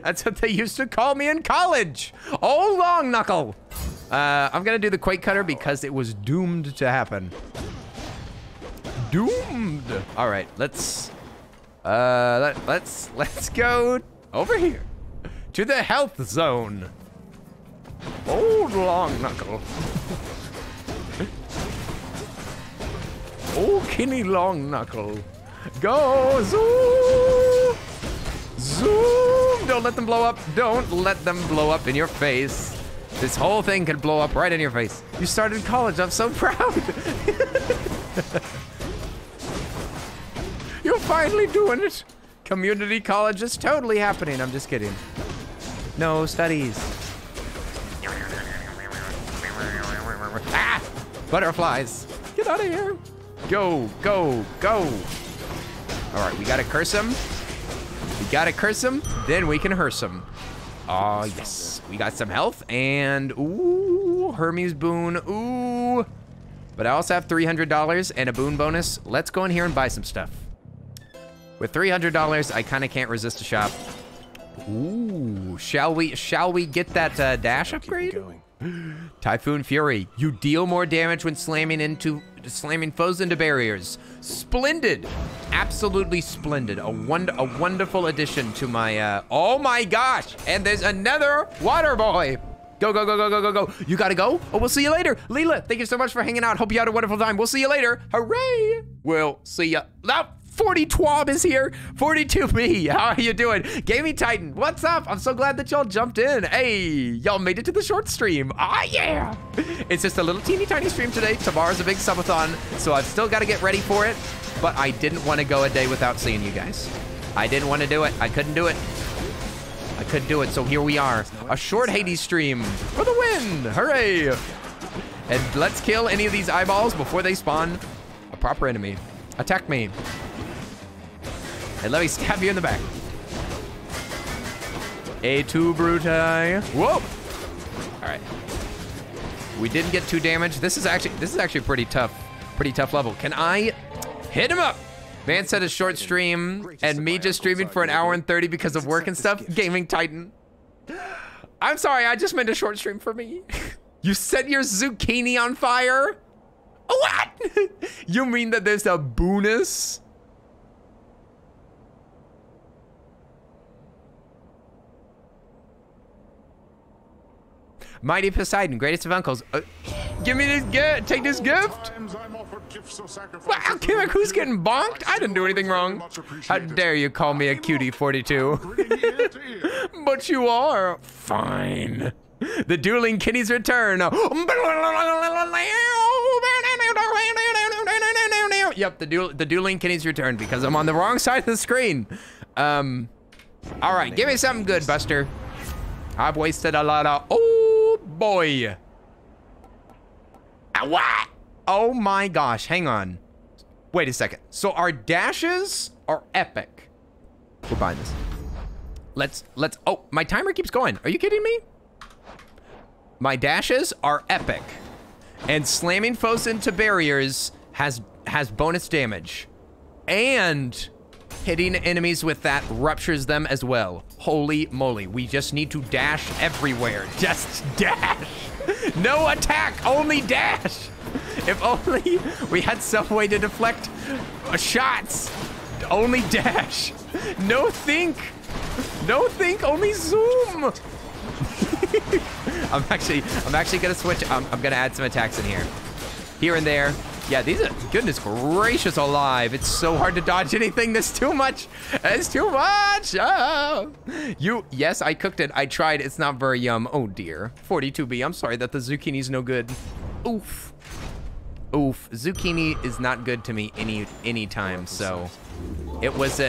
That's what they used to call me in college. Oh, long knuckle. I'm gonna do the Quake Cutter because it was doomed to happen. Doomed. All right, let's go over here to the health zone. Old long knuckle. Oh, Kenny long knuckle. Go zoom. Zoom. Don't let them blow up. Don't let them blow up in your face. This whole thing could blow up right in your face. You started college. I'm so proud. You're finally doing it. Community college is totally happening. I'm just kidding. No studies. Ah! Butterflies. Get out of here. Go, go, go. All right, we gotta curse him. We gotta curse him, then we can hearse him. Oh, yes. We got some health and, ooh, Hermes boon, ooh. But I also have $300 and a boon bonus. Let's go in here and buy some stuff. With $300, I kind of can't resist a shop. Ooh, shall we get that dash upgrade? Typhoon Fury. You deal more damage when slamming foes into barriers. Splendid. Absolutely splendid. A wonderful addition to my, oh my gosh. And there's another water boy. Go, go, go, go, go, go, go. You gotta go? Oh, we'll see you later. Leela, thank you so much for hanging out. Hope you had a wonderful time. We'll see you later. Hooray. We'll see ya. 40 Twab is here. 42B, how are you doing? Gaming Titan, what's up? I'm so glad that y'all jumped in. Hey, y'all made it to the short stream. Ah, yeah. It's just a little teeny tiny stream today. Tomorrow's a big subathon, so I've still got to get ready for it. But I didn't want to go a day without seeing you guys. I didn't want to do it. I couldn't do it. I couldn't do it, so here we are. A short Hades stream for the win. Hooray. And let's kill any of these eyeballs before they spawn a proper enemy. Attack me. And let me stab you in the back. A2 Brutai. Whoa! All right. We didn't get 2 damage. This is actually pretty tough level. Can I hit him up? Man said a short stream and me just streaming for an hour and 30 because of work and stuff. Gaming Titan. I'm sorry, I just meant a short stream for me. You set your zucchini on fire? What? You mean that there's a bonus? Mighty Poseidon, greatest of uncles. Give me this gift. Take this gift. Wow, Kimmik, who's getting bonked? I didn't do anything wrong. How dare you call me a cutie 42? But you are. Fine. The dueling kitties return. Yep, the dueling kitties return because I'm on the wrong side of the screen. All right, give me something good, Buster. I've wasted a lot of, oh boy. What? Oh my gosh, hang on. Wait a second. So our dashes are epic. We're buying this. Let's, oh, my timer keeps going. Are you kidding me? My dashes are epic. And slamming foes into barriers has bonus damage. And hitting enemies with that ruptures them as well. Holy moly, we just need to dash everywhere. Just dash. No attack, only dash. If only we had some way to deflect shots. Only dash. No think. No think, only zoom. I'm actually gonna switch. I'm gonna add some attacks in here and there. Yeah, these are, goodness gracious alive. It's so hard to dodge anything. There's too much. It's too much. Oh. Yes, I cooked it. I tried. It's not very yum. Oh dear. 42B, I'm sorry that the zucchini's no good. Oof. Oof. Zucchini is not good to me any time, so it was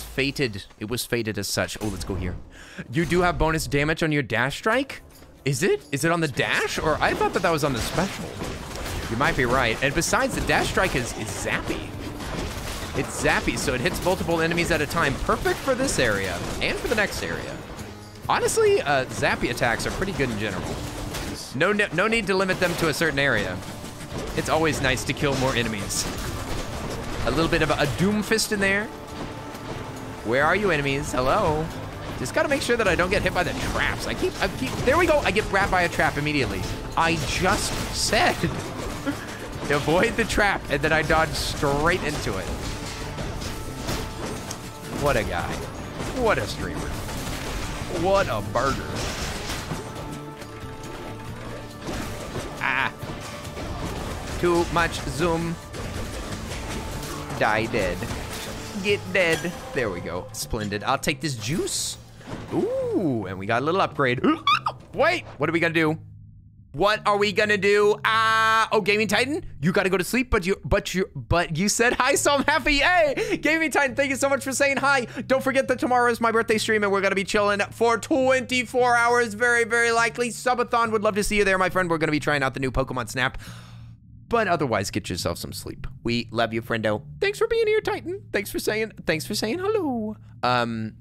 fated. It was fated as such. Oh, let's go here. You do have bonus damage on your dash strike? Is it? Is it on the dash? Or I thought that was on the special. You might be right. And besides, the dash strike is zappy. It's zappy, so it hits multiple enemies at a time. Perfect for this area and for the next area. Honestly, zappy attacks are pretty good in general. No need to limit them to a certain area. It's always nice to kill more enemies. A little bit of a doom fist in there. Where are you, enemies? Hello. Just gotta make sure that I don't get hit by the traps. I keep, there we go. I get grabbed by a trap immediately. I just said, avoid the trap, and then I dodge straight into it. What a guy. What a streamer. What a burger. Ah. Too much zoom. Die dead. Get dead. There we go. Splendid. I'll take this juice. Ooh, and we got a little upgrade. Wait, what are we gonna do? What are we gonna do? Oh, Gaming Titan, you gotta go to sleep, but you said hi, so I'm happy. Hey, Gaming Titan, thank you so much for saying hi. Don't forget that tomorrow is my birthday stream, and we're gonna be chilling for 24 hours, very, very likely. Subathon, would love to see you there, my friend. We're gonna be trying out the new Pokemon Snap. But otherwise, get yourself some sleep. We love you, friendo. Thanks for being here, Titan. Thanks for saying hello.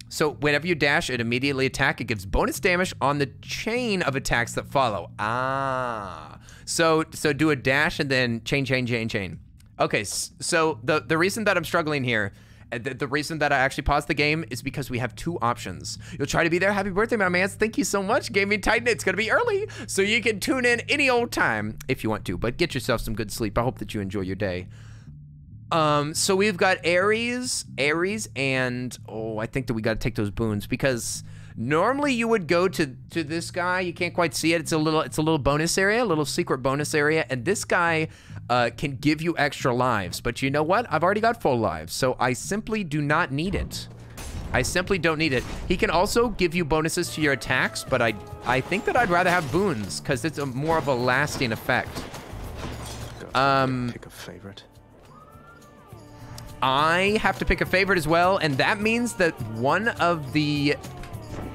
So whenever you dash and immediately attack, it gives bonus damage on the chain of attacks that follow. So do a dash and then chain. Okay, so the reason that I'm struggling here, the reason that I actually paused the game is because we have two options. You'll try to be there. Happy birthday, my man. Thank you so much, Gaming Titan. It's gonna be early, so you can tune in any old time if you want to, but get yourself some good sleep. I hope that you enjoy your day. So we've got Aries, and I think that we gotta take those boons because normally you would go to this guy. You can't quite see it. It's a little bonus area, a little secret bonus area, and this guy can give you extra lives. But you know what? I've already got full lives, so I simply do not need it. I simply don't need it. He can also give you bonuses to your attacks, but I think that I'd rather have boons because it's more of a lasting effect. Pick a favorite. I have to pick a favorite as well, and that means that one of the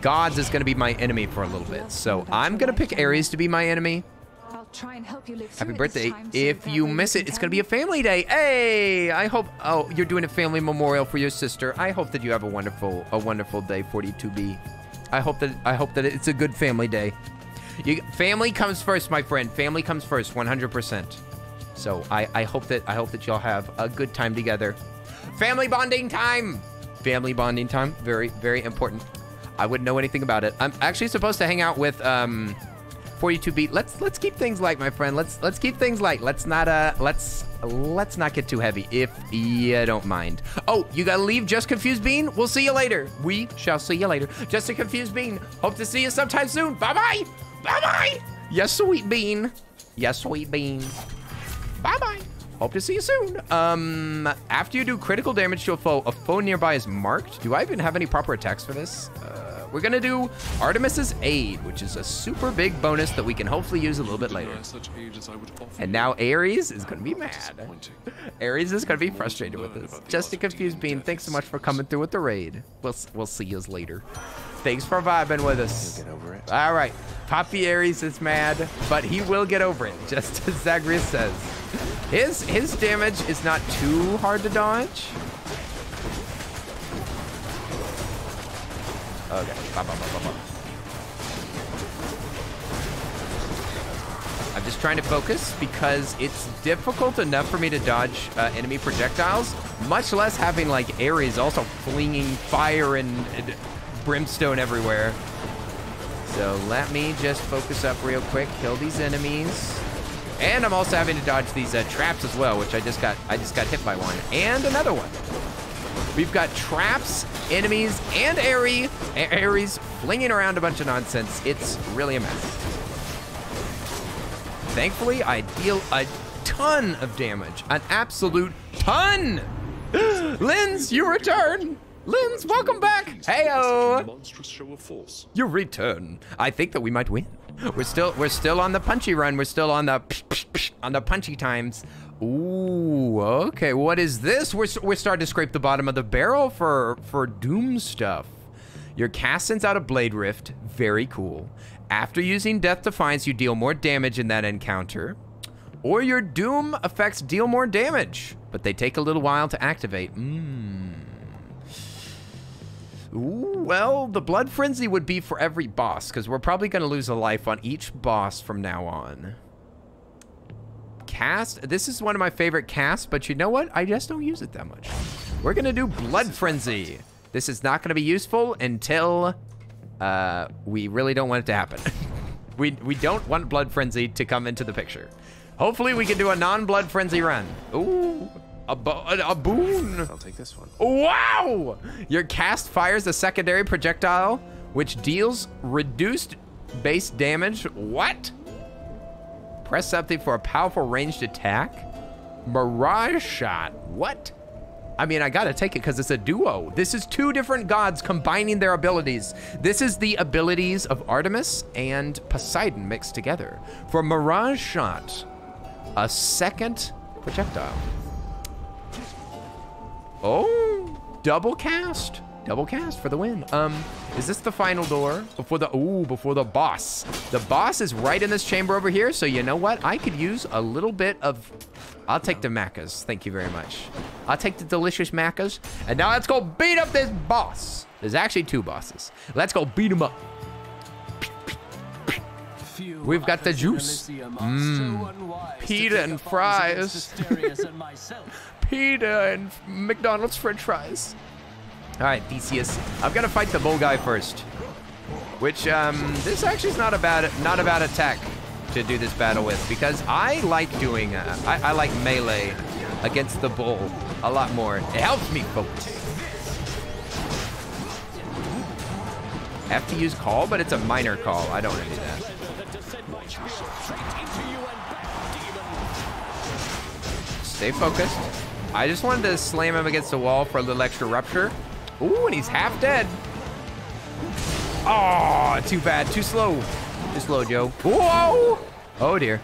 gods is going to be my enemy for a little bit. So I'm going to pick Aries to be my enemy. I'll try and help you live Happy through birthday. this time so If that you way miss can it, it's tell going to be a me. family day. Hey, I hope, you're doing a family memorial for your sister. I hope that you have a wonderful day, 42B. I hope that it's a good family day. Family comes first, my friend. Family comes first, 100%. So I hope that y'all have a good time together. Family bonding time. Family bonding time. Very, very important. I wouldn't know anything about it. I'm actually supposed to hang out with 42B. Let's keep things light, my friend. Let's keep things light. Let's not get too heavy, if you don't mind. Oh, you gotta leave, Just Confused Bean? We'll see you later. We shall see you later. Just a Confused Bean. Hope to see you sometime soon. Bye-bye. Bye-bye. Yes, sweet bean. Yes, sweet bean. Bye-bye. Hope to see you soon. After you do critical damage to a foe nearby is marked. Do I even have any proper attacks for this? We're gonna do Artemis's Aid, which is a super big bonus that we can hopefully use a little bit later. And now Ares is gonna be mad. Ares is gonna be frustrated with this. Just a confused bean. Thanks so much for coming through with the raid. We'll see you later. Thanks for vibing with us. You'll get over it. All right, Poppy Ares is mad, but he will get over it, just as Zagreus says. His damage is not too hard to dodge. Okay. I'm just trying to focus because it's difficult enough for me to dodge enemy projectiles, much less having like Ares also flinging fire and brimstone everywhere. So let me just focus up real quick, kill these enemies. And I'm also having to dodge these traps as well, which I just got hit by one. And another one. We've got traps, enemies, and Ares flinging around a bunch of nonsense. It's really a mess. Thankfully, I deal a ton of damage. An absolute ton! Lens, you return! Lens, welcome back! Heyo! Monstrous show of force. You return. I think that we might win. We're still on the punchy run. We're still on the punchy times. Ooh, okay. What is this? We're starting to scrape the bottom of the barrel for Doom stuff. Your cast sends out a Blade Rift. Very cool. After using Death Defiance, you deal more damage in that encounter. Or your Doom effects deal more damage, but they take a little while to activate. Ooh, well, the Blood Frenzy would be for every boss, because we're probably going to lose a life on each boss from now on. Cast, this is one of my favorite casts, but you know what? I just don't use it that much. We're going to do Blood Frenzy. This is not going to be useful until we really don't want it to happen. we don't want Blood Frenzy to come into the picture. Hopefully we can do a non-Blood Frenzy run. Ooh. A boon. I'll take this one. Wow! Your cast fires a secondary projectile, which deals reduced base damage. What? Press something for a powerful ranged attack. Mirage shot. What? I mean, I gotta take it because it's a duo. This is two different gods combining their abilities. This is the abilities of Artemis and Poseidon mixed together. For Mirage shot, a second projectile. Oh, double cast for the win. Is this the final door before the boss? The boss is right in this chamber over here. So you know what? I could use a little bit of, I'll take the macas. Thank you very much. I'll take the delicious macas. And now let's go beat up this boss. There's actually two bosses. Let's go beat him up. We've got the juice. Pita and fries. Pita and McDonald's French fries. All right, Theseus. I'm gonna fight the bull guy first. Which this actually is not a bad attack to do this battle with, because I like doing I like melee against the bull a lot more. It helps me focus. I have to use call, but it's a minor call. I don't want to do that. Stay focused. I just wanted to slam him against the wall for a little extra rupture. Ooh, and he's half dead. Oh, too bad. Too slow. Too slow, Joe. Whoa! Oh dear.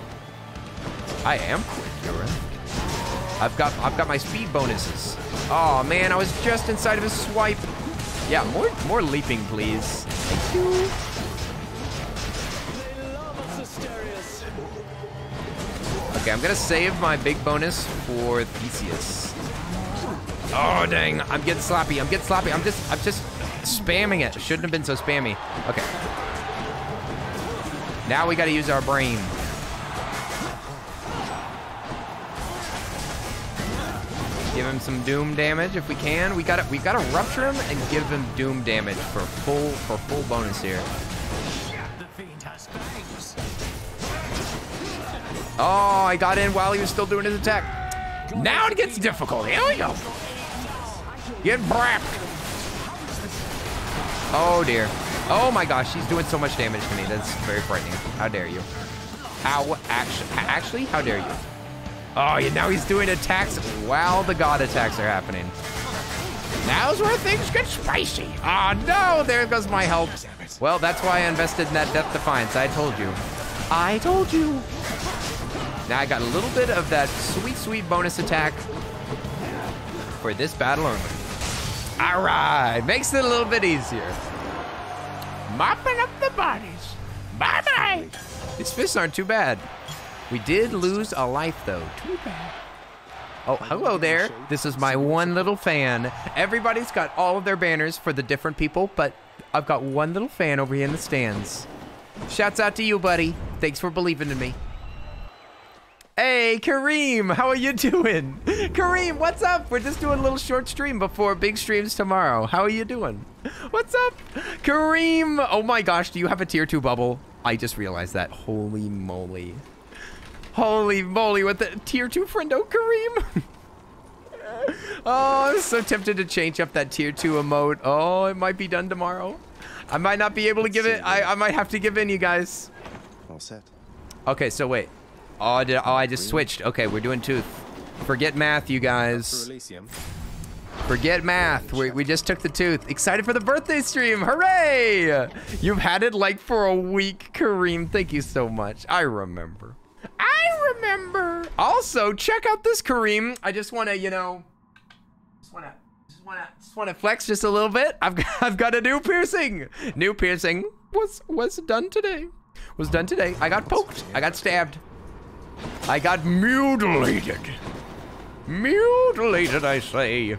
I am. You're right. I've got my speed bonuses. Oh man, I was just inside of his swipe. Yeah, more leaping, please. Thank you. Okay, I'm gonna save my big bonus for Theseus. Oh dang, I'm getting sloppy. I'm just spamming it. Shouldn't have been so spammy. Okay. Now we gotta use our brain. Give him some doom damage if we can. We gotta rupture him and give him doom damage for full bonus here. Oh, I got in while he was still doing his attack. Now it gets difficult. Here we go. Get brapped. Oh dear. Oh my gosh, she's doing so much damage to me. That's very frightening. How dare you? Actually, how dare you? Oh, yeah, now he's doing attacks while the god attacks are happening. Now's where things get spicy. Oh, no, there goes my health. Well, that's why I invested in that Death Defiance. I told you. I told you. Now I got a little bit of that sweet, sweet bonus attack for this battle only. All right, makes it a little bit easier. Mopping up the bodies. Bye-bye. These fists aren't too bad. We did lose a life, though. Too bad. Oh, hello there. This is my one little fan. Everybody's got all of their banners for the different people, but I've got one little fan over here in the stands. Shouts out to you, buddy. Thanks for believing in me. Hey, Kareem, how are you doing? Kareem, what's up? We're just doing a little short stream before big streams tomorrow. How are you doing? What's up? Kareem, oh my gosh, do you have a tier 2 bubble? I just realized that. Holy moly. Holy moly, with the tier 2 friendo, Kareem. Oh, I'm so tempted to change up that tier 2 emote. Oh, it might be done tomorrow. I might not be able to give it. I might have to give in, you guys. All set. Okay, so wait. Oh, I just switched. Okay, we're doing tooth. Forget math, you guys. Forget math. We just took the tooth. Excited for the birthday stream. Hooray! You've had it like for a week, Kareem. Thank you so much. I remember. I remember. Also, check out this, Kareem. I just want to, you know, just want to flex just a little bit. I've got a new piercing. New piercing was done today. Was done today. I got poked. I got stabbed. I got mutilated. Mutilated, I say.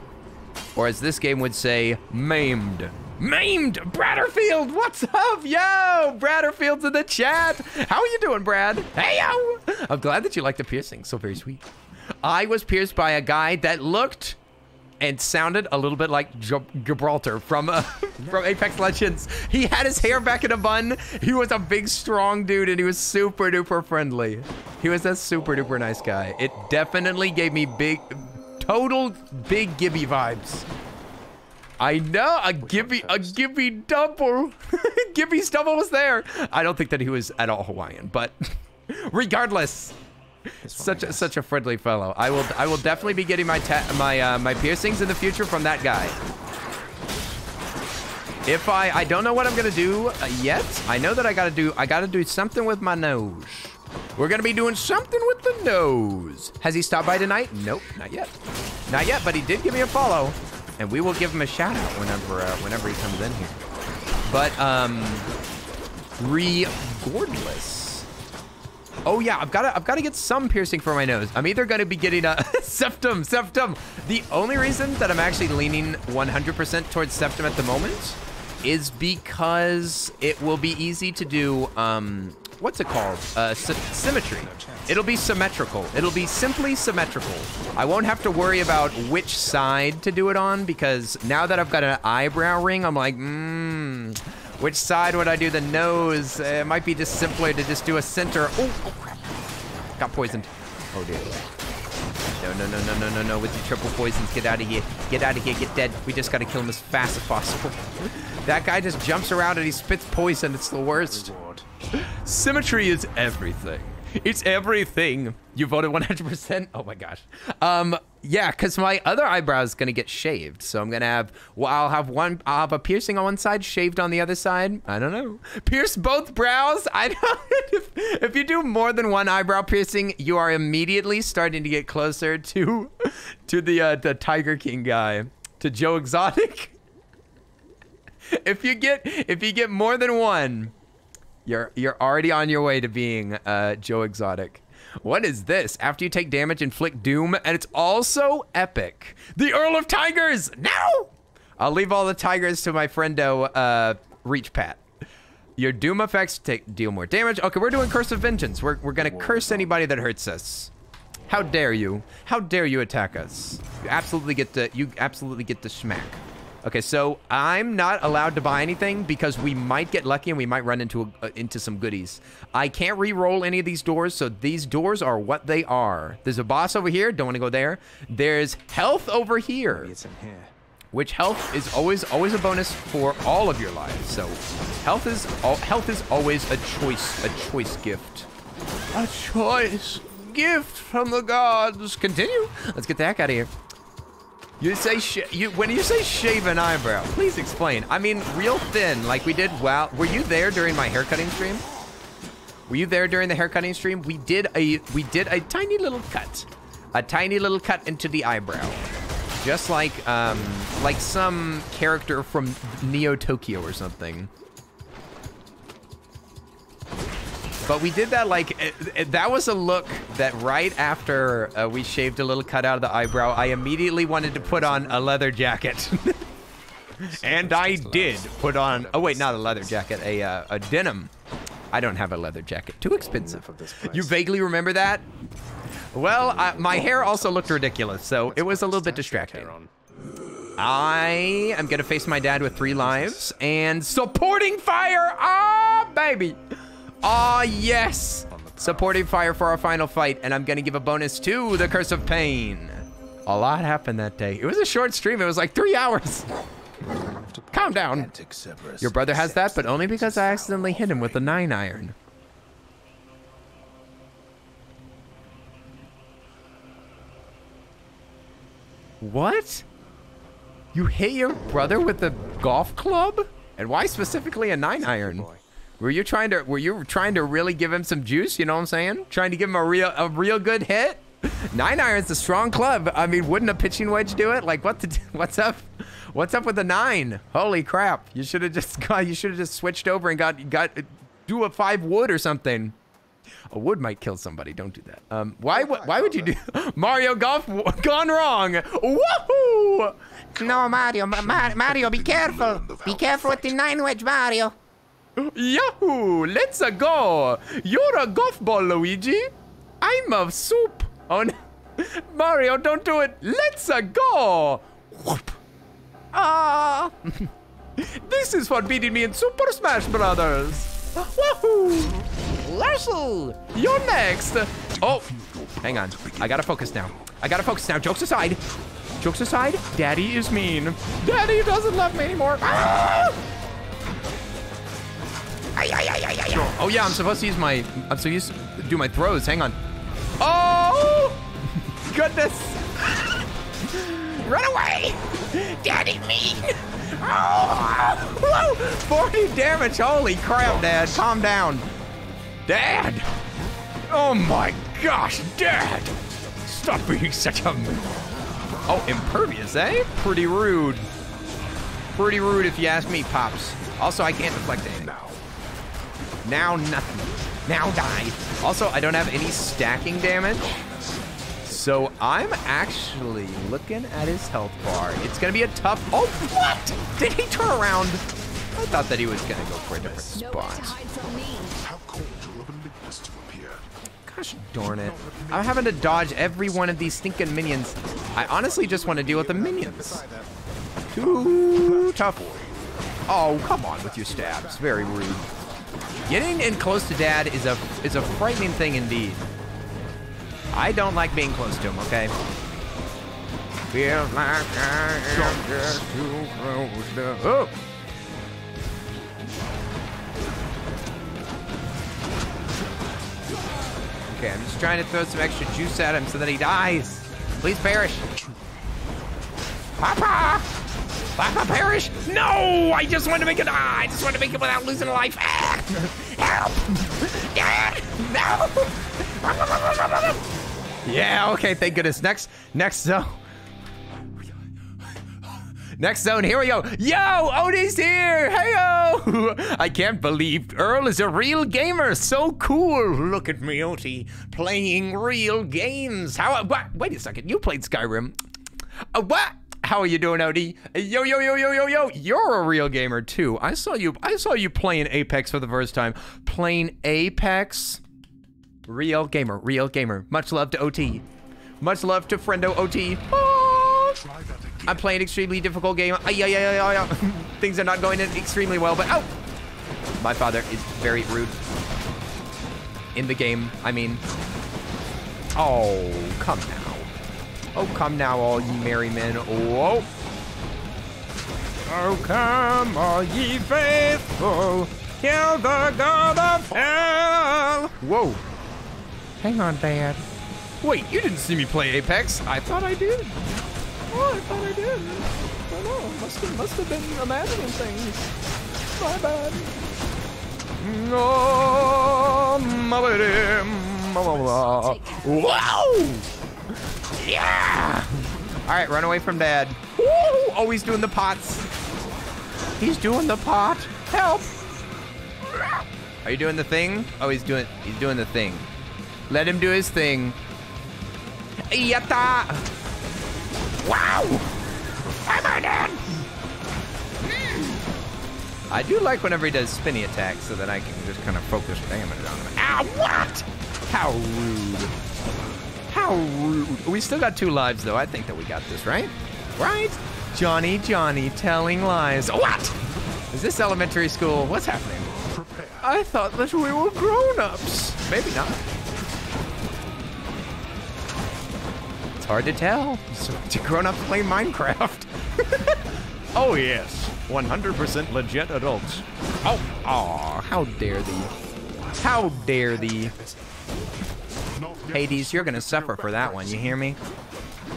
Or as this game would say, maimed. Maimed! Bradderfield, what's up? Yo, Bradderfield's in the chat. How are you doing, Brad? Hey, yo! I'm glad that you like the piercing. So very sweet. I was pierced by a guy that looked and sounded a little bit like Gibraltar from Apex Legends. He had his hair back in a bun. He was a big, strong dude, and he was super duper friendly. He was a super duper nice guy. It definitely gave me total big Gibby vibes. I know, a Gibby double. Gibby's double was there. I don't think that he was at all Hawaiian, but regardless, such a friendly fellow. I will definitely be getting my piercings in the future from that guy. If I don't know what I'm gonna do yet. I know that I gotta do something with my nose. We're gonna be doing something with the nose. Has he stopped by tonight? Nope, not yet. Not yet, but he did give me a follow. And we will give him a shout out whenever he comes in here. But regardless. Oh yeah, I've got to get some piercing for my nose. I'm either gonna be getting a septum. The only reason that I'm actually leaning 100% towards septum at the moment is because it will be easy to do what's it called? Symmetry. It'll be symmetrical. It'll be simply symmetrical. I won't have to worry about which side to do it on because now that I've got an eyebrow ring, I'm like, which side would I do the nose? It might be just simpler to just do a center. Oh crap. Got poisoned. Oh dear. No, with your triple poisons. Get out of here. Get out of here. Get dead. We just got to kill him as fast as possible. That guy just jumps around and he spits poison. It's the worst. Symmetry is everything. It's everything. You voted 100%. Oh my gosh. Yeah, because my other eyebrow is gonna get shaved, so I'm gonna have. Well, I'll have a piercing on one side, shaved on the other side. I don't know. Pierce both brows. I don't. If you do more than one eyebrow piercing, you are immediately starting to get closer to the Tiger King guy, to Joe Exotic. If you get more than one, you're already on your way to being Joe Exotic. What is this? After you take damage, inflict doom, and it's also epic. The Earl of Tigers! No! I'll leave all the tigers to my friendo, Reach Pat. Your doom effects deal more damage. Okay, we're doing Curse of Vengeance. We're gonna curse anybody that hurts us. How dare you? How dare you attack us? You absolutely get the smack. Okay, so I'm not allowed to buy anything because we might get lucky and we might run into some goodies. I can't re-roll any of these doors, so these doors are what they are. There's a boss over here. Don't want to go there. There's health over here. Maybe it's in here. Which health is always a bonus for all of your lives. So health is always a choice gift. A choice gift from the gods. Continue. Let's get the heck out of here. You say when you say shave an eyebrow, please explain. I mean, real thin, like we did. Wow, were you there during my haircutting stream? Were you there during the haircutting stream? We did a tiny little cut into the eyebrow, just like some character from Neo Tokyo or something. But we did that that was a look that right after we shaved a little cut out of the eyebrow, I immediately wanted to put on a leather jacket. And I did put on, oh wait, not a leather jacket, a denim. I don't have a leather jacket, too expensive. You vaguely remember that? Well, my hair also looked ridiculous, so it was a little bit distracting. I am gonna face my dad with 3 lives and supporting fire, baby. Yes! Supporting fire for our final fight, and I'm gonna give a bonus to the Curse of Pain. A lot happened that day. It was a short stream, it was like 3 hours. Calm down. Your brother has that, but only because I accidentally hit him with a 9-iron. What? You hit your brother with a golf club? And why specifically a 9-iron? Were you trying to really give him some juice? You know what I'm saying? Trying to give him a real good hit? 9-iron's a strong club. I mean, wouldn't a pitching wedge do it? Like, what's up? What's up with the 9? Holy crap! You should have just switched over and do a 5 wood or something. A wood might kill somebody. Don't do that. Why would you do Mario Golf gone wrong? Woohoo! No, Mario, be careful. Be careful with the 9 wedge, Mario. Yahoo! Let's go! You're a golf ball, Luigi. I'm a soup. Oh no. Mario, don't do it. Let's go! Whoop. This is for beating me in Super Smash Brothers. Wahoo! Larson, you're next. Oh, hang on. I gotta focus now. Jokes aside. Daddy is mean. Daddy doesn't love me anymore. Oh yeah, I'm supposed to do my throws. Hang on. Oh, goodness. Run away. Daddy mean. Oh, 40 damage. Holy crap, Dad. Calm down. Dad. Oh my gosh, Dad. Stop being such a... Oh, impervious, eh? Pretty rude. Pretty rude if you ask me, Pops. Also, I can't deflect anything. Now nothing. Now die. Also, I don't have any stacking damage. So I'm actually looking at his health bar. It's gonna be a tough... Oh, what? Did he turn around? I thought that he was gonna go for a different spot. Gosh darn it. I'm having to dodge every one of these stinking minions. I honestly just want to deal with the minions. Too tough. Oh, come on with your stabs. Very rude. Getting in close to Dad is a frightening thing indeed. I don't like being close to him, okay? Feel like I am just too close to... Oh! Okay, I'm just trying to throw some extra juice at him so that he dies. Please perish. Papa! Papa, perish! No! I just wanted to make it. I just wanted to make it without losing a life. Help! Dad! No! Yeah, okay, thank goodness. Next zone. Next zone, here we go. Yo, Odie's here, heyo! I can't believe Earl is a real gamer, so cool. Look at me, Odie, playing real games. What? Wait a second, you played Skyrim. What? How are you doing, Odie? Yo, you're a real gamer too. I saw you playing Apex for the first time. Playing Apex? Real gamer. Much love to OT. Much love to friendo OT. Oh, I'm playing extremely difficult game. Things are not going extremely well, but oh! My father is very rude. In the game, I mean. Oh, come now. Oh, come now, all ye merry men. Whoa. Oh, come, all ye faithful. Kill the god of hell. Whoa. Hang on, Dad. Wait, you didn't see me play Apex. I thought I did. Oh, I thought I did. Oh no, must have been imagining things. My bad. No, wow! Yeah! All right, run away from Dad. Woo! Oh, he's doing the pots. He's doing the pot. Help! Are you doing the thing? Oh, he's doing the thing. Let him do his thing. Yatta! Wow! Bye-bye, Dad! I do like whenever he does spinny attacks so that I can just kind of focus damage on him. Ah, what? How rude. How rude. We still got 2 lives, though. I think that we got this, right? Right? Johnny telling lies. What? Is this elementary school? What's happening? I thought that we were grown-ups. Maybe not. It's hard to tell. So grown-ups play Minecraft. Oh, yes. 100% legit adults. Oh, aw, how dare thee. How dare thee. Hades, you're gonna suffer for that one, you hear me?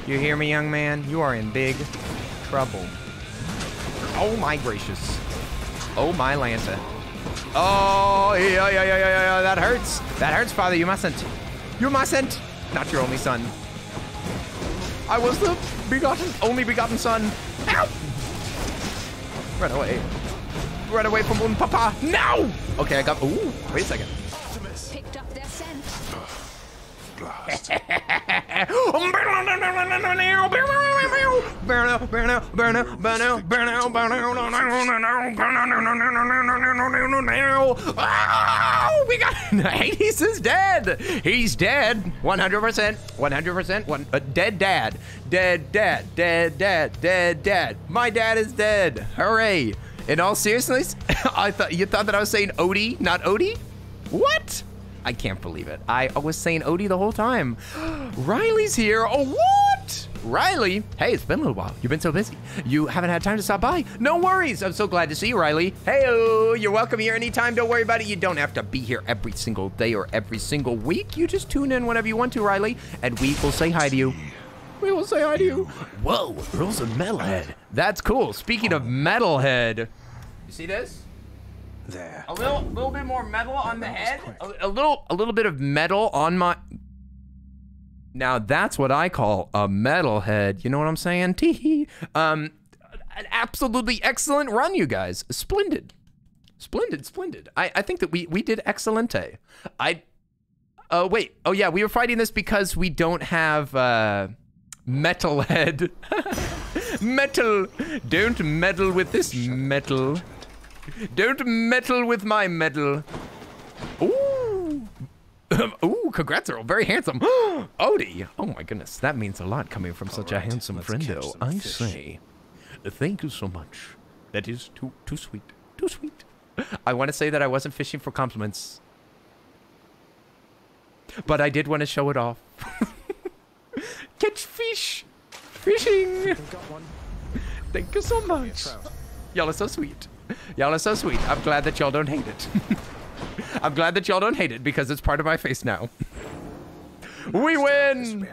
You hear me, young man? You are in big trouble. Oh my gracious. Oh my Lanta. Oh, yeah, that hurts. That hurts, Father, you mustn't. You mustn't. Not your only son. I was the only begotten son. Ow! Run away. Run away from Un Papa. No! Okay, I got, ooh, wait a second. Picked up their scent. Blast. Oh, we got Hades is dead. He's dead. 100%. 100%. Dead dad. Dead dad. Dead dad. Dead dad. My dad is dead. Hooray. In all seriousness, you thought that I was saying Odie, not Odie? What? I can't believe it. I was saying Odie the whole time. Riley's here. Oh, what? Riley? Hey, it's been a little while. You've been so busy. You haven't had time to stop by. No worries. I'm so glad to see you, Riley. Hey-o, you're welcome here anytime. Don't worry about it. You don't have to be here every single day or every single week. You just tune in whenever you want to, Riley, and we will say hi to you. We will say hi to you. Whoa, Earl's a metalhead. That's cool. Speaking of metalhead, you see this? There. A little bit more metal on the head. A little bit of metal on my. Now that's what I call a metalhead. You know what I'm saying? Tee. An absolutely excellent run, you guys. Splendid. I think that we did excelente. Wait. Oh yeah, we were fighting this because we don't have metalhead. Metal. Don't meddle with this metal. Don't meddle with my medal. Ooh. Ooh, congrats, Earl. Very handsome. Odie. Oh my goodness. That means a lot coming from such a handsome friendo. I say. Thank you so much. That is too sweet. Too sweet. I want to say that I wasn't fishing for compliments. But I did want to show it off. Catch fish. Fishing. Thank you so much. Y'all are so sweet. Y'all are so sweet. I'm glad that y'all don't hate it. I'm glad that y'all don't hate it because it's part of my face now. We win!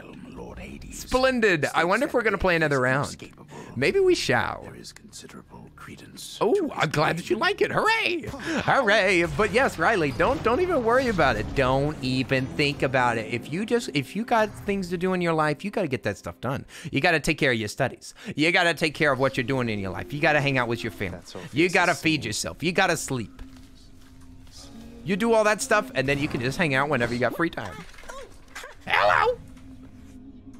Splendid. I wonder if we're going to play another round. Maybe we shall. There is considerable credence. Oh, I'm glad that you like it. Hooray! Hooray! But yes, Riley, don't even worry about it. Don't even think about it. If you got things to do in your life, you got to get that stuff done. You got to take care of your studies. You got to take care of what you're doing in your life. You got to hang out with your family. You got to feed yourself. You got to sleep. You do all that stuff, and then you can just hang out whenever you got free time. Hello!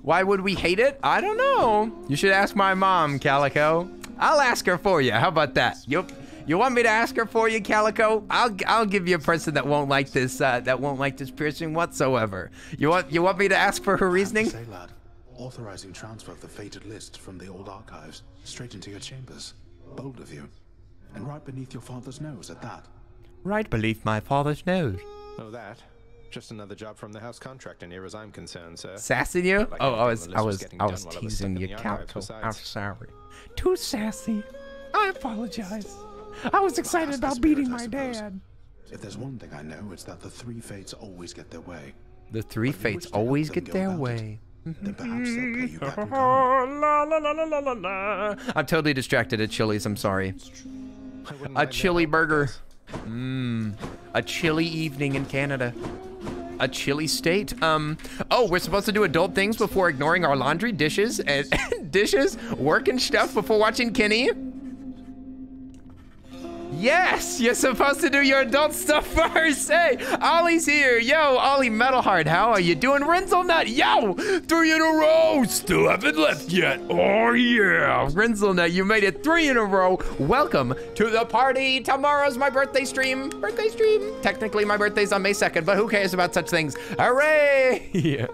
Why would we hate it? I don't know. You should ask my mom, Calico. I'll ask her for you. How about that? You want me to ask her for you, Calico? I'll give you a person that won't like this piercing whatsoever. You want me to ask for her reasoning? Say, lad, authorizing transfer of the fated list from the old archives straight into your chambers. Bold of you, and right beneath your father's nose at that. Right beneath my father's nose. Oh, that. Just another job from the house contractor near as I'm concerned, sir. Sassing you? Like I was while teasing you, Calico. besides. I'm sorry. Too sassy. I apologize. I was excited about beating my dad. If there's one thing I know, it's that the three fates always get their way. The three fates always get their way. Then perhaps they'll pay you back in kind. La, la, la, la, la, la, la. I'm totally distracted at Chili's, I'm sorry. A chili burger. A chilly evening in Canada. A chilly state. Oh, we're supposed to do adult things before ignoring our laundry, dishes, and dishes, work and stuff before watching Kenny? Yes, you're supposed to do your adult stuff first. Hey, Ollie's here. Yo, Ollie Metalheart, how are you doing? Rinzelnut, yo, 3 in a row. Still haven't left yet. Oh, yeah. Rinzelnut, you made it 3 in a row. Welcome to the party. Tomorrow's my birthday stream. Technically, my birthday's on May 2nd, but who cares about such things? Hooray.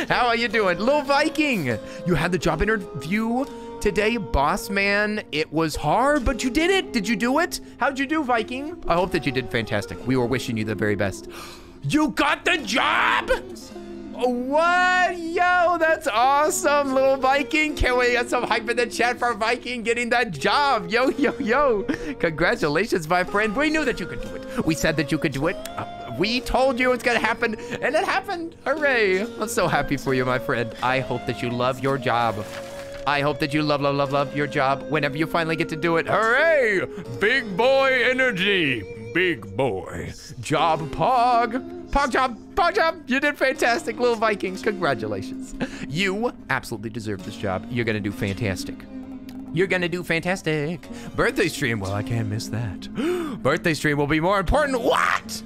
How are you doing? Lil Viking, you had the job interview today, boss man. It was hard, but you did it. Did you do it? How'd you do, Viking? I hope that you did fantastic. We were wishing you the very best. You got the job? What? Yo, that's awesome, little Viking. Can't wait to get some hype in the chat for Viking getting that job. Yo, yo, yo. Congratulations, my friend. We knew that you could do it. We said that you could do it. We told you it's gonna happen, and it happened. Hooray. I'm so happy for you, my friend. I hope that you love your job. I hope that you love your job whenever you finally get to do it. Hooray! Big boy energy. Big boy. Job pog. Pog job. You did fantastic, little Vikings. Congratulations. You absolutely deserve this job. You're gonna do fantastic. You're gonna do fantastic. Birthday stream, well, I can't miss that. Birthday stream will be more important. What?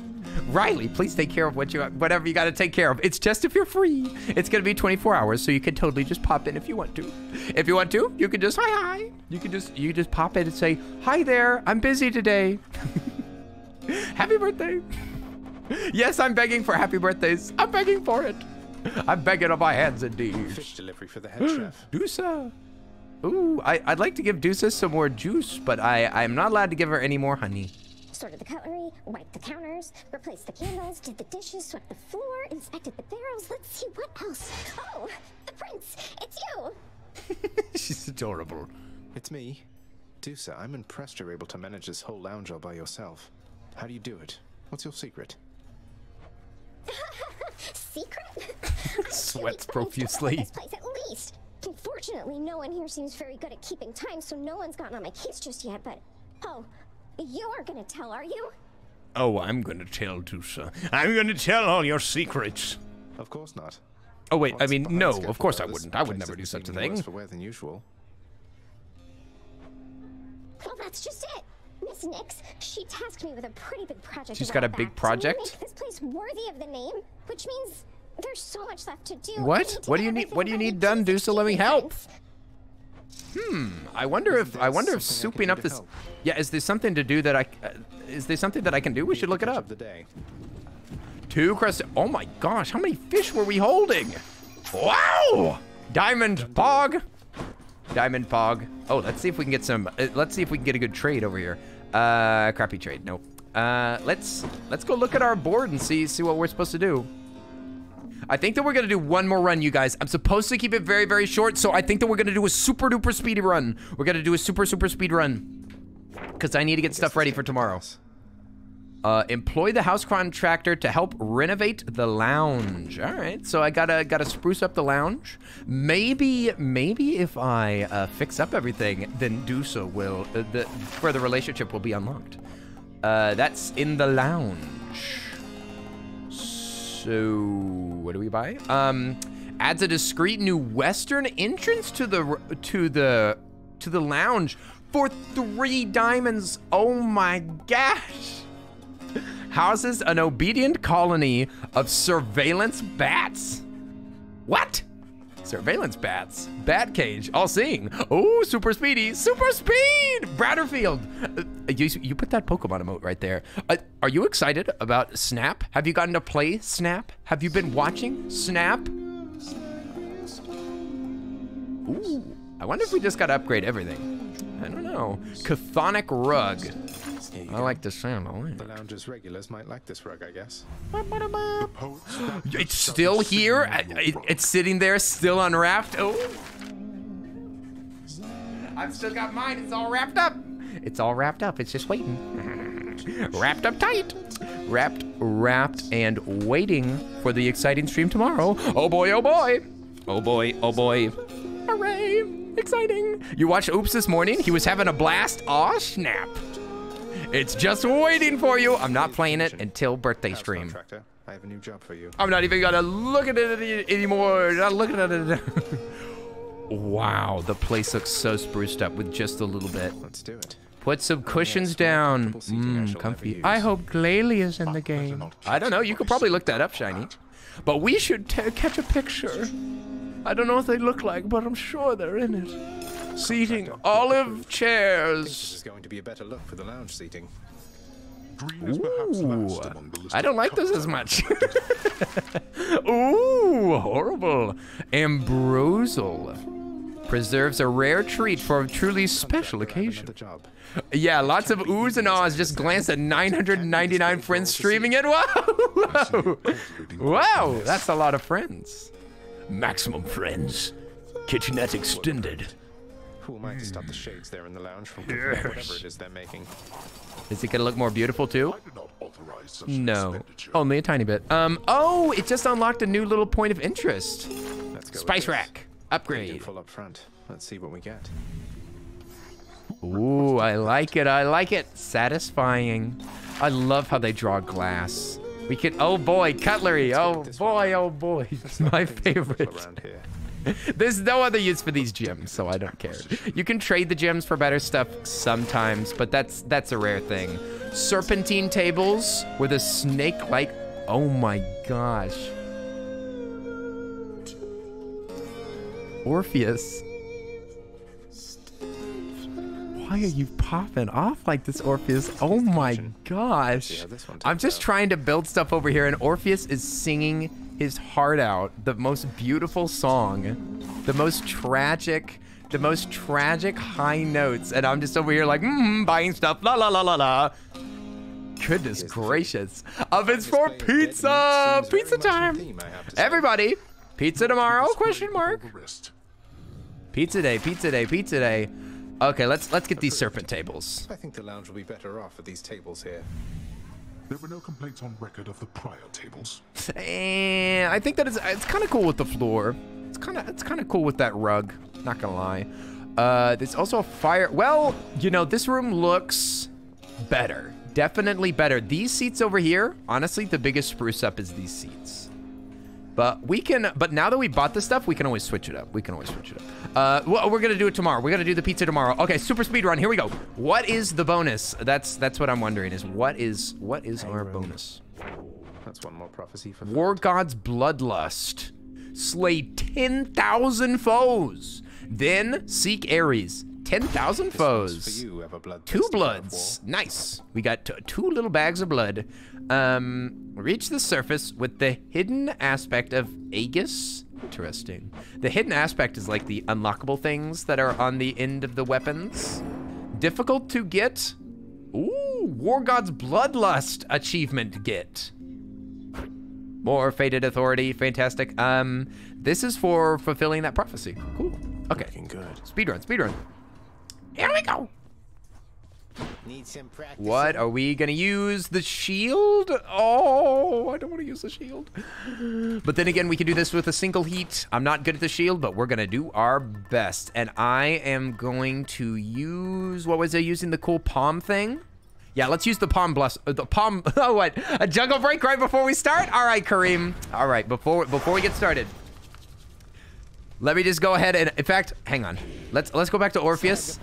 Riley, please take care of whatever you gotta take care of. It's just if you're free. It's gonna be 24 hours, so you can totally just pop in if you want to. If you want to, you can just hi. You can just pop in and say, hi there, I'm busy today. Happy birthday. Yes, I'm begging for happy birthdays. I'm begging for it. I'm begging on my hands indeed. Fish delivery for the head chef. Dusa. Ooh, I'd like to give Dusa some more juice, but I'm not allowed to give her any more honey. Sorted the cutlery, wiped the counters, replaced the candles, did the dishes, swept the floor, inspected the barrels. Let's see what else. Oh, the prince, it's you. She's adorable. It's me. Dusa, I'm impressed you're able to manage this whole lounge all by yourself. How do you do it? What's your secret? Secret? Sweats profusely. This place at least. Unfortunately, no one here seems very good at keeping time, so no one's gotten on my case just yet, but... Oh, you aren't gonna tell, are you? Oh, I'm gonna tell, Dusa. I'm gonna tell all your secrets. Of course not. Oh, wait, I mean, no, of course I wouldn't. I would never do such a thing. Worse for wear than usual. Well, that's just it. Miss Nix, she tasked me with a pretty big project. She's got a big project? To make this place worthy of the name, which means there's so much left to do. What? What do you need? What do you need done, Dusa? Let me help. I wonder if souping up this. Yeah, is there something to do that is there something that I can do? We should look it up. 2 crust. Oh my gosh, how many fish were we holding? Wow! Diamond Pog. Diamond Pog. Oh, let's see if we can get some. Let's see if we can get a good trade over here. Crappy trade. Nope. Let's go look at our board and see what we're supposed to do. I think that we're gonna do one more run, you guys. I'm supposed to keep it very, very short, so I think that we're gonna do a super duper speedy run. We're gonna do a super speed run. Because I need to get stuff ready for tomorrow. Employ the house contractor to help renovate the lounge. All right, so I gotta spruce up the lounge. Maybe if I fix up everything, then Dusa will, the further relationship will be unlocked. That's in the lounge. So what do we buy? Adds a discreet new western entrance to the lounge for 3 diamonds. Oh my gosh. Houses an obedient colony of surveillance bats. What? Surveillance bats. Bat cage. All seeing. Oh, super speedy. Super speed. Bratterfield. You put that Pokemon emote right there. Are you excited about Snap? Have you gotten to play Snap? Have you been watching Snap? Ooh. I wonder if we just gotta upgrade everything. I don't know. Chthonic rug. I like the sound. The lounge's regulars might like this rug, I guess. It's still here. It's sitting there, still unwrapped. Oh, I've still got mine. It's all wrapped up. It's all wrapped up. It's just waiting. Wrapped up tight. Wrapped, and waiting for the exciting stream tomorrow. Oh boy, oh boy. Oh boy, oh boy. Hooray, exciting. You watched Oops this morning? He was having a blast. Aw, snap. It's just waiting for you. I'm not playing it until birthday stream. I have a new job for you. I'm not even gonna look at it anymore. Not looking at it. Wow, the place looks so spruced up with just a little bit. Let's do it. Put some cushions down. Comfy. I hope Glalie is in the game. I don't know. You could probably look that up, Shiny. But we should catch a picture. I don't know what they look like, but I'm sure they're in it. Seating, olive chairs. This is going to be a better look for the lounge seating. Ooh, I don't like this as much. Ooh, horrible. Ambrosial. Preserves a rare treat for a truly special occasion. Yeah, lots of oohs and ahs. Just glance at 999 friends streaming it. Whoa! Wow, that's a lot of friends. Maximum friends. Kitchenette extended. Who am I to stop the shades there in the lounge from cooking whatever it is they're making? Is it gonna look more beautiful too? No, only a tiny bit. Oh, it just unlocked a new little point of interest. Spice rack upgrade. Full up front. Let's see what we get. Ooh, I like it. I like it. Satisfying. I love how they draw glass. We could. Oh boy, cutlery. Oh boy. Oh boy. It's my favorite. There's no other use for these gems, so I don't care. You can trade the gems for better stuff sometimes, but that's a rare thing. Serpentine tables with a snake-like. Oh my gosh. Orpheus. Why are you popping off like this, Orpheus? Oh my gosh. I'm just trying to build stuff over here, and Orpheus is singing his heart out. The most beautiful song. The most tragic high notes. And I'm just over here like, buying stuff, la la la la la. Goodness gracious. Ovens for pizza! Pizza time! Everybody, pizza tomorrow? Question mark. Pizza day, pizza day, pizza day. Okay, let's get these serpent tables. I think the lounge will be better off with these tables here. There were no complaints on record of the prior tables. And I think that it's kind of cool with the floor. It's kind of cool with that rug. Not gonna lie. There's also a fire. Well, you know, this room looks better. Definitely better. These seats over here, honestly, the biggest spruce up is these seats. But now that we bought this stuff, we can always switch it up. Well, we're gonna do it tomorrow. We're gonna do the pizza tomorrow. Okay, super speed run. Here we go. What is the bonus? That's what I'm wondering. Is what is our bonus? That's one more prophecy for War God's Bloodlust. Slay 10,000 foes. Then seek Ares. 10,000 foes. Two bloods. Nice. We got two little bags of blood. Reach the surface with the hidden aspect of Aegis. Interesting. The hidden aspect is like the unlockable things that are on the end of the weapons. Difficult to get. Ooh, War God's Bloodlust achievement get. More Fated Authority. Fantastic. This is for fulfilling that prophecy. Cool. Okay. Looking good. Speedrun, speedrun. Here we go. Need some practice. What are we gonna use? The shield? Oh, I don't want to use the shield. But then again, we can do this with a single heat. I'm not good at the shield, but we're gonna do our best. And I am going to use, what was I using? The cool palm thing? Yeah, let's use the palm oh, what? A juggle break right before we start? All right, Kareem. All right, before we get started. Let me just go ahead and, in fact, hang on. Let's go back to Orpheus.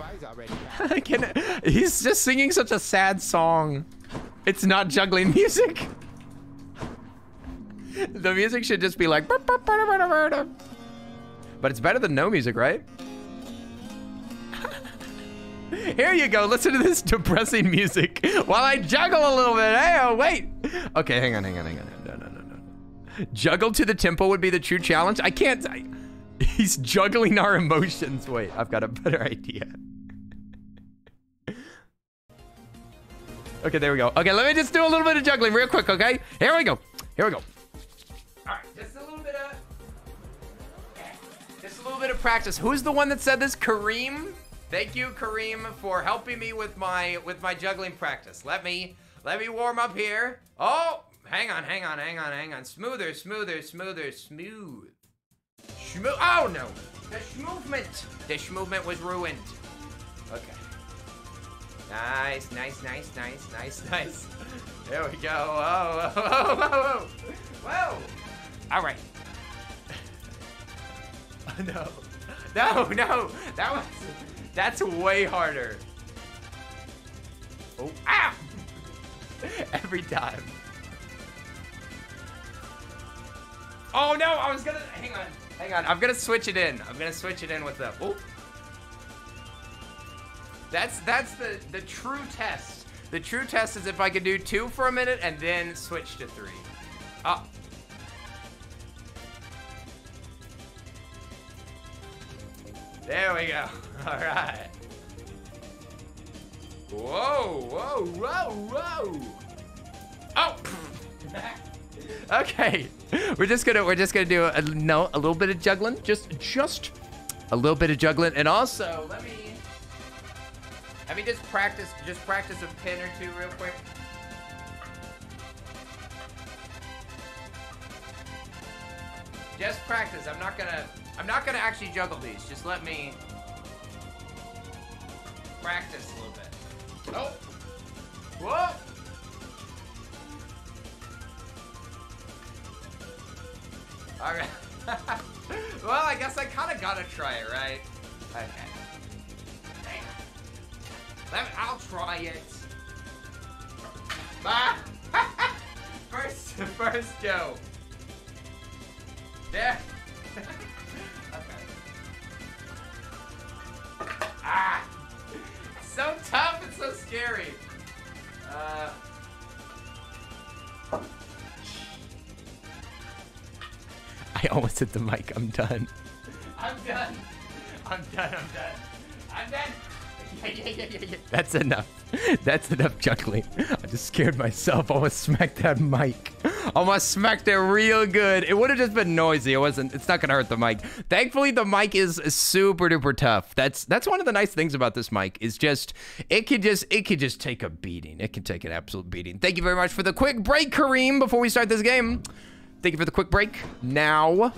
He's just singing such a sad song. It's not juggling music. The music should just be like, but it's better than no music, right? Here you go. Listen to this depressing music while I juggle a little bit. Hey, oh, wait. Okay, hang on. No. Juggle to the tempo would be the true challenge. I can't. He's juggling our emotions. Wait, I've got a better idea. Okay, there we go. Okay, let me just do a little bit of juggling real quick, okay? Here we go. All right, just a little bit of practice. Who's the one that said this? Kareem? Thank you, Kareem, for helping me with my juggling practice. Let me Let me warm up here. Oh, hang on. Smoother. Smooth. Oh, no. The schmovement was ruined. Okay. Nice. There we go. Whoa. All right. No. That's way harder. Oh, ow! Every time. Oh no, I was gonna, hang on. I'm gonna switch it in. With the, oh. That's the true test. The true test is if I can do 2 for a minute and then switch to 3. Oh. There we go. All right. Whoa. Oh. Okay. We're just gonna do a little bit of juggling. Just a little bit of juggling, and also let me just practice a pin or two real quick. Just practice. I'm not gonna actually juggle these. Just let me practice a little bit. Oh. Whoa. All right. Well, I guess I kind of gotta try it, right? Okay. I'll try it. First go. There. Okay. It's so tough and so scary. I almost hit the mic. I'm done. I'm done. Yeah. That's enough. That's enough juggling. I just scared myself. Almost smacked that mic. Almost smacked it real good. It would have just been noisy. It's not gonna hurt the mic. Thankfully, the mic is super duper tough. That's one of the nice things about this mic is just it could just take a beating. It can take an absolute beating. Thank you very much for the quick break, Kareem, before we start this game. Thank you for the quick break. Now,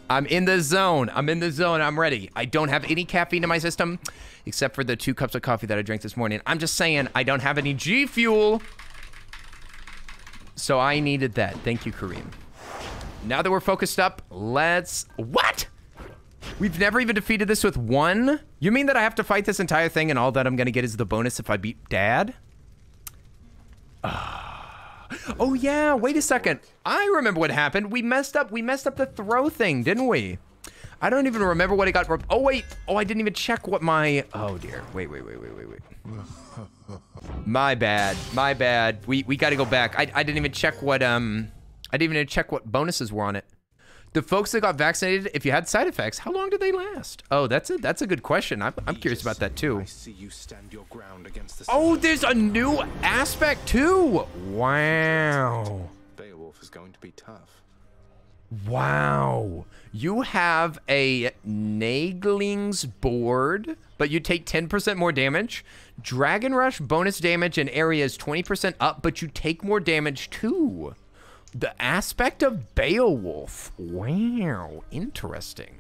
I'm in the zone. I'm ready. I don't have any caffeine in my system, except for the 2 cups of coffee that I drank this morning. I'm just saying, I don't have any G Fuel. So I needed that. Thank you, Kareem. Now that we're focused up, what? We've never even defeated this with 1? You mean that I have to fight this entire thing and all that I'm gonna get is the bonus if I beat Dad? Oh yeah, wait a second. I remember what happened. We messed up the throw thing, didn't we? I don't even remember what I got. Oh wait, I didn't even check what my, oh dear. Wait. My bad. We gotta go back. I didn't even check what bonuses were on it. The folks that got vaccinated, if you had side effects, how long did they last? Oh, that's a good question. I'm curious about that too. I see you stand your ground against the oh, there's a new aspect too. Wow. Beowulf is going to be tough. Wow. You have a Nagling's board, but you take 10% more damage. Dragon Rush bonus damage in areas 20% up, but you take more damage too. The aspect of Beowulf. Wow, interesting.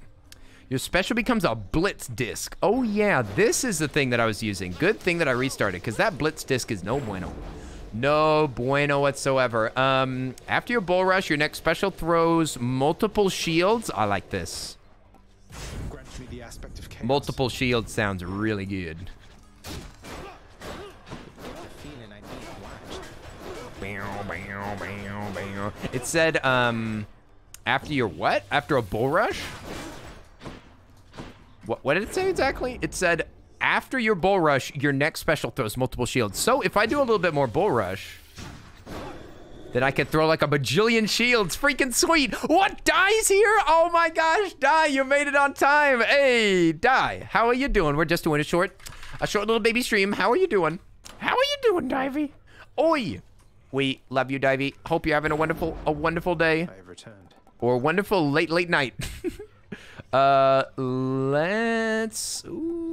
Your special becomes a Blitz disc. Oh yeah, this is the thing that I was using. Good thing that I restarted, because that Blitz disc is no bueno. No bueno whatsoever. After your bull rush, your next special throws multiple shields. I like this. Grant me the aspect of chaos. Multiple shields sounds really good. It said, after your what? After a bull rush? What did it say exactly? It said, after your bull rush, your next special throws multiple shields. So if I do a little bit more bull rush, then I can throw like a bajillion shields. Freaking sweet. What? Dai's here? Oh my gosh, Dai, you made it on time. Hey, Dai, how are you doing? We're just doing a short little baby stream. How are you doing? How are you doing, Divey? Oi. We love you, Divey. Hope you're having a wonderful day. I have returned. Or a wonderful late night. Ooh,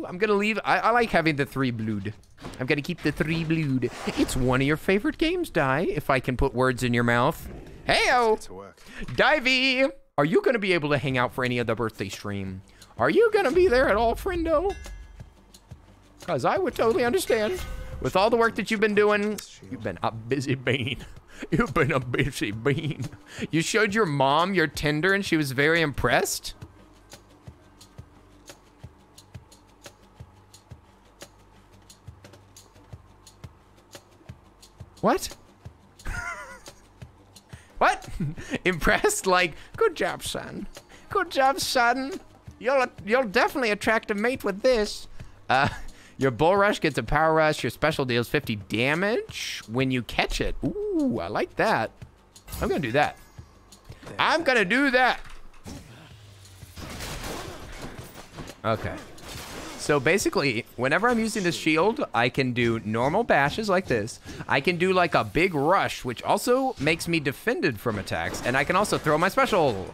I'm gonna leave. I like having the 3 blood. I'm gonna keep the 3 blood. It's one of your favorite games, Di, if I can put words in your mouth. Hey-o! Divey! Are you gonna be able to hang out for any of the birthday stream? Are you gonna be there at all, friendo? Because I would totally understand. With all the work that you've been doing, you've been a busy bean. You've been a busy bean. You showed your mom your Tinder and she was very impressed? What? What? Impressed? Like, good job, son. Good job, son. You'll definitely attract a mate with this. Your bull rush gets a power rush. Your special deals 50 damage when you catch it. Ooh, I like that. I'm gonna do that. I'm gonna do that. Okay. So basically, whenever I'm using this shield, I can do normal bashes like this. I can do like a big rush, which also makes me defended from attacks. And I can also throw my special,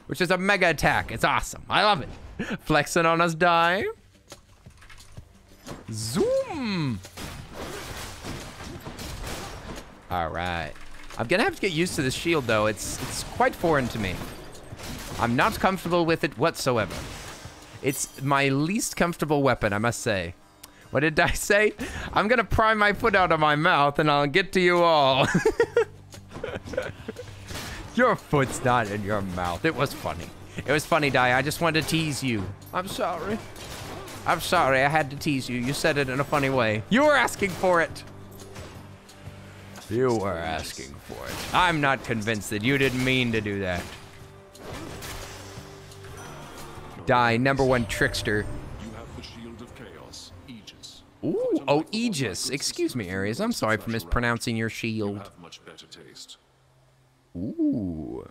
which is a mega attack. It's awesome. I love it. Flexing on us, die. Zoom. All right. I'm gonna have to get used to this shield though. It's quite foreign to me. I'm not comfortable with it whatsoever. It's my least comfortable weapon, I must say. What did I say? I'm gonna pry my foot out of my mouth and I'll get to you all. Your foot's not in your mouth. It was funny. It was funny, Di. I just wanted to tease you. I'm sorry. I'm sorry, I had to tease you. You said it in a funny way. You were asking for it. You were asking for it. I'm not convinced that you didn't mean to do that. Die, #1 trickster. You have the shield of chaos, Aegis. Ooh, oh, Aegis. Excuse me, Ares. I'm sorry for mispronouncing your shield. You have much better taste. Ooh.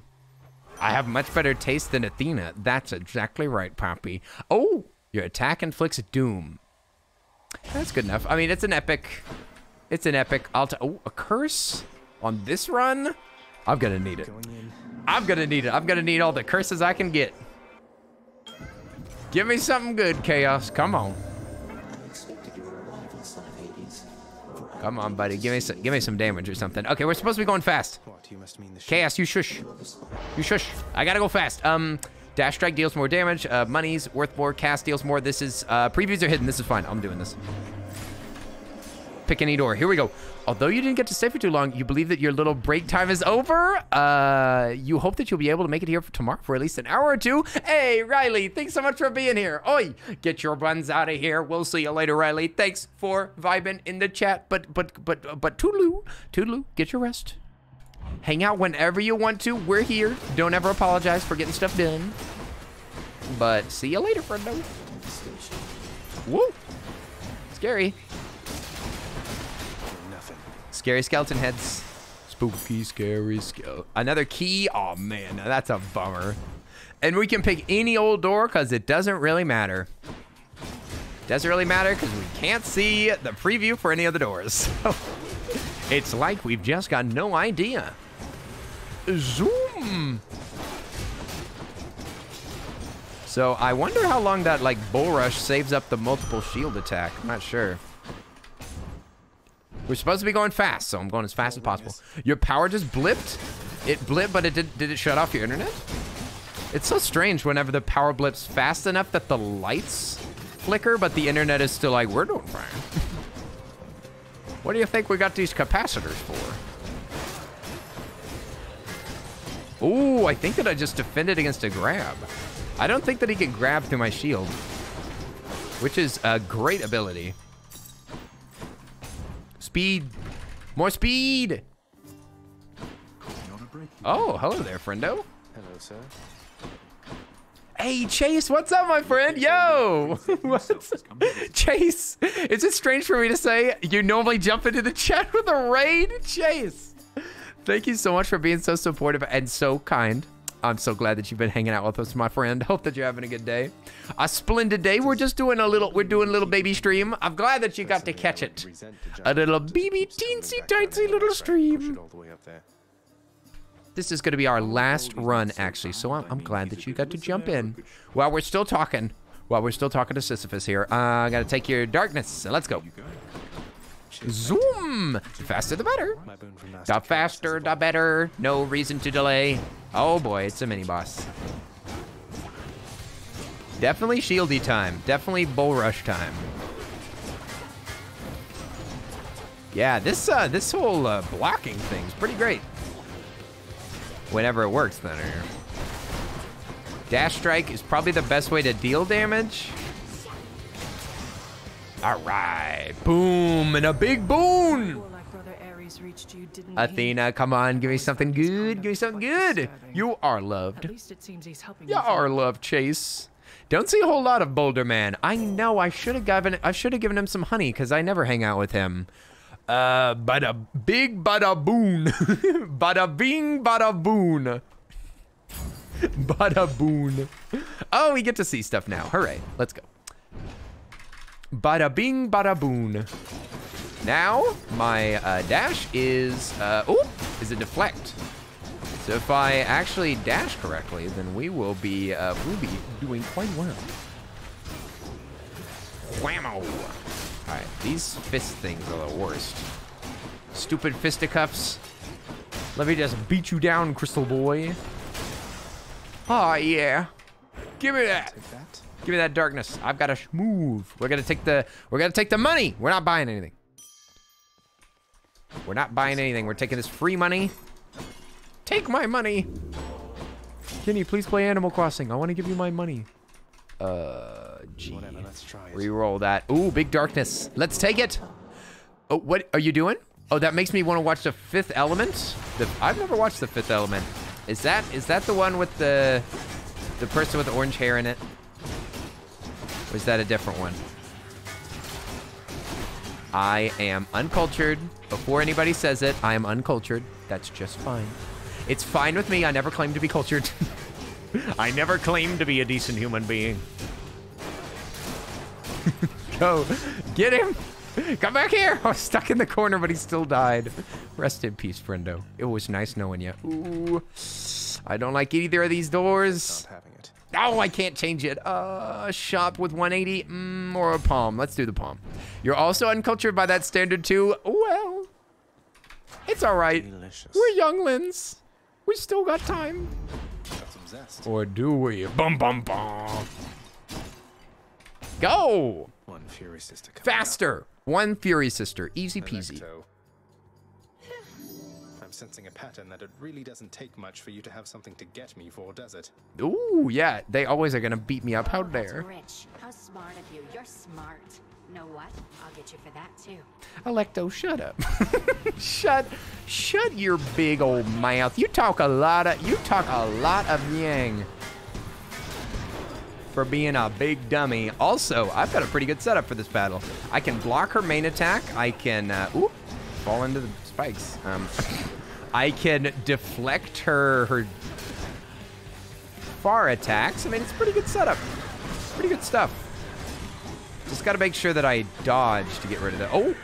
I have much better taste than Athena. That's exactly right, Poppy. Oh, your attack inflicts doom. That's good enough. I mean, it's an epic. It's an epic. Oh, a curse on this run? I'm gonna need it. I'm gonna need it. I'm gonna need all the curses I can get. Give me something good, Chaos. Come on. Come on, buddy. Give me some damage or something. Okay, we're supposed to be going fast. Chaos, you shush. You shush. I gotta go fast. Dash strike deals more damage. Money's worth more. Cast deals more. This is previews are hidden. This is fine. I'm doing this. Pick any door. Here we go. Although you didn't get to stay for too long, you believe that your little break time is over. You hope that you'll be able to make it here for tomorrow for at least an hour or two. Hey, Riley, thanks so much for being here. Oi, get your buns out of here. We'll see you later, Riley. Thanks for vibing in the chat. But toodaloo, toodaloo, get your rest. Hang out whenever you want to. We're here. Don't ever apologize for getting stuff done. But see you later, friendo. Woo. Scary. Scary skeleton heads. Spooky, scary skeleton. Another key. Oh, man. That's a bummer. And we can pick any old door because it doesn't really matter. Doesn't really matter because we can't see the preview for any of the doors. So it's like we've just got no idea. Zoom. So I wonder how long that like bull rush saves up the multiple shield attack. I'm not sure. We're supposed to be going fast, so I'm going as fast as possible. Your power just blipped. It blipped, but it did it shut off your internet? It's so strange whenever the power blips fast enough that the lights flicker, but the internet is still like, we're doing fine. What do you think we got these capacitors for? Ooh, I think that I just defended against a grab. I don't think that he can grab through my shield, which is a great ability. Speed. More speed. Oh, hello there, friendo. Hello, sir. Hey, Chase, what's up, my friend? Yo! Chase, is it strange for me to say you normally jump into the chat with a raid? Chase, thank you so much for being so supportive and so kind. I'm so glad that you've been hanging out with us, my friend. Hope that you're having a good day. A splendid day. We're doing a little baby stream. I'm glad that you got to catch it. A little baby teensy tiny little stream. This is going to be our last run, actually, so I'm glad that you got to jump in. While we're still talking to Sisyphus here, I got to take your darkness. So let's go. Zoom! Faster the better. My boon from Master The Chaos faster is the better. No reason to delay. Oh boy, it's a mini boss. Definitely shieldy time. Definitely bull rush time. Yeah, this whole blocking thing's pretty great. Whenever it works, then. Dash strike is probably the best way to deal damage. All right, boom, and a big boon. Athena, come on, give me something good. Give me something good. You are loved. At least it seems he's helping You are loved, Chase. Don't see a whole lot of Boulder Man. I know. I should have given him some honey because I never hang out with him. Bada big, bada boon. Bada bing, bada boon. Bada boon. Oh, we get to see stuff now. Hooray. Let's go. Bada bing, bada boon. Now, my dash is, is a deflect. So if I actually dash correctly, then we'll be doing quite well. Whammo. All right, these fist things are the worst. Stupid fisticuffs. Let me just beat you down, Crystal Boy. Oh yeah. Give me that. Give me that darkness. I've got a move. We're gonna take the money. We're not buying anything. We're not buying anything. We're taking this free money. Take my money. Kenny, please play Animal Crossing. I want to give you my money. Gee. Whatever, let's try it. Reroll that. Ooh, big darkness. Let's take it. Oh, what are you doing? Oh, that makes me want to watch The Fifth Element. I've never watched The Fifth Element. Is that the one with the person with the orange hair in it? Or is that a different one? I am uncultured. Before anybody says it, I am uncultured. That's just fine. It's fine with me. I never claimed to be cultured. I never claimed to be a decent human being. Go. Get him. Come back here. I was stuck in the corner, but he still died. Rest in peace, friendo. It was nice knowing you. Ooh. I don't like either of these doors. Oh, I can't change it. Shop with 180 or a palm. Let's do the palm. You're also uncultured by that standard too. Well, it's all right. Delicious. We're younglings. We still got time. Got some zest. Or do we? Bum, bum, bum. Go. One Fury Sister. Faster. One Fury Sister. Easy peasy. I'm sensing a pattern that it really doesn't take much for you to have something to get me for, does it? Ooh, yeah. They always are going to beat me up. How dare. Rich, how smart of you. You're smart. Know what? I'll get you for that too. Electo, shut up. Shut your big old mouth. You talk a lot of yang for being a big dummy. Also, I've got a pretty good setup for this battle. I can block her main attack. I can fall into the spikes. I can deflect her far attacks. I mean, it's a pretty good setup. Pretty good stuff. Just got to make sure that I dodge to get rid of that. Oh.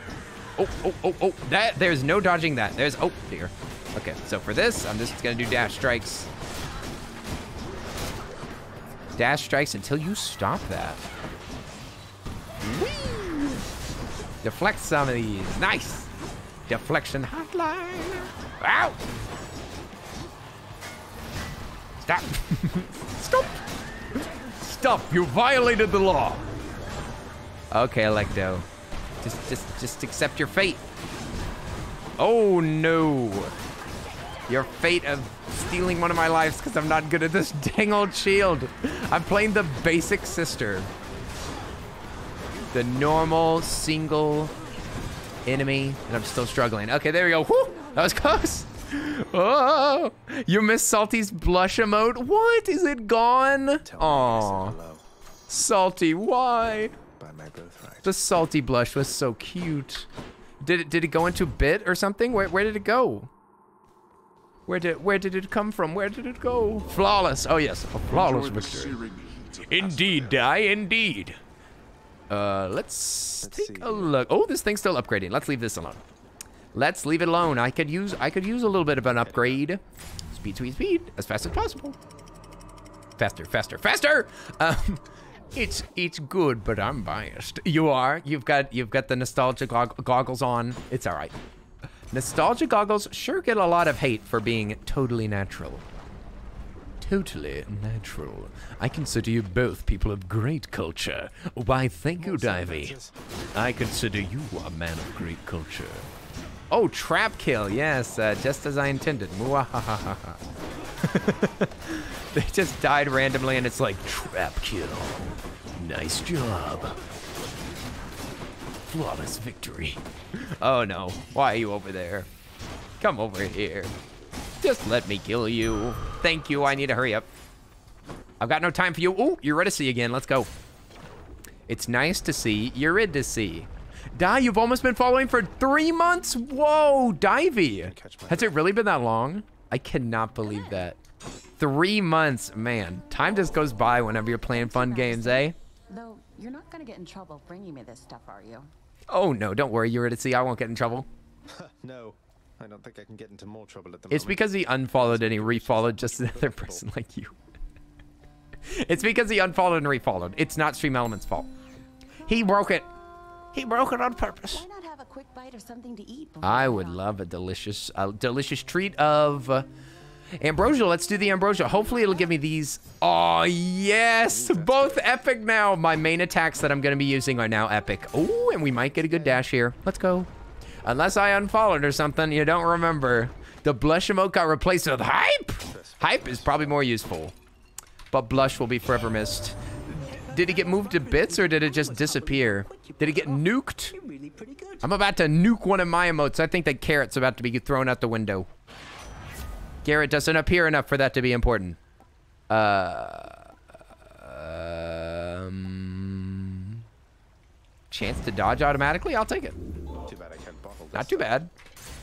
There's no dodging that. Oh, dear. Okay, so for this, I'm just going to do dash strikes. Dash strikes until you stop that. Whee! Deflect some of these. Nice. Deflection hotline. Ow! Stop. Stop. Stop. You violated the law. Okay, Electo. Just accept your fate. Oh no. Your fate of stealing one of my lives because I'm not good at this dang old shield. I'm playing the basic sister. The normal single enemy, and I'm still struggling. Okay, there we go. Whew, that was close. Oh, you missed Salty's blush emote. What? Is it gone? Aw. Salty, why? By my birthright. The Salty blush was so cute. Did it go into bit or something? Where did it go? Where did it come from? Where did it go? Flawless. Oh yes, a flawless victory. Indeed, indeed. Let's take a look. Oh, this thing's still upgrading. Let's leave this alone. Let's leave it alone. I could use a little bit of an upgrade. Speed, as fast as possible. Faster. It's good, but I'm biased. You are. You've got the nostalgia goggles on. It's all right. Nostalgia goggles sure get a lot of hate for being totally natural. Totally natural. I consider you both people of great culture. Why, thank you, Divey. I consider you a man of great culture. Oh, trap kill. Yes, just as I intended. Muahahaha. They just died randomly, and it's like, trap kill. Nice job. Flawless victory. Oh no, why are you over there? Come over here. Just let me kill you. Thank you, I need to hurry up. I've got no time for you. Oh, Eurydice again, let's go. It's nice to see Eurydice. Di, you've almost been following for 3 months? Whoa, Divey. Has it really been that long? I cannot believe that. 3 months, man. Time just goes by whenever you're playing fun games, eh? Though, you're not gonna get in trouble bringing me this stuff, are you? Oh no, don't worry, Eurydice, I won't get in trouble. No, I don't think I can get into more trouble at the It's moment. because he unfollowed and he refollowed just another person like you. It's because he unfollowed and refollowed. It's not Stream Element's fault. He broke it. He broke it on purpose. Why not have a quick bite of something to eat? I would love a delicious treat of ambrosia. Let's do the ambrosia. Hopefully it'll give me these. Oh, yes. Both epic now. My main attacks that I'm going to be using are now epic. Oh, and we might get a good dash here. Let's go. Unless I unfollowed or something, you don't remember. The blush emote got replaced with hype. Hype is probably more useful. But blush will be forever missed. Did it get moved to bits or did it just disappear? Did it get nuked? I'm about to nuke one of my emotes. I think that carrot's about to be thrown out the window. Garrett doesn't appear enough for that to be important. Chance to dodge automatically? I'll take it. Too bad I can't bottle this. Not too bad.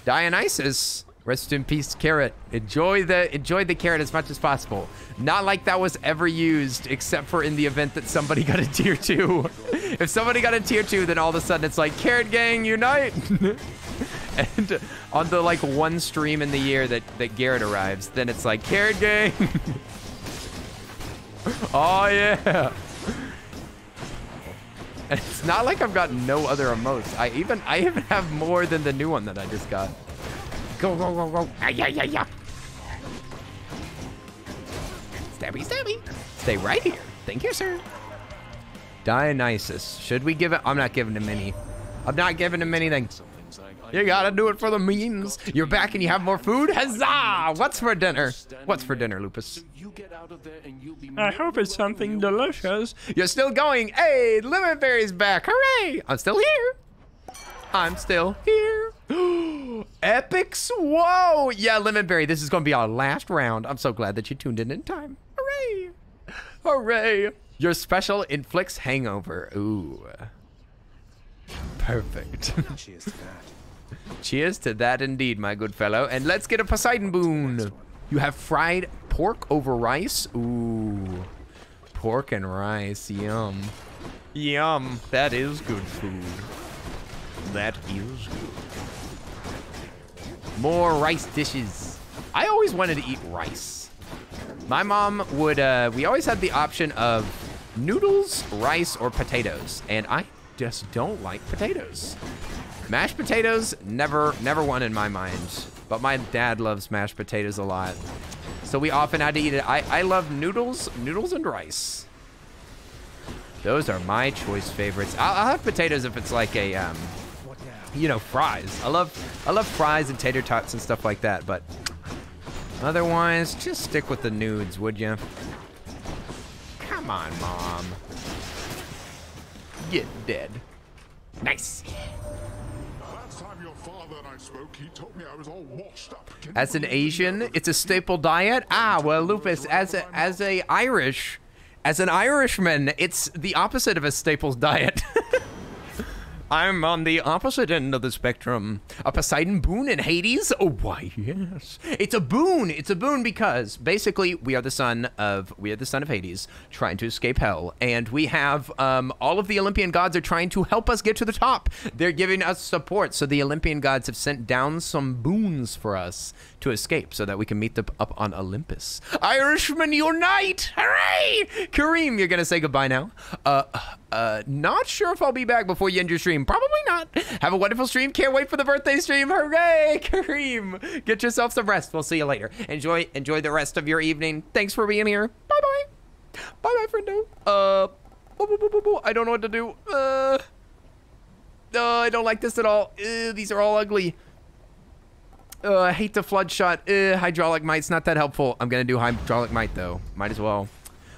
Dionysus. Rest in peace, carrot. Enjoy the carrot as much as possible. Not like that was ever used, except for in the event that somebody got a tier 2. If somebody got a tier 2, then all of a sudden it's like, carrot gang, unite! And on the like one stream in the year that Garrett arrives, then it's like, carrot gang! Oh yeah! And it's not like I've got no other emotes. I even have more than the new one that I just got. Go, go, go, go. Ah, yeah, yeah, yeah. Stabby, stabby. Stay right here. Thank you, sir. Dionysus. Should we give it? I'm not giving him any. I'm not giving him anything. You gotta do it for the memes. You're back and you have more food? Huzzah! What's for dinner? What's for dinner, Lupus? I hope it's something delicious. You're still going. Hey, Lemon Berry's back. Hooray! I'm still here. I'm still here. Epics. Whoa. Yeah, Lemon Berry, this is going to be our last round. I'm so glad that you tuned in time. Hooray. Hooray. Your special inflicts hangover. Ooh. Perfect. Cheers to that. Cheers to that indeed, my good fellow. And let's get a Poseidon boon. You have fried pork over rice. Ooh. Pork and rice. Yum. Yum. That is good food. That is good. More rice dishes. I always wanted to eat rice. My mom would, we always had the option of noodles, rice, or potatoes. And I just don't like potatoes. Mashed potatoes, never won in my mind. But my dad loves mashed potatoes a lot. So we often had to eat it. I love noodles and rice. Those are my choice favorites. I'll have potatoes if it's like a, you know, fries. I love fries and tater tots and stuff like that, but otherwise, just stick with the nudes, would you? Come on, Mom. Get dead. Nice. Last time your father and I spoke, he told me I was all washed up. As an Asian, it's a staple diet? Ah, well, Lupus, as an Irishman, it's the opposite of a staples diet. I'm on the opposite end of the spectrum. A Poseidon boon in Hades? Oh, why, yes. It's a boon. It's a boon because basically we are the son of Hades trying to escape hell. And we have all of the Olympian gods are trying to help us get to the top. They're giving us support. So the Olympian gods have sent down some boons for us to escape so that we can meet them up on Olympus. Irishmen unite! Hooray! Kareem, you're gonna say goodbye now. Not sure if I'll be back before you end your stream. Probably not. Have a wonderful stream. Can't wait for the birthday stream. Hooray, Kareem. Get yourself some rest. We'll see you later. Enjoy the rest of your evening. Thanks for being here. Bye-bye. Bye-bye, friendo. I don't know what to do. I don't like this at all. These are all ugly. I hate the flood shot. Hydraulic mite's not that helpful. I'm gonna do hydraulic mite though. Might as well.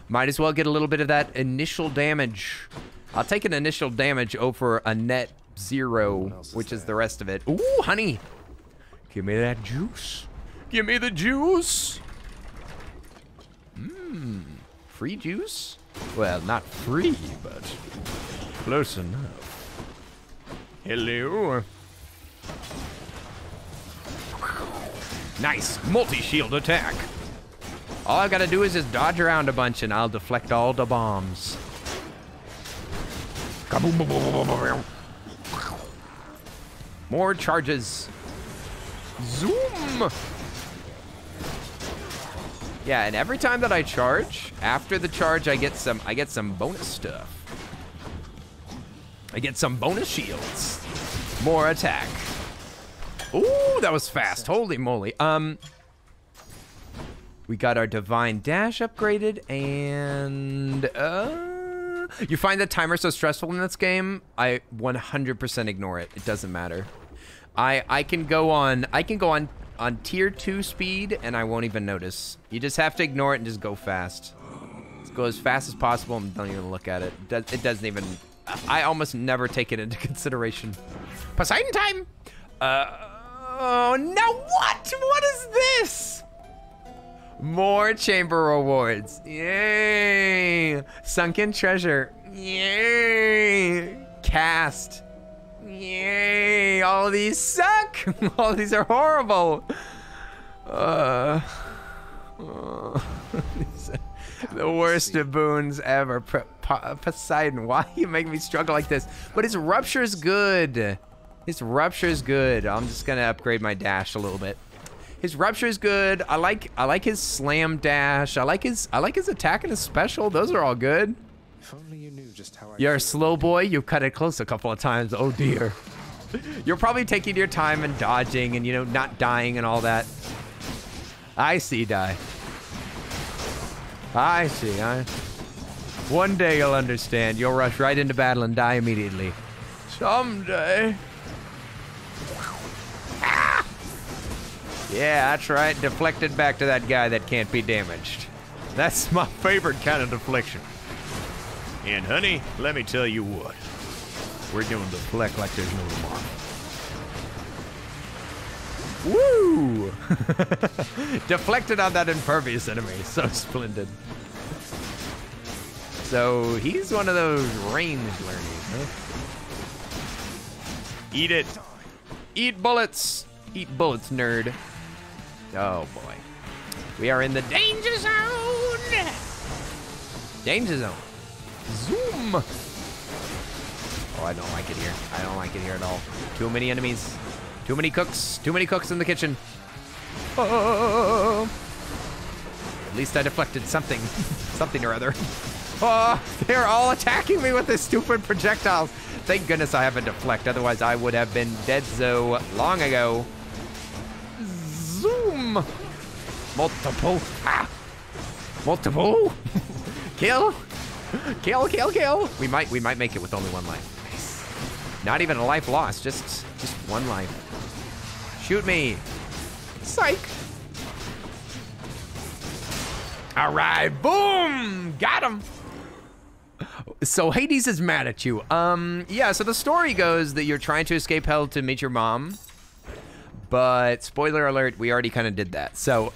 Might as well get a little bit of that initial damage. I'll take an initial damage over a net 0, which is the rest of it. Ooh, honey. Give me that juice. Give me the juice. Mmm. Free juice? Well, not free, but close enough. Hello. Nice. Multi-shield attack. All I gotta do is just dodge around a bunch and I'll deflect all the bombs. More charges. Zoom. Yeah, and every time that I charge, after the charge I get some bonus stuff. I get some bonus shields. More attack. Ooh, that was fast. Holy moly. We got our Divine Dash upgraded, and you find the timer so stressful in this game? I 100% ignore it. It doesn't matter. I can go on tier 2 speed, and I won't even notice. You just have to ignore it and just go fast. Just go as fast as possible and don't even look at it. It doesn't even. I almost never take it into consideration. Poseidon time. Oh, now what? What is this? More chamber rewards. Yay. Sunken treasure. Yay. Cast. Yay. All of these suck. All of these are horrible. The worst of boons ever. Poseidon, why you make me struggle like this? But his rupture is good. His rupture is good. I'm just gonna upgrade my dash a little bit. His rupture is good. I like his slam dash. I like his attack and his special. Those are all good. If only you knew just how You're a slow boy. You've cut it close a couple of times. Oh dear. You're probably taking your time and dodging and, you know, not dying and all that. I see, die. I see. One day you'll understand. You'll rush right into battle and die immediately. Someday. Ah! Yeah, that's right. Deflected back to that guy that can't be damaged. That's my favorite kind of deflection. And honey, let me tell you what. We're gonna deflect like there's no tomorrow. Woo! Deflected on that impervious enemy. So splendid. So he's one of those range learners, huh? Eat it. Eat bullets. Eat bullets, nerd. Oh boy. We are in the danger zone. Danger zone. Zoom. Oh, I don't like it here. I don't like it here at all. Too many enemies. Too many cooks. Too many cooks in the kitchen. Oh. At least I deflected something. Something or other. Oh, they're all attacking me with their stupid projectiles. Thank goodness I have a deflect. Otherwise, I would have been dead so long ago. Zoom. Multiple. Ah. Multiple. Kill. Kill, kill, kill. We might make it with only one life. Nice. Not even a life lost, just one life. Shoot me. Psych. All right, boom. Got him. So Hades is mad at you. Yeah, so the story goes that you're trying to escape hell to meet your mom. But spoiler alert, we already kind of did that. So,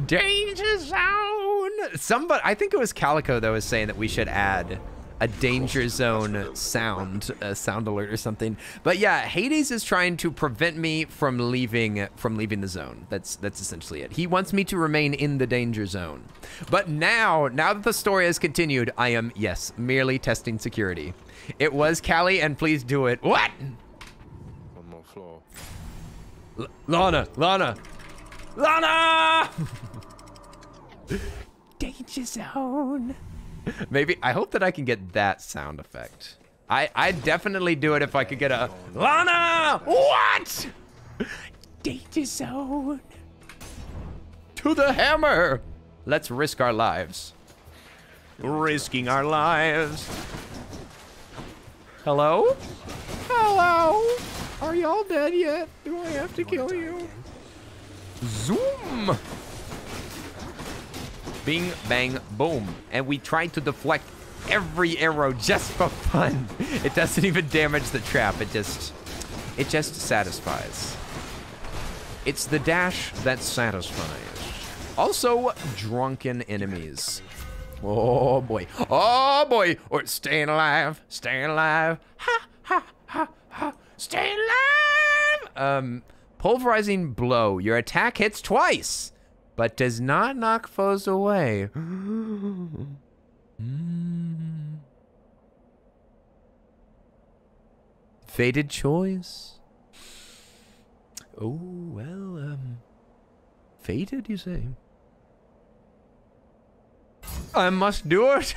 danger zone. Somebody, I think it was Calico that was saying that we should add a danger zone sound, a sound alert or something. But yeah, Hades is trying to prevent me from leaving the zone. That's essentially it. He wants me to remain in the danger zone. But now that the story has continued, I am, yes, merely testing security. It was Callie, and please do it. What? One more floor. Lana! Danger zone. Maybe, I hope that I can get that sound effect. I'd definitely do it if I could get a Lana! What? Danger zone. To the hammer. Let's risk our lives. Risking our lives. Hello? Hello? Are y'all dead yet? Do I have to kill you? Zoom. Bing, bang, boom. And we tried to deflect every arrow just for fun. It doesn't even damage the trap. It just satisfies. It's the dash that satisfies. Also, drunken enemies. Oh boy. Oh boy. Or staying alive. Staying alive. Ha, ha, ha, ha. Staying alive. Pulverizing blow. Your attack hits twice, but does not knock foes away. Fated choice. Oh, well, fated, you say? I must do it.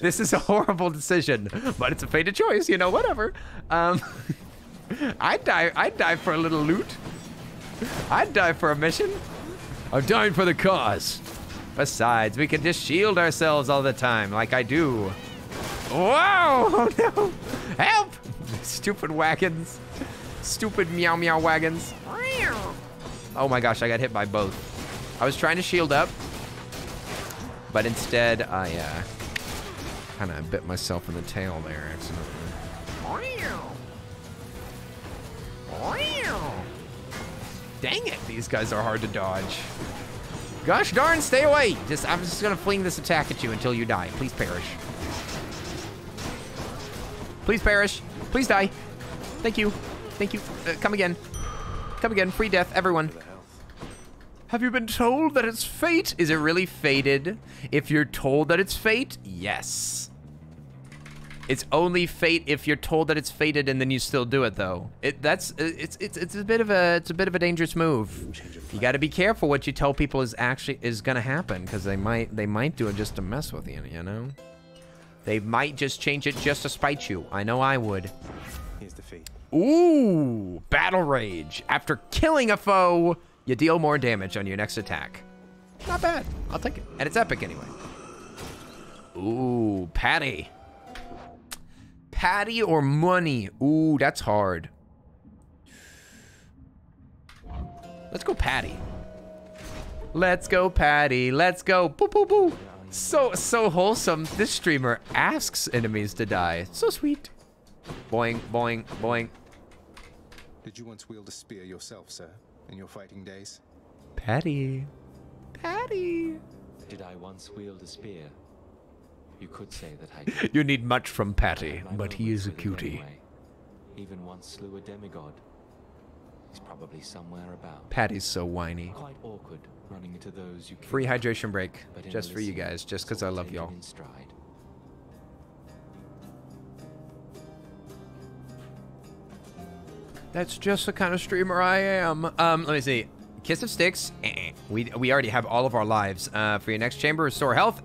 This is a horrible decision, but it's a fated choice, you know, whatever. I'd die for a little loot. I'd die for a mission. I'm dying for the cause. Besides, we can just shield ourselves all the time, like I do. Whoa! Oh no! Help! Stupid wagons. Stupid meow meow wagons. Oh my gosh, I got hit by both. I was trying to shield up, but instead I kind of bit myself in the tail there accidentally. Dang it, these guys are hard to dodge. Gosh darn, stay away. I'm just gonna fling this attack at you until you die. Please perish. Please perish. Please die. Thank you. Thank you. Come again. Come again. Free death, everyone. Have you been told that it's fate? Is it really fated? If you're told that it's fate, yes. It's only fate if you're told that it's fated and then you still do it though. It's a bit of a dangerous move. You got to be careful what you tell people is gonna happen, because they might do it just to mess with you, you know? They might just change it just to spite you. I know I would. Here's the fee. Ooh, battle rage. After killing a foe, you deal more damage on your next attack. Not bad. I'll take it. And it's epic anyway. Ooh, Patty. Patty or money? Ooh, that's hard. Let's go Patty. Let's go Patty. Let's go. Boo, boo, boo. So wholesome. This streamer asks enemies to die. So sweet. Boing, boing, boing. Did you once wield a spear yourself, sir, in your fighting days? Patty. Patty. Did I once wield a spear? You could say that I did. You need much from Patty, but he is a cutie. Anyway. Even once slew a demigod. He's probably somewhere about. Patty's so whiny. Quite awkward running into those you free hydration break, just for you guys, just because I love y'all. That's just the kind of streamer I am. Let me see. Kiss of Sticks. We already have all of our lives. For your next chamber, restore health.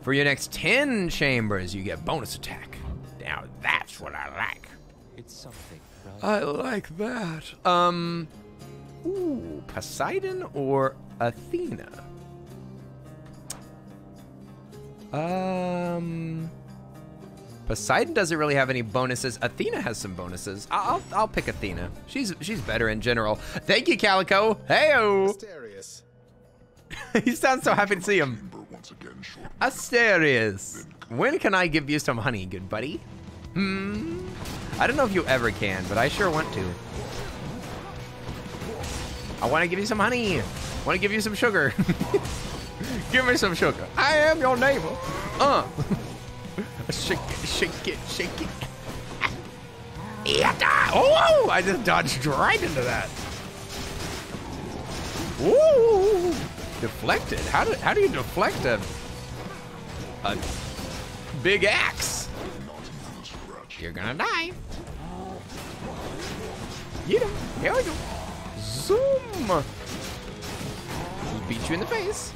For your next 10 chambers, you get bonus attack. Now that's what I like. It's something, right? I like that. Ooh, Poseidon or Athena? Poseidon doesn't really have any bonuses. Athena has some bonuses. I'll pick Athena. She's better in general. Thank you, Calico. Heyo. Asterius. You sound so happy to see him. Asterius. When can I give you some honey, good buddy? I don't know if you ever can, but I sure want to. I want to give you some honey. I want to give you some sugar. Give me some sugar. I am your neighbor. Shake it, shake it, shake it. Oh, I just dodged right into that. Ooh, deflected. How do you deflect a big axe? You're gonna die. Get him. Here we go. Zoom. Beat you in the face.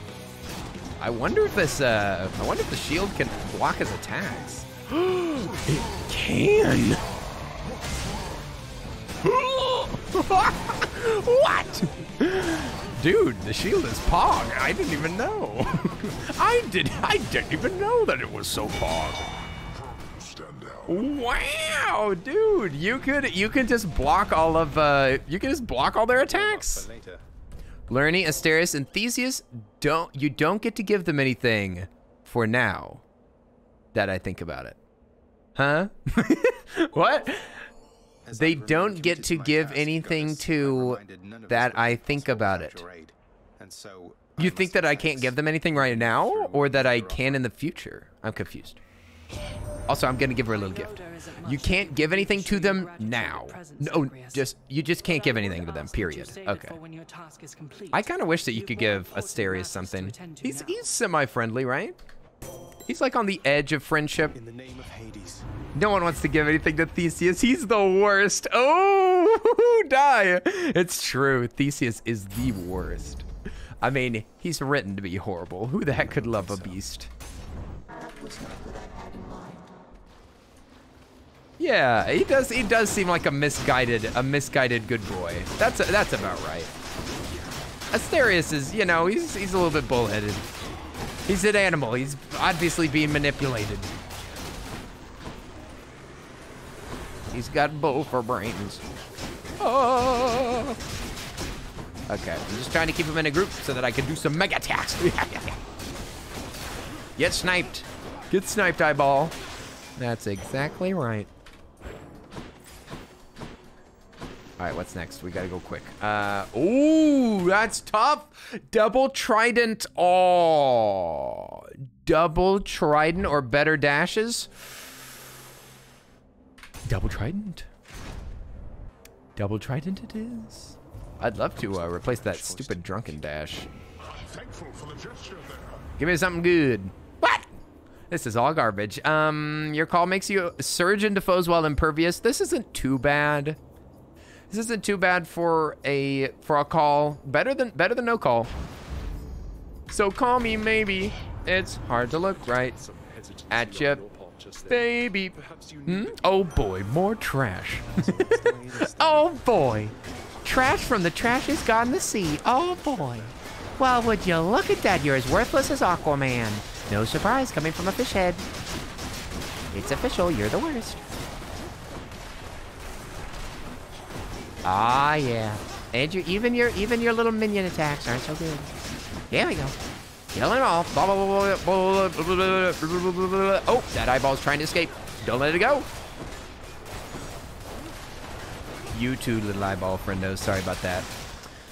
I wonder if this. I wonder if the shield can block his attacks. It can. What? Dude, the shield is Pog. I didn't even know. I didn't even know that it was so Pog. Wow, dude, you could just block all of you can just block all their attacks. Lerny, Asterius, and Theseus you don't get to give them anything for now. That I think about it. Huh? What? They don't get to give anything to that I think about it. You think that I can't give them anything right now, or that I can in the future? I'm confused. Also, I'm gonna give her a little gift. You can't give anything to them now. No, you just can't give anything to them, period. Okay. I kind of wish that you could give Asterius something. He's semi-friendly, right? He's like on the edge of friendship. In the name of Hades. No one wants to give anything to Theseus. He's the worst. Oh, die. It's true. Theseus is the worst. I mean, he's written to be horrible. Who the heck could love a beast? Yeah, he does seem like a misguided good boy. That's about right. Asterius is, you know, he's a little bit bullheaded. He's an animal. He's obviously being manipulated. He's got bull for brains. Oh. Okay, I'm just trying to keep him in a group so that I can do some mega attacks. Get sniped. Get sniped, eyeball. That's exactly right. All right, what's next? We gotta go quick. Ooh, that's tough. Double trident. Oh, double trident or better dashes. Double trident. Double trident it is. I'd love to replace that stupid drunken dash. Give me something good. What? This is all garbage. Your call makes you surge into foes while impervious. This isn't too bad. This isn't too bad for a call. Better than no call. So call me maybe. It's hard to look right at you, baby. Oh boy, more trash. Oh boy, trash from the trashiest god in the sea. Oh boy. Well, would you look at that? You're as worthless as Aquaman. No surprise coming from a fish head. It's official. You're the worst. Ah, yeah. And even your little minion attacks aren't so good. Here we go. Killing them all. Oh, that eyeball's trying to escape. Don't let it go. You too, little eyeball friendo. Sorry about that.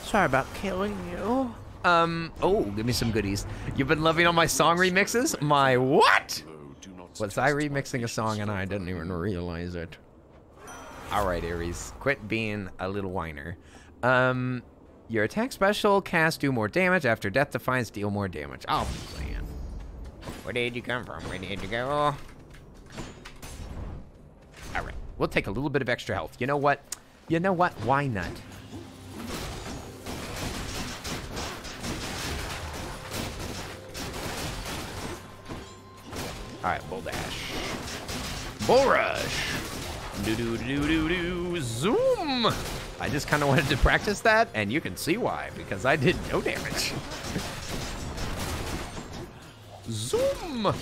Sorry about killing you. Oh, give me some goodies. You've been loving all my song remixes? My what? Was I remixing a song and I didn't even realize it? All right, Ares, quit being a little whiner. Your attack special, cast do more damage. After death defiance, deal more damage. Oh, man. Where did you come from? Where did you go? All right, we'll take a little bit of extra health. You know what? You know what? Why not? All right, bull dash. Bull rush. Do-do-do-do-do, zoom! I just kind of wanted to practice that, and you can see why, because I did no damage. Zoom!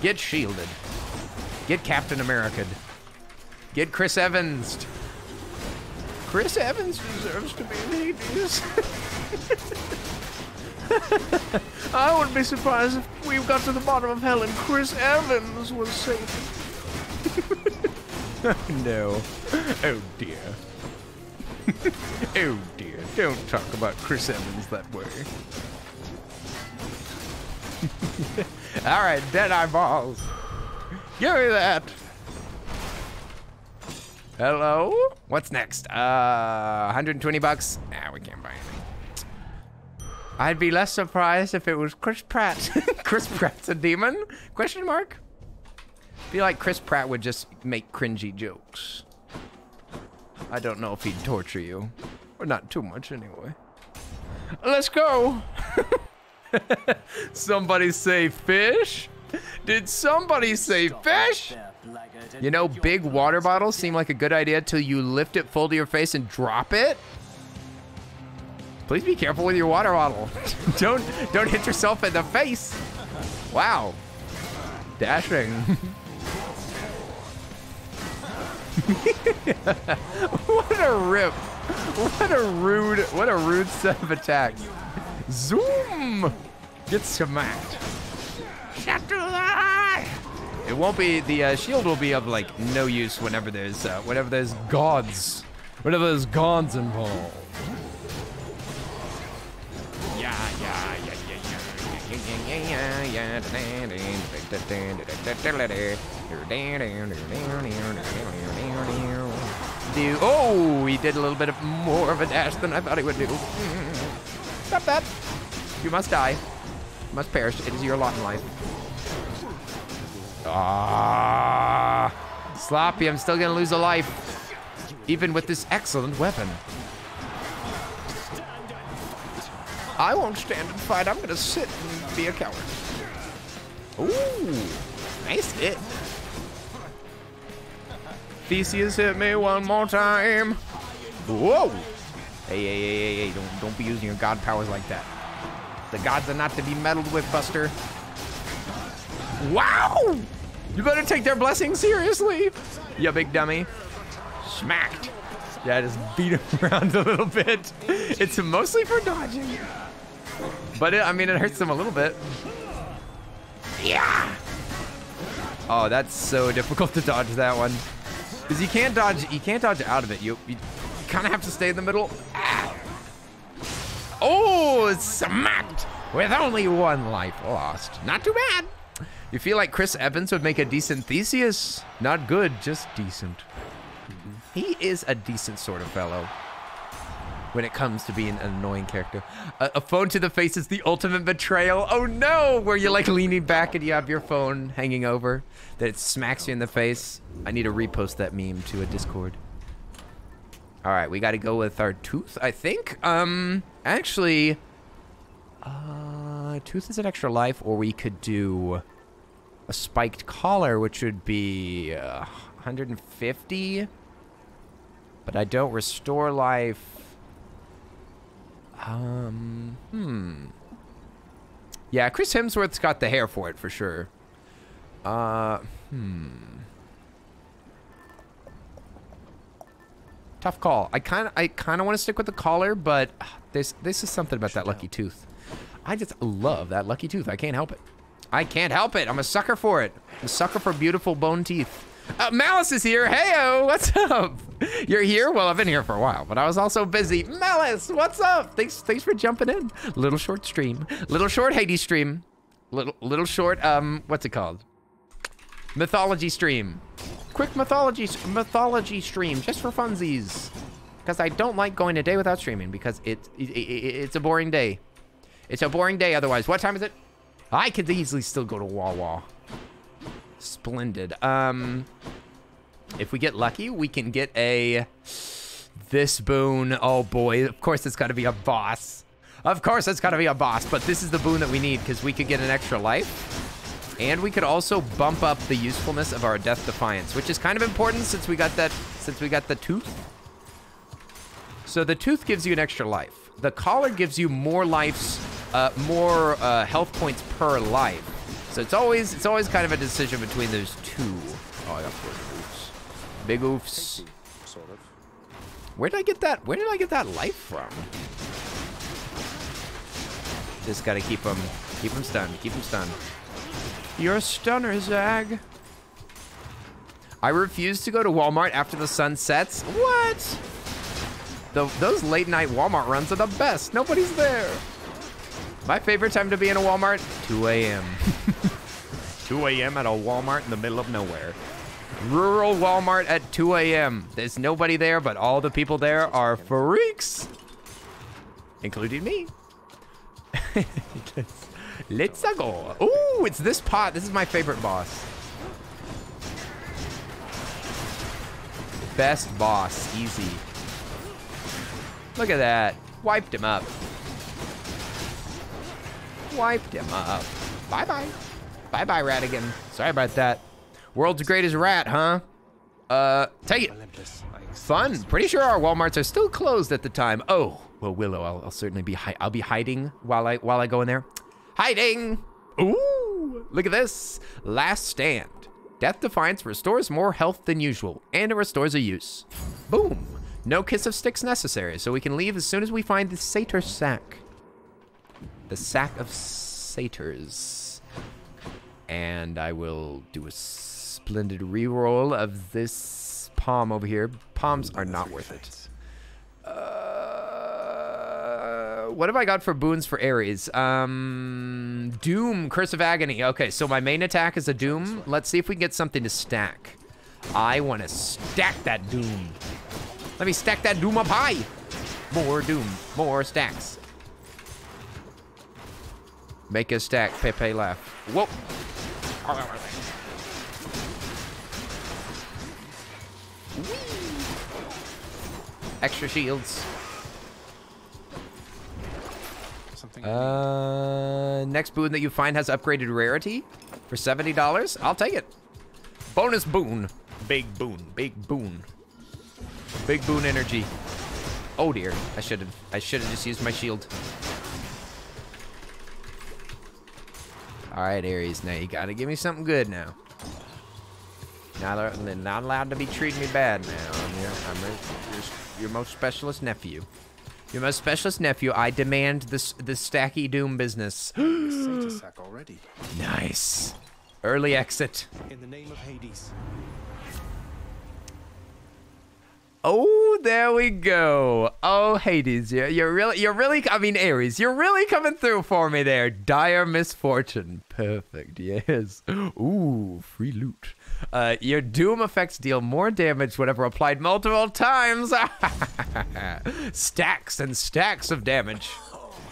Get shielded. Get Captain America'd. Get Chris Evans'. Chris Evans deserves to be in Hades. I wouldn't be surprised if we got to the bottom of hell and Chris Evans was safe. No. Oh dear. Oh dear. Don't talk about Chris Evans that way. All right, dead eyeballs. Give me that. Hello? What's next? 120 bucks. Nah, we can't buy anything. I'd be less surprised if it was Chris Pratt. Chris Pratt's a demon? Question mark? I feel like Chris Pratt would just make cringy jokes. I don't know if he'd torture you. Or not too much anyway. Let's go. Somebody say fish? Did somebody say fish? You know, big water bottles seem like a good idea till you lift it full to your face and drop it. Please be careful with your water bottle. Don't hit yourself in the face. Wow. Dashing. What a rip. What a rude set of attacks. Zoom. Get smacked. Shot to the eye. It won't be, the shield will be of like no use whenever there's gods involved. Oh, he did a little bit of more of a dash than I thought he would do. Stop that. You must die. You must perish. It is your lot in life. Ah, sloppy. I'm still gonna lose a life, even with this excellent weapon. I won't stand and fight. I'm gonna sit and be a coward. Ooh, nice hit. Theseus hit me one more time. Whoa! Hey! Don't be using your god powers like that. The gods are not to be meddled with, Buster. Wow! You better take their blessing seriously, you big dummy. Smacked. Yeah, just beat him around a little bit. It's mostly for dodging. But I mean, it hurts them a little bit. Yeah! Oh, that's so difficult to dodge that one. Because you can't dodge out of it. You kind of have to stay in the middle. Ah. Oh, smacked with only one life lost. Not too bad. You feel like Chris Evans would make a decent Theseus? Not good, just decent. He is a decent sort of fellow when it comes to being an annoying character. A phone to the face is the ultimate betrayal. Oh no, where you're like leaning back and you have your phone hanging over, that it smacks you in the face. I need to repost that meme to a Discord. All right, we got to go with our tooth, I think. Actually, tooth is an extra life, or we could do a spiked collar, which would be 150. But I don't restore life. Yeah, Chris Hemsworth's got the hair for it for sure. Tough call. I kind of want to stick with the collar, but this is something about that lucky tooth. I just love that lucky tooth. I can't help it. I can't help it. I'm a sucker for it. I'm a sucker for beautiful bone teeth. Malice is here. Heyo, what's up? You're here? Well, I've been here for a while, but I was also busy. Malice, what's up? Thanks for jumping in. Little short stream. Little short Hades stream. Little short, what's it called? Mythology stream. Quick mythology stream, just for funsies. Because I don't like going a day without streaming, because it's a boring day. It's a boring day otherwise. What time is it? I could easily still go to Wawa. Splendid. If we get lucky, we can get this boon. Oh boy, of course it's gotta be a boss. Of course it's gotta be a boss, but this is the boon that we need because we could get an extra life. And we could also bump up the usefulness of our Death Defiance, which is kind of important since we got the tooth. So the tooth gives you an extra life. The collar gives you more lives, more health points per life. So it's always kind of a decision between those two. Oh, I got 4 oofs. Big oofs. Sort of. Where did I get that? Where did I get that life from? Just gotta keep him stunned. Keep him stunned. You're a stunner, Zag. I refuse to go to Walmart after the sun sets. What? Those late night Walmart runs are the best. Nobody's there. My favorite time to be in a Walmart, 2 a.m. 2 a.m. at a Walmart in the middle of nowhere. Rural Walmart at 2 a.m. There's nobody there, but all the people there are freaks. Including me. Let's go. Ooh, it's this pot. This is my favorite boss. Best boss. Easy. Look at that. Wiped him up. Wiped him up. Bye-bye. Bye-bye, Ratigan. Sorry about that. World's greatest rat, huh? Take it. Fun. Pretty sure our Walmarts are still closed at the time. Oh, well, Willow, I'll certainly be I'll be hiding while I go in there. Hiding. Ooh, look at this. Last stand. Death Defiance restores more health than usual, and it restores a use. Boom. No kiss of sticks necessary, so we can leave as soon as we find the satyr sack. The sack of satyrs. And I will do a splendid reroll of this palm over here. Palms are not worth it. What have I got for boons for Ares? Doom, Curse of Agony. Okay, so my main attack is a Doom. Let's see if we can get something to stack. I want to stack that Doom. Let me stack that Doom up high. More Doom, more stacks. Make a stack, Pepe laugh. Whoa. Extra shields. Next boon that you find has upgraded rarity for $70. I'll take it. Bonus boon. Big boon. Big boon. Big boon energy. Oh dear. I should have just used my shield. All right, Ares. Now you gotta give me something good now. Not allowed to be treating me bad now. I'm your most specialist nephew. Your most specialist nephew. I demand the Stacky Doom business. Sack already. Nice. Early exit. In the name of Hades. Oh, there we go. Oh, Hades, you're really, I mean, Ares, you're really coming through for me there. Dire misfortune. Perfect, yes. Ooh, free loot. Your Doom effects deal more damage whenever applied multiple times. Stacks and stacks of damage.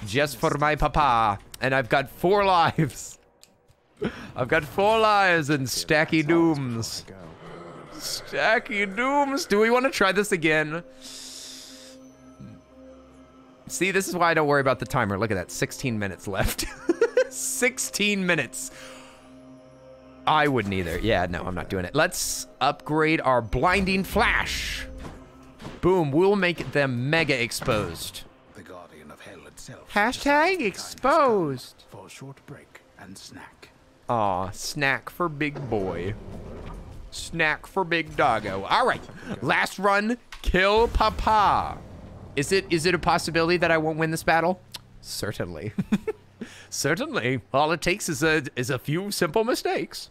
Just for my papa. And I've got 4 lives. I've got 4 lives and Stacky Dooms. Stacky Dooms. Do we want to try this again? See, this is why I don't worry about the timer. Look at that. 16 minutes left. 16 minutes. I wouldn't either. Yeah, no, I'm not doing it. Let's upgrade our blinding flash. Boom. We'll make them mega exposed. The guardian of hell itself. Hashtag exposed. For a short break and snack. Aw, snack for big boy. Snack for big doggo. All right, last run, kill Papa. Is it a possibility that I won't win this battle? Certainly. Certainly. All it takes is a few simple mistakes.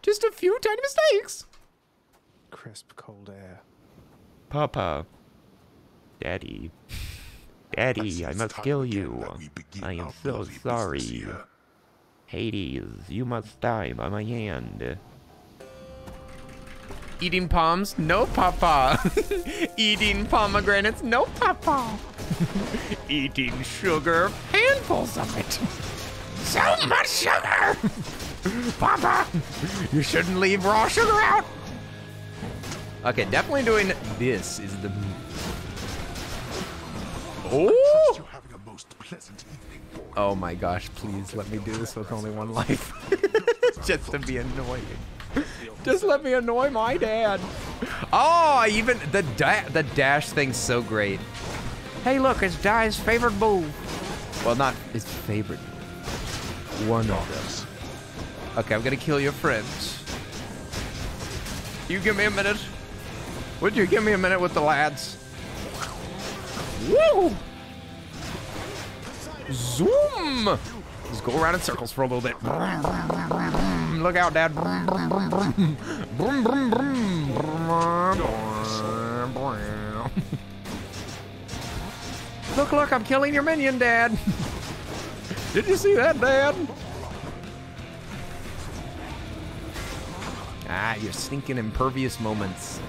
Just a few tiny mistakes. Crisp, cold air. Papa. Daddy. Daddy, I must kill you. I am so sorry. Hades, you must die by my hand. Eating palms? No, Papa. Eating pomegranates? No, Papa. Eating sugar? Handfuls of it. So much sugar! Papa, you shouldn't leave raw sugar out. Okay, definitely doing this is the move. Oh! Oh my gosh, please let me do this with only 1 life. Just to be annoying. Just let me annoy my dad. Oh, even the dash thing's so great. Hey, look, it's Dai's favorite move. Well, not his favorite. One of them. Okay, I'm gonna kill your friends. You give me a minute. Would you give me a minute with the lads? Woo! Zoom! Let's go around in circles for a little bit. Look out, Dad. Look, I'm killing your minion, Dad. Did you see that, Dad? Ah, your stinking impervious moments.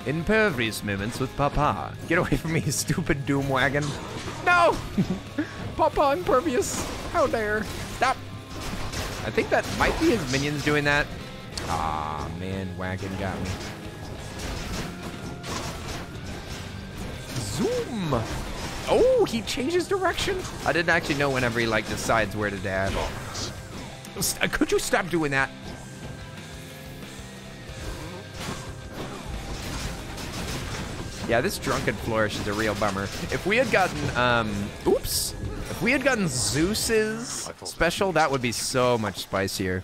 Impervious moments with Papa. Get away from me, you stupid doom wagon. No! Papa impervious. How dare. Stop. I think that might be his minions doing that. Ah, man, wagon got me. Zoom. Oh, he changes direction. I didn't actually know whenever he like decides where to dash. Could you stop doing that? Yeah, this drunken flourish is a real bummer. If we had gotten, oops. If we had gotten Zeus's special, that would be so much spicier.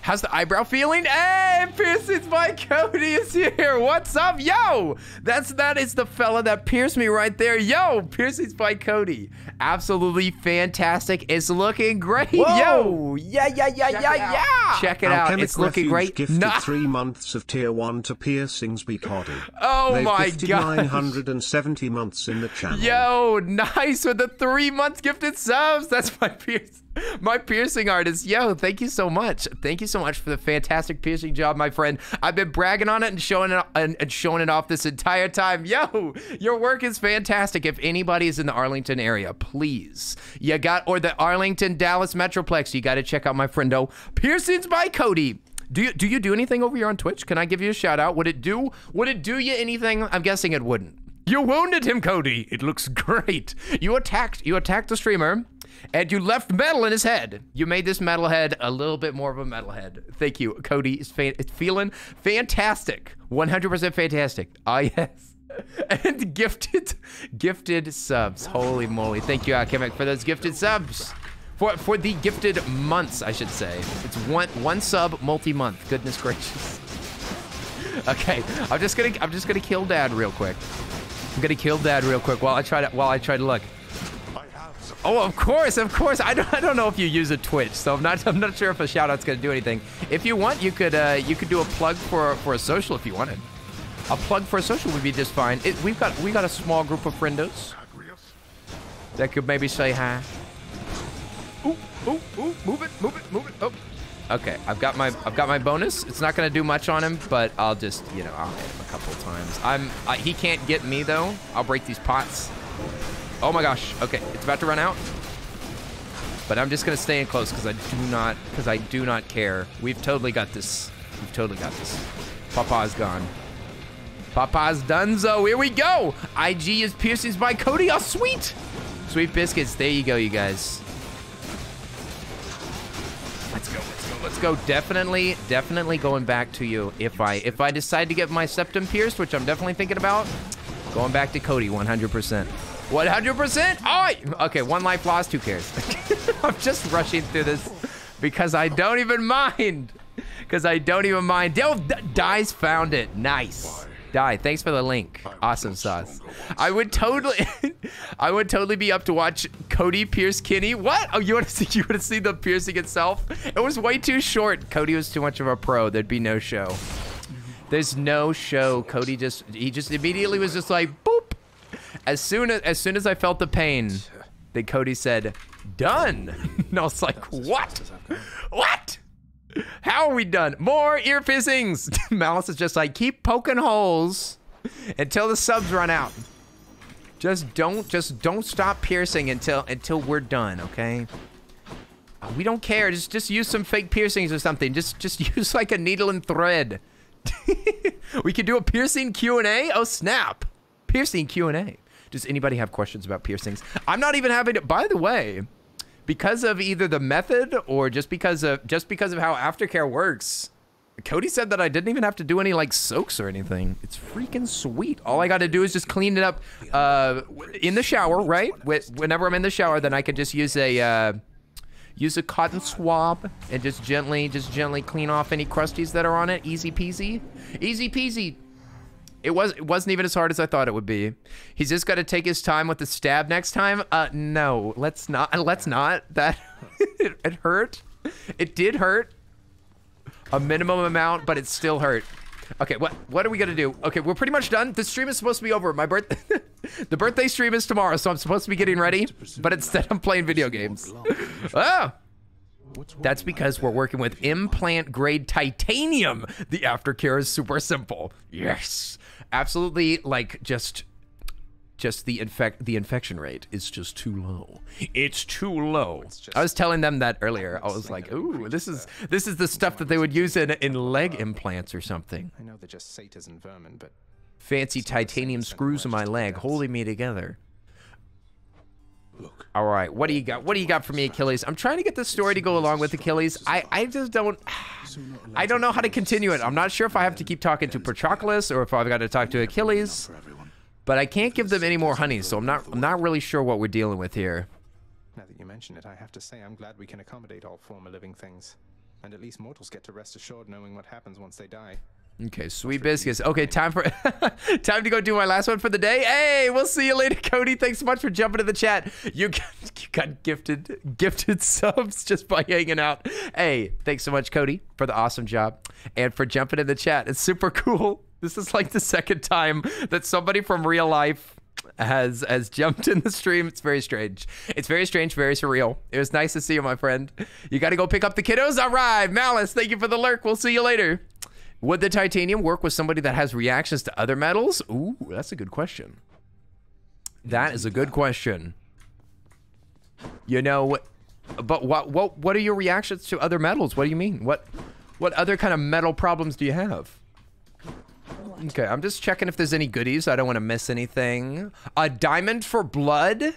How's the eyebrow feeling? Hey, Piercings by Cody is here. What's up? Yo, that is the fella that pierced me right there. Yo, Piercings by Cody. Absolutely fantastic. It's looking great. Whoa. Yo, yeah. Check it out. It's looking great. Gifted 3 months of tier 1 to Piercings by Cody. Oh They've my gifted god. 970 months in the channel. Yo, nice with the 3 months gifted subs. That's my piercing artist. Yo, thank you so much. Thank you so much for the fantastic piercing job, my friend. I've been bragging on it and showing it off this entire time. Yo, your work is fantastic. If anybody is in the Arlington area, please, or the Arlington, Dallas Metroplex, you got to check out my friendo, Piercings by Cody. Do you do anything over here on Twitch? Can I give you a shout out? Would it do you anything? I'm guessing it wouldn't. You wounded him, Cody. It looks great. You attacked the streamer, and you left metal in his head. You made this metalhead a little bit more of a metalhead. Thank you, Cody. It's feeling fantastic. 100% fantastic. Ah, yes. And gifted subs. Holy moly. Thank you, Kemek, for those gifted subs. For the gifted months, I should say. It's one sub multi-month. Goodness gracious. Okay, I'm just gonna kill Dad real quick. I'm gonna kill Dad real quick while I try to look. Oh, of course. I don't know if you use a Twitch, so I'm not sure if a shout out's gonna do anything. If you want, you could do a plug for a social if you wanted. A plug for a social would be just fine. We got a small group of friendos that could maybe say hi. Ooh, move it. Oh. Okay, I've got my bonus. It's not gonna do much on him, but I'll just, I'll hit him a couple of times. He can't get me though. I'll break these pots. Oh my gosh. Okay, it's about to run out. But I'm just gonna stay in close because I do not care. We've totally got this. Papa's gone. Papa's donezo. Here we go. IG is Piercings by Cody. Oh, sweet. Sweet biscuits. There you go, you guys. Let's go. Definitely going back to you. If I decide to get my septum pierced, which I'm definitely thinking about, going back to Cody 100%. 100%? Oh, okay, 1 life lost, who cares? I'm just rushing through this because I don't even mind. Yo, Dies found it. Nice. Die, thanks for the link. Awesome sauce. I would totally be up to watch Cody pierce Kenny. What? Oh, you want to see the piercing itself? It was way too short. Cody was too much of a pro. There'd be no show. There's no show. Cody just immediately was just like boop. As soon as I felt the pain, then Cody said, "Done." And I was like, "What? What? How are we done? More ear piercings." Malice is just like, keep poking holes until the subs run out. Just don't stop piercing until we're done, okay? We don't care. Just use some fake piercings or something. Just use like a needle and thread. We could do a piercing Q&A. Oh snap! Piercing Q&A. Does anybody have questions about piercings? I'm not even having to. By the way, because of either the method or just because of how aftercare works, Cody said that I didn't even have to do any like soaks or anything. It's freaking sweet. All I got to do is just clean it up in the shower, right? Whenever I'm in the shower, then I can just use a cotton swab and just gently clean off any crusties that are on it. Easy peasy. Easy peasy. It wasn't even as hard as I thought it would be. He's just got to take his time with the stab next time. No, let's not. That it hurt. It did hurt. A minimum amount, but it still hurt. Okay, what are we gonna do? Okay, we're pretty much done. The stream is supposed to be over. My the birthday stream is tomorrow, so I'm supposed to be getting ready, but instead I'm playing video games. Ah! That's because we're working with implant-grade titanium. The aftercare is super simple. Yes. Absolutely, like, just the infection rate is just too low. It's too low. I was telling them that earlier. I was like, ooh, this is the stuff that they would use in leg implants or something. I know they're just satyrs and vermin, but fancy titanium screws in my leg holding me together. All right, what do you got? What do you got for me, Achilles? I'm trying to get this story to go along with Achilles. I just don't know how to continue it. I'm not sure if I have to keep talking to Patroclus or if I've got to talk to Achilles. But I can't give them any more honey, so I'm not really sure what we're dealing with here. Now that you mention it, I have to say I'm glad we can accommodate all former living things. And at least mortals get to rest assured knowing what happens once they die. Okay, sweet biscuits. Okay, time to go do my last one for the day. Hey, we'll see you later, Cody. Thanks so much for jumping in the chat. You got gifted subs just by hanging out. Hey, thanks so much, Cody, for the awesome job and for jumping in the chat. It's super cool. This is like the second time that somebody from real life has jumped in the stream. It's very strange. It's very strange, very surreal. It was nice to see you, my friend. You got to go pick up the kiddos. All right, Malice, thank you for the lurk. We'll see you later. Would the titanium work with somebody that has reactions to other metals? Ooh, that's a good question. That is a good question. You know, but what are your reactions to other metals? What do you mean? What other kind of metal problems do you have? Okay, I'm just checking if there's any goodies. I don't want to miss anything. A diamond for blood?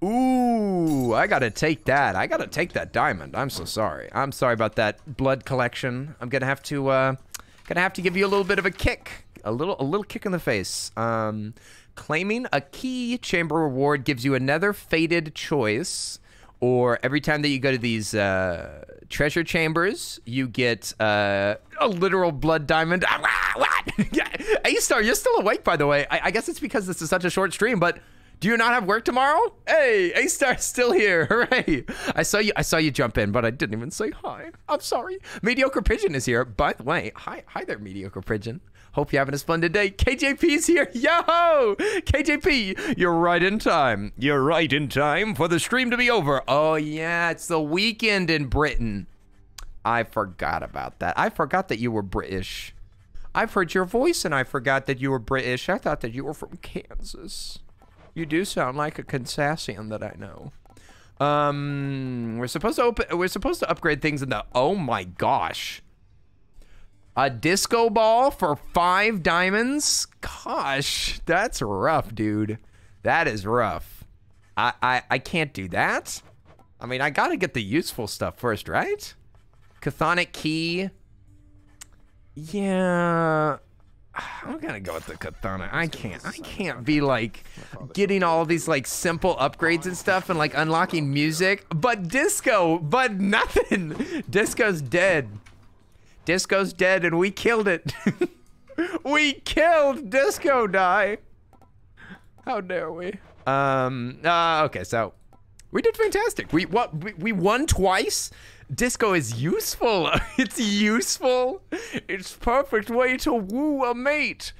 Ooh, I gotta take that. I gotta take that diamond. I'm so sorry. I'm sorry about that blood collection. I'm gonna have to give you a little bit of a kick. A little kick in the face. Claiming a key chamber reward gives you another fated choice. Or every time that you go to these treasure chambers, you get a literal blood diamond. What? A-Star, you're still awake, by the way. I guess it's because this is such a short stream, but do you not have work tomorrow? Hey, A-Star's still here. Hooray. I saw you jump in, but I didn't even say hi. I'm sorry. Mediocre Pigeon is here. By the way, hi there, Mediocre Pigeon. Hope you're having a splendid day. KJP's here. Yo! KJP, you're right in time. You're right in time for the stream to be over. Oh, yeah, it's the weekend in Britain. I forgot about that. I forgot that you were British. I've heard your voice, and I forgot that you were British. I thought that you were from Kansas. You do sound like a Kansasian that I know. We're supposed to upgrade things in the... Oh, my gosh. A disco ball for 5 diamonds? Gosh, that's rough, dude. That is rough. I can't do that. I mean, I gotta get the useful stuff first, right? Chthonic key. Yeah. I'm gonna go with the chthonic. I can't be like getting all these like simple upgrades and stuff and like unlocking music. But disco, but nothing. Disco's dead. Disco's dead and we killed it. We killed Disco Die. How dare we? Okay, so we did fantastic. We won twice. Disco is useful. It's useful. It's perfect way to woo a mate.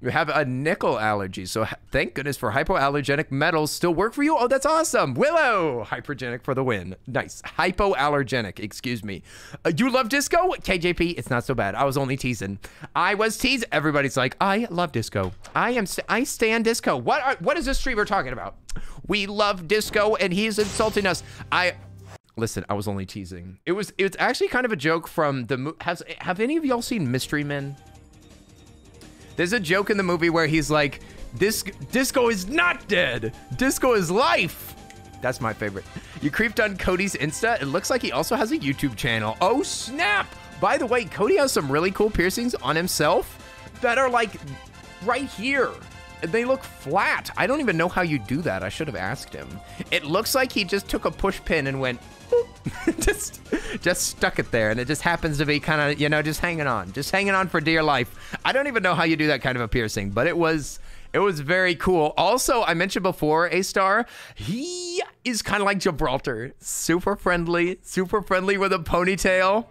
You have a nickel allergy, so thank goodness for hypoallergenic metals still work for you. Oh, that's awesome. Willow, hypergenic for the win. Nice. Hypoallergenic, excuse me. You love disco? KJP, it's not so bad. I was only teasing. I was teasing. Everybody's like, I love disco. I stand disco. What is this streamer talking about? We love disco and he's insulting us. Listen, I was only teasing. It's actually kind of a joke from the have any of y'all seen Mystery Men? There's a joke in the movie where he's like, disco is not dead. Disco is life. That's my favorite. You creeped on Cody's Insta. It looks like he also has a YouTube channel. Oh, snap. By the way, Cody has some really cool piercings on himself that are like right here. They look flat. I don't even know how you do that. I should have asked him. It looks like he just took a push pin and went, just stuck it there, and it just happens to be kind of, you know, just hanging on for dear life. I don't even know how you do that kind of a piercing, but it was very cool. Also, I mentioned before, A-Star, he is kind of like Gibraltar, super friendly with a ponytail.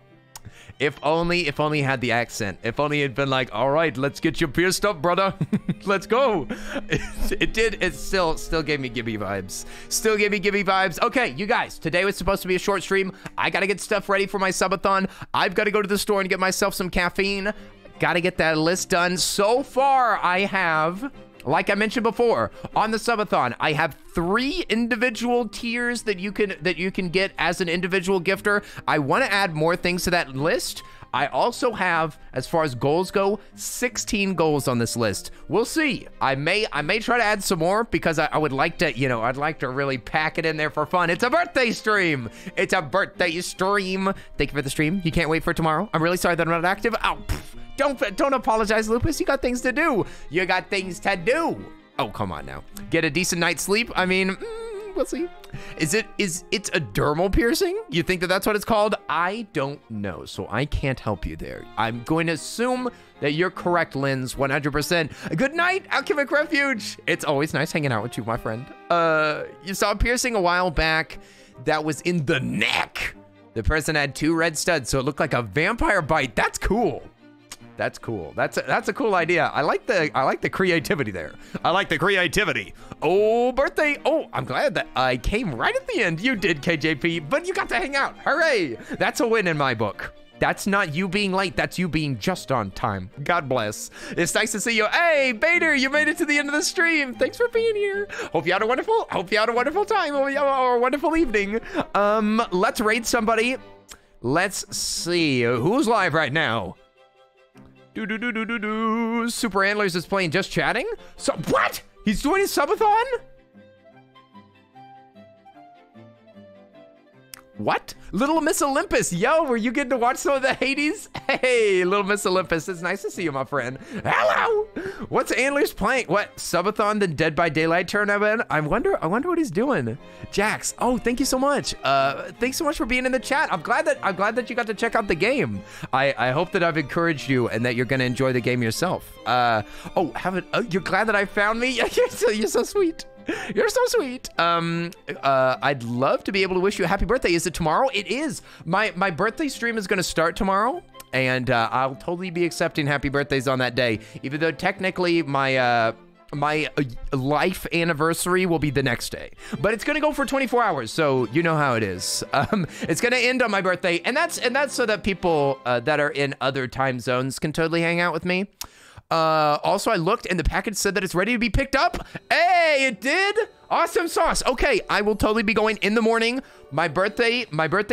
If only he had the accent. If only he'd been like, all right, let's get you pierced up, brother. Let's go. It still gave me Gibby vibes. Still gave me Gibby vibes. Okay, you guys, today was supposed to be a short stream. I got to get stuff ready for my subathon. I've got to go to the store and get myself some caffeine. Got to get that list done. So far, I have, like I mentioned before, on the subathon, I have 3 individual tiers that you can get as an individual gifter. I want to add more things to that list. I also have, as far as goals go, 16 goals on this list. We'll see. I may try to add some more because I would like to, you know, I'd like to really pack it in there for fun. It's a birthday stream. It's a birthday stream. Thank you for the stream. You can't wait for tomorrow. I'm really sorry that I'm not active. Oh, don't apologize, Lupus. You got things to do. You got things to do. Oh, come on now. Get a decent night's sleep. I mean, we'll see. It's a dermal piercing? You think that that's what it's called? I don't know, so I can't help you there. I'm going to assume that you're correct, Linz, 100%. Good night, Alchemic Refuge. It's always nice hanging out with you, my friend. You saw a piercing a while back that was in the neck. The person had 2 red studs, so it looked like a vampire bite. That's cool. That's cool. That's a cool idea. I like the creativity there. I like the creativity. Oh, birthday. Oh, I'm glad that I came right at the end. You did, KJP, but you got to hang out. Hooray. That's a win in my book. That's not you being late. That's you being just on time. God bless. It's nice to see you. Hey, Bader, you made it to the end of the stream. Thanks for being here. Hope you had a wonderful time or a wonderful evening. Let's raid somebody. Let's see who's live right now. Super Antlers is playing Just Chatting? So what? He's doing his subathon? What? Little Miss Olympus. Yo, were you getting to watch some of the Hades? Hey, Little Miss Olympus. It's nice to see you, my friend. Hello. What's Antlers playing? What? Subathon, then Dead by Daylight tournament? I wonder what he's doing. Jax. Oh, thank you so much. Thanks so much for being in the chat. I'm glad that you got to check out the game. I hope that I've encouraged you and that you're gonna enjoy the game yourself. You're glad that I found me? You're so sweet. You're so sweet. I'd love to be able to wish you a happy birthday. Is it tomorrow? It is. My birthday stream is going to start tomorrow, and I'll totally be accepting happy birthdays on that day, even though technically my life anniversary will be the next day. But it's going to go for 24 hours, so you know how it is. It's going to end on my birthday, and that's so that people that are in other time zones can totally hang out with me. Also, I looked and the package said that it's ready to be picked up. Hey, it did? Awesome sauce. Okay, I will totally be going in the morning. My birthday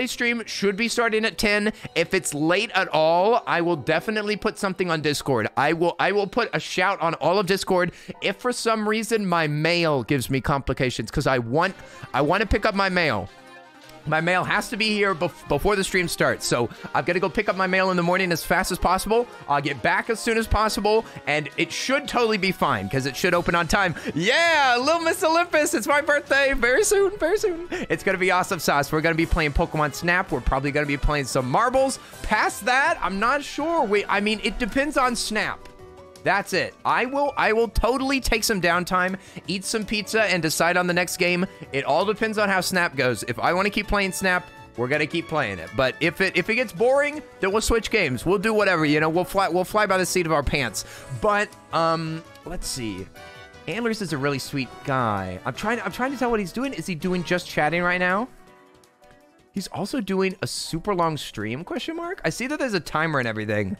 stream should be starting at 10. If it's late at all, I will definitely put something on Discord. I will put a shout on all of Discord if for some reason my mail gives me complications, because I want to pick up my mail. My mail has to be here before the stream starts, so I've got to go pick up my mail in the morning as fast as possible. I'll get back as soon as possible, and it should totally be fine, because it should open on time. Yeah, Little Miss Olympus, it's my birthday. Very soon, very soon. It's going to be awesome sauce. We're going to be playing Pokemon Snap. We're probably going to be playing some marbles. Past that, I'm not sure. I mean, it depends on Snap. That's it. I will totally take some downtime, eat some pizza, and decide on the next game. It all depends on how Snap goes. If I want to keep playing Snap, we're gonna keep playing it. But if it gets boring, then we'll switch games. We'll do whatever, you know. We'll fly by the seat of our pants. But let's see. Antlers is a really sweet guy. I'm trying to tell what he's doing. Is he doing Just Chatting right now? He's also doing a super long stream, question mark? I see that there's a timer and everything.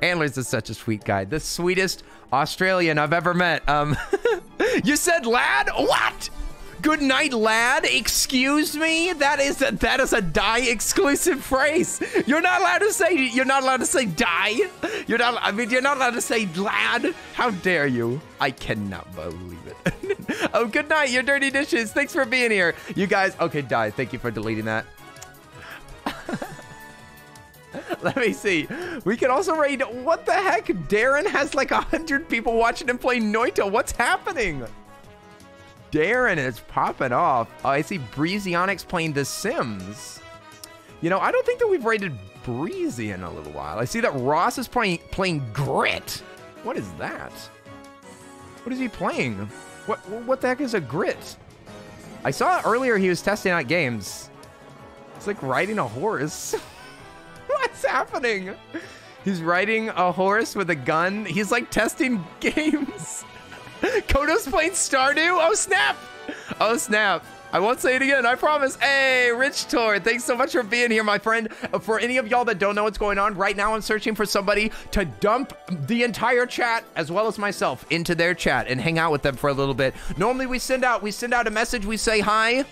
Antlers is such a sweet guy. The sweetest Australian I've ever met. You said lad? What? Good night, lad. Excuse me? That is a die exclusive phrase. You're not allowed to say die. You're not allowed to say lad. How dare you? I cannot believe it. Oh, good night, your dirty dishes. Thanks for being here. You guys, okay, die. Thank you for deleting that. Let me see. We can also raid. What the heck? Darren has like 100 people watching him play Noita. What's happening? Darren is popping off. Oh, I see Breezy Onyx playing The Sims. You know, I don't think that we've raided Breezy in a little while. I see that Ross is playing Grit. What is that? What is he playing? What the heck is a Grit? I saw earlier he was testing out games. It's like riding a horse. What? What's happening? He's riding a horse with a gun. He's like testing games. Kodo's playing Stardew. Oh, snap. Oh, snap. I won't say it again, I promise. Hey, Rich Tor, thanks so much for being here, my friend. For any of y'all that don't know what's going on, right now I'm searching for somebody to dump the entire chat, as well as myself, into their chat and hang out with them for a little bit. Normally we send out a message, we say hi.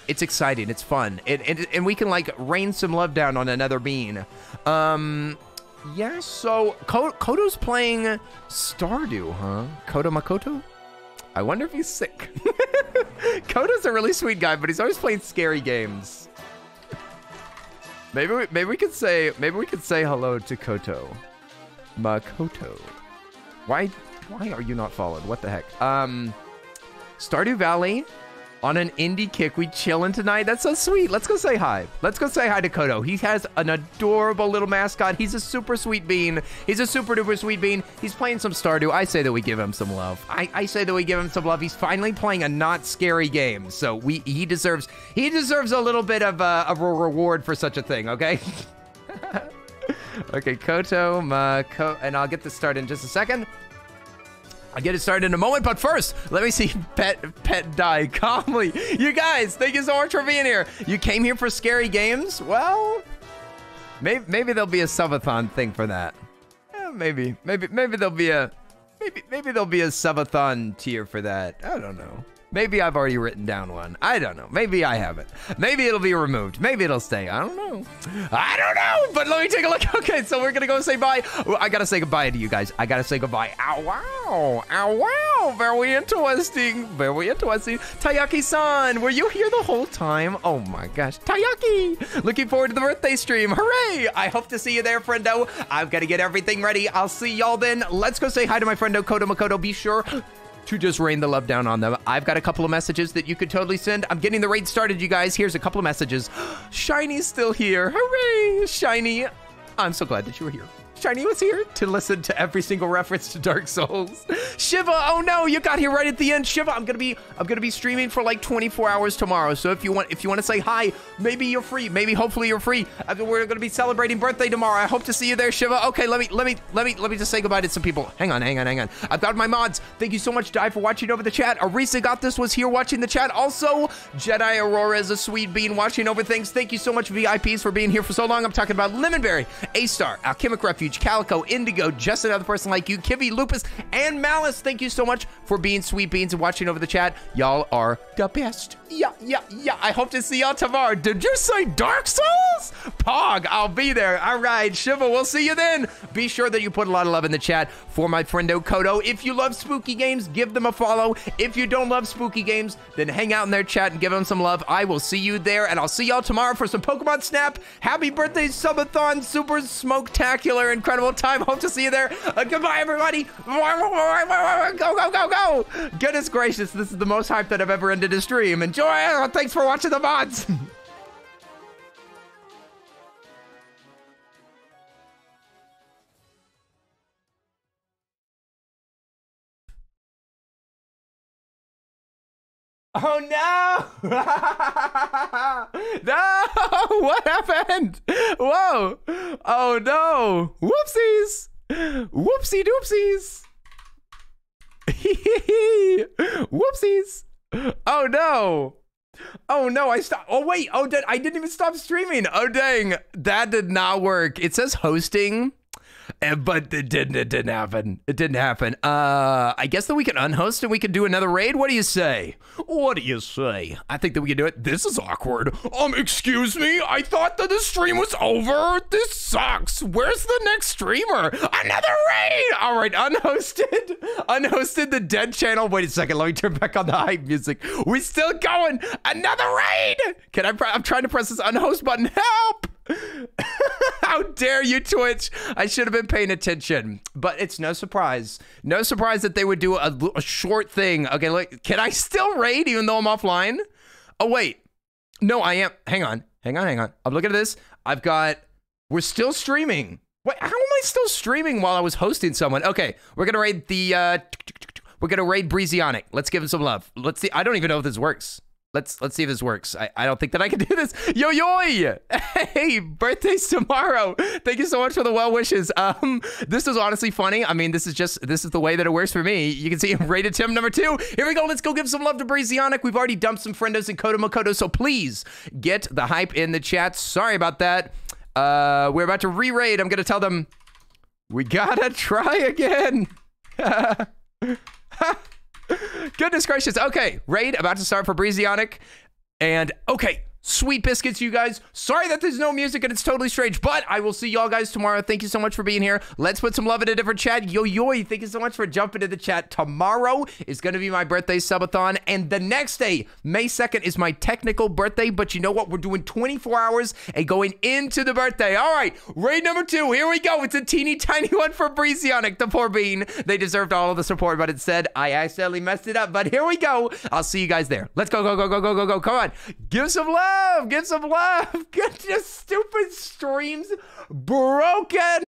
It's exciting, it's fun. And we can like rain some love down on another bean. Yeah, so Kodo's playing Stardew, huh? Kodo Makoto? I wonder if he's sick. Kodo's a really sweet guy, but he's always playing scary games. Maybe we could say hello to Koto. Makoto. Why are you not followed? What the heck? Stardew Valley. On an indie kick, we chillin' tonight. That's so sweet. Let's go say hi. Let's go say hi to Kodo. He has an adorable little mascot. He's a super sweet bean. He's a super duper sweet bean. He's playing some Stardew. I say that we give him some love. I say that we give him some love. He's finally playing a not scary game. So he deserves a little bit of a reward for such a thing, okay? Okay, Koto, and I'll get this started in just a second. I'll get it started in a moment, but first, let me see Pet die calmly. You guys, thank you so much for being here. You came here for scary games? Well, maybe there'll be a subathon thing for that. Yeah, maybe there'll be a subathon tier for that. I don't know. Maybe I've already written down one. I don't know. Maybe I haven't. Maybe it'll be removed. Maybe it'll stay. I don't know. I don't know, but let me take a look. Okay, so we're gonna go say bye. I gotta say goodbye to you guys. I gotta say goodbye. Ow, wow. Ow, wow. Very interesting. Very interesting. Tayaki-san, were you here the whole time? Oh my gosh. Tayaki! Looking forward to the birthday stream. Hooray! I hope to see you there, friendo. I've got to get everything ready. I'll see y'all then. Let's go say hi to my friendo, Kodo Makoto. Be sure to just rain the love down on them. I've got a couple of messages that you could totally send. I'm getting the raid started, you guys. Here's a couple of messages. Shiny's still here. Hooray, Shiny. I'm so glad that you were here. Shiny was here to listen to every single reference to Dark Souls. Shiva, oh no, you got here right at the end. Shiva, I'm gonna be streaming for like 24 hours tomorrow. So if you want to say hi, maybe you're free. Maybe hopefully you're free. We're gonna be celebrating birthday tomorrow. I hope to see you there, Shiva. Okay, let me just say goodbye to some people. Hang on. I've got my mods. Thank you so much, Di, for watching over the chat. Arisa got this was here watching the chat. Also, Jedi Aurora is a sweet bean watching over things. Thank you so much, VIPs, for being here for so long. I'm talking about Lemonberry, A-Star, Alchemic Refuge, Calico, Indigo, just another person like you, Kivy, Lupus, and Malice. Thank you so much for being sweet beans and watching over the chat. Y'all are the best. Yeah. I hope to see y'all tomorrow. Did you say Dark Souls? Pog, I'll be there. All right, Shiva, we'll see you then. Be sure that you put a lot of love in the chat for my friendo Kodo. If you love spooky games, give them a follow. If you don't love spooky games, then hang out in their chat and give them some love. I will see you there, and I'll see y'all tomorrow for some Pokemon Snap. Happy birthday, Subathon, super smoke-tacular, incredible time. Hope to see you there. Goodbye, everybody. Go. Goodness gracious, this is the most hype that I've ever ended a stream. Enjoy. Thanks for watching the mods. Oh no! No! What happened? Whoa! Oh no! Whoopsies! Whoopsie doopsies! Whoopsies! Oh no! Oh no! I stopped. Oh wait! Oh, I didn't even stop streaming. Oh dang! That did not work. It says hosting. But it didn't happen. It didn't happen. I guess that we can unhost and we can do another raid. What do you say? What do you say? I think that we can do it. This is awkward. Excuse me? I thought that the stream was over. This sucks. Where's the next streamer? Another raid. All right, unhosted. Unhosted the dead channel. Wait a second. Let me turn back on the hype music. We still going. Another raid. I'm trying to press this unhost button. Help. How dare you, Twitch? I should have been paying attention, but it's no surprise. No surprise that they would do a short thing. Okay, look, can I still raid even though I'm offline? Oh, wait. No, I am. Hang on. I'm looking at this. We're still streaming. Wait, how am I still streaming while I was hosting someone? Okay, we're going to raid we're going to raid Breezyonic. Let's give him some love. Let's see. I don't even know if this works. Let's see if this works. I don't think that I can do this. Yo yoy! Hey, birthday's tomorrow. Thank you so much for the well wishes. This is honestly funny. I mean, this is the way that it works for me. You can see rated Tim number 2. Here we go. Let's go give some love to Breezionic. We've already dumped some friendos in Kodo Makoto, so please get the hype in the chat. Sorry about that. We're about to re-raid. I'm gonna tell them we gotta try again. Goodness gracious. Okay, raid about to start for Breezionic. And okay, sweet biscuits, you guys. Sorry that there's no music and it's totally strange, but I will see y'all guys tomorrow. Thank you so much for being here. Let's put some love in a different chat. Yo yoy, thank you so much for jumping to the chat. Tomorrow is going to be my birthday subathon, and the next day, May 2nd, is my technical birthday, but you know what? We're doing 24 hours and going into the birthday. All right, raid number 2. Here we go. It's a teeny tiny one for Breezionic, the poor bean. They deserved all of the support, but instead, I accidentally messed it up. But here we go. I'll see you guys there. Let's go, go, go, go, go, go, go. Come on. Give some love. Give some love. Goodness, stupid streams broken.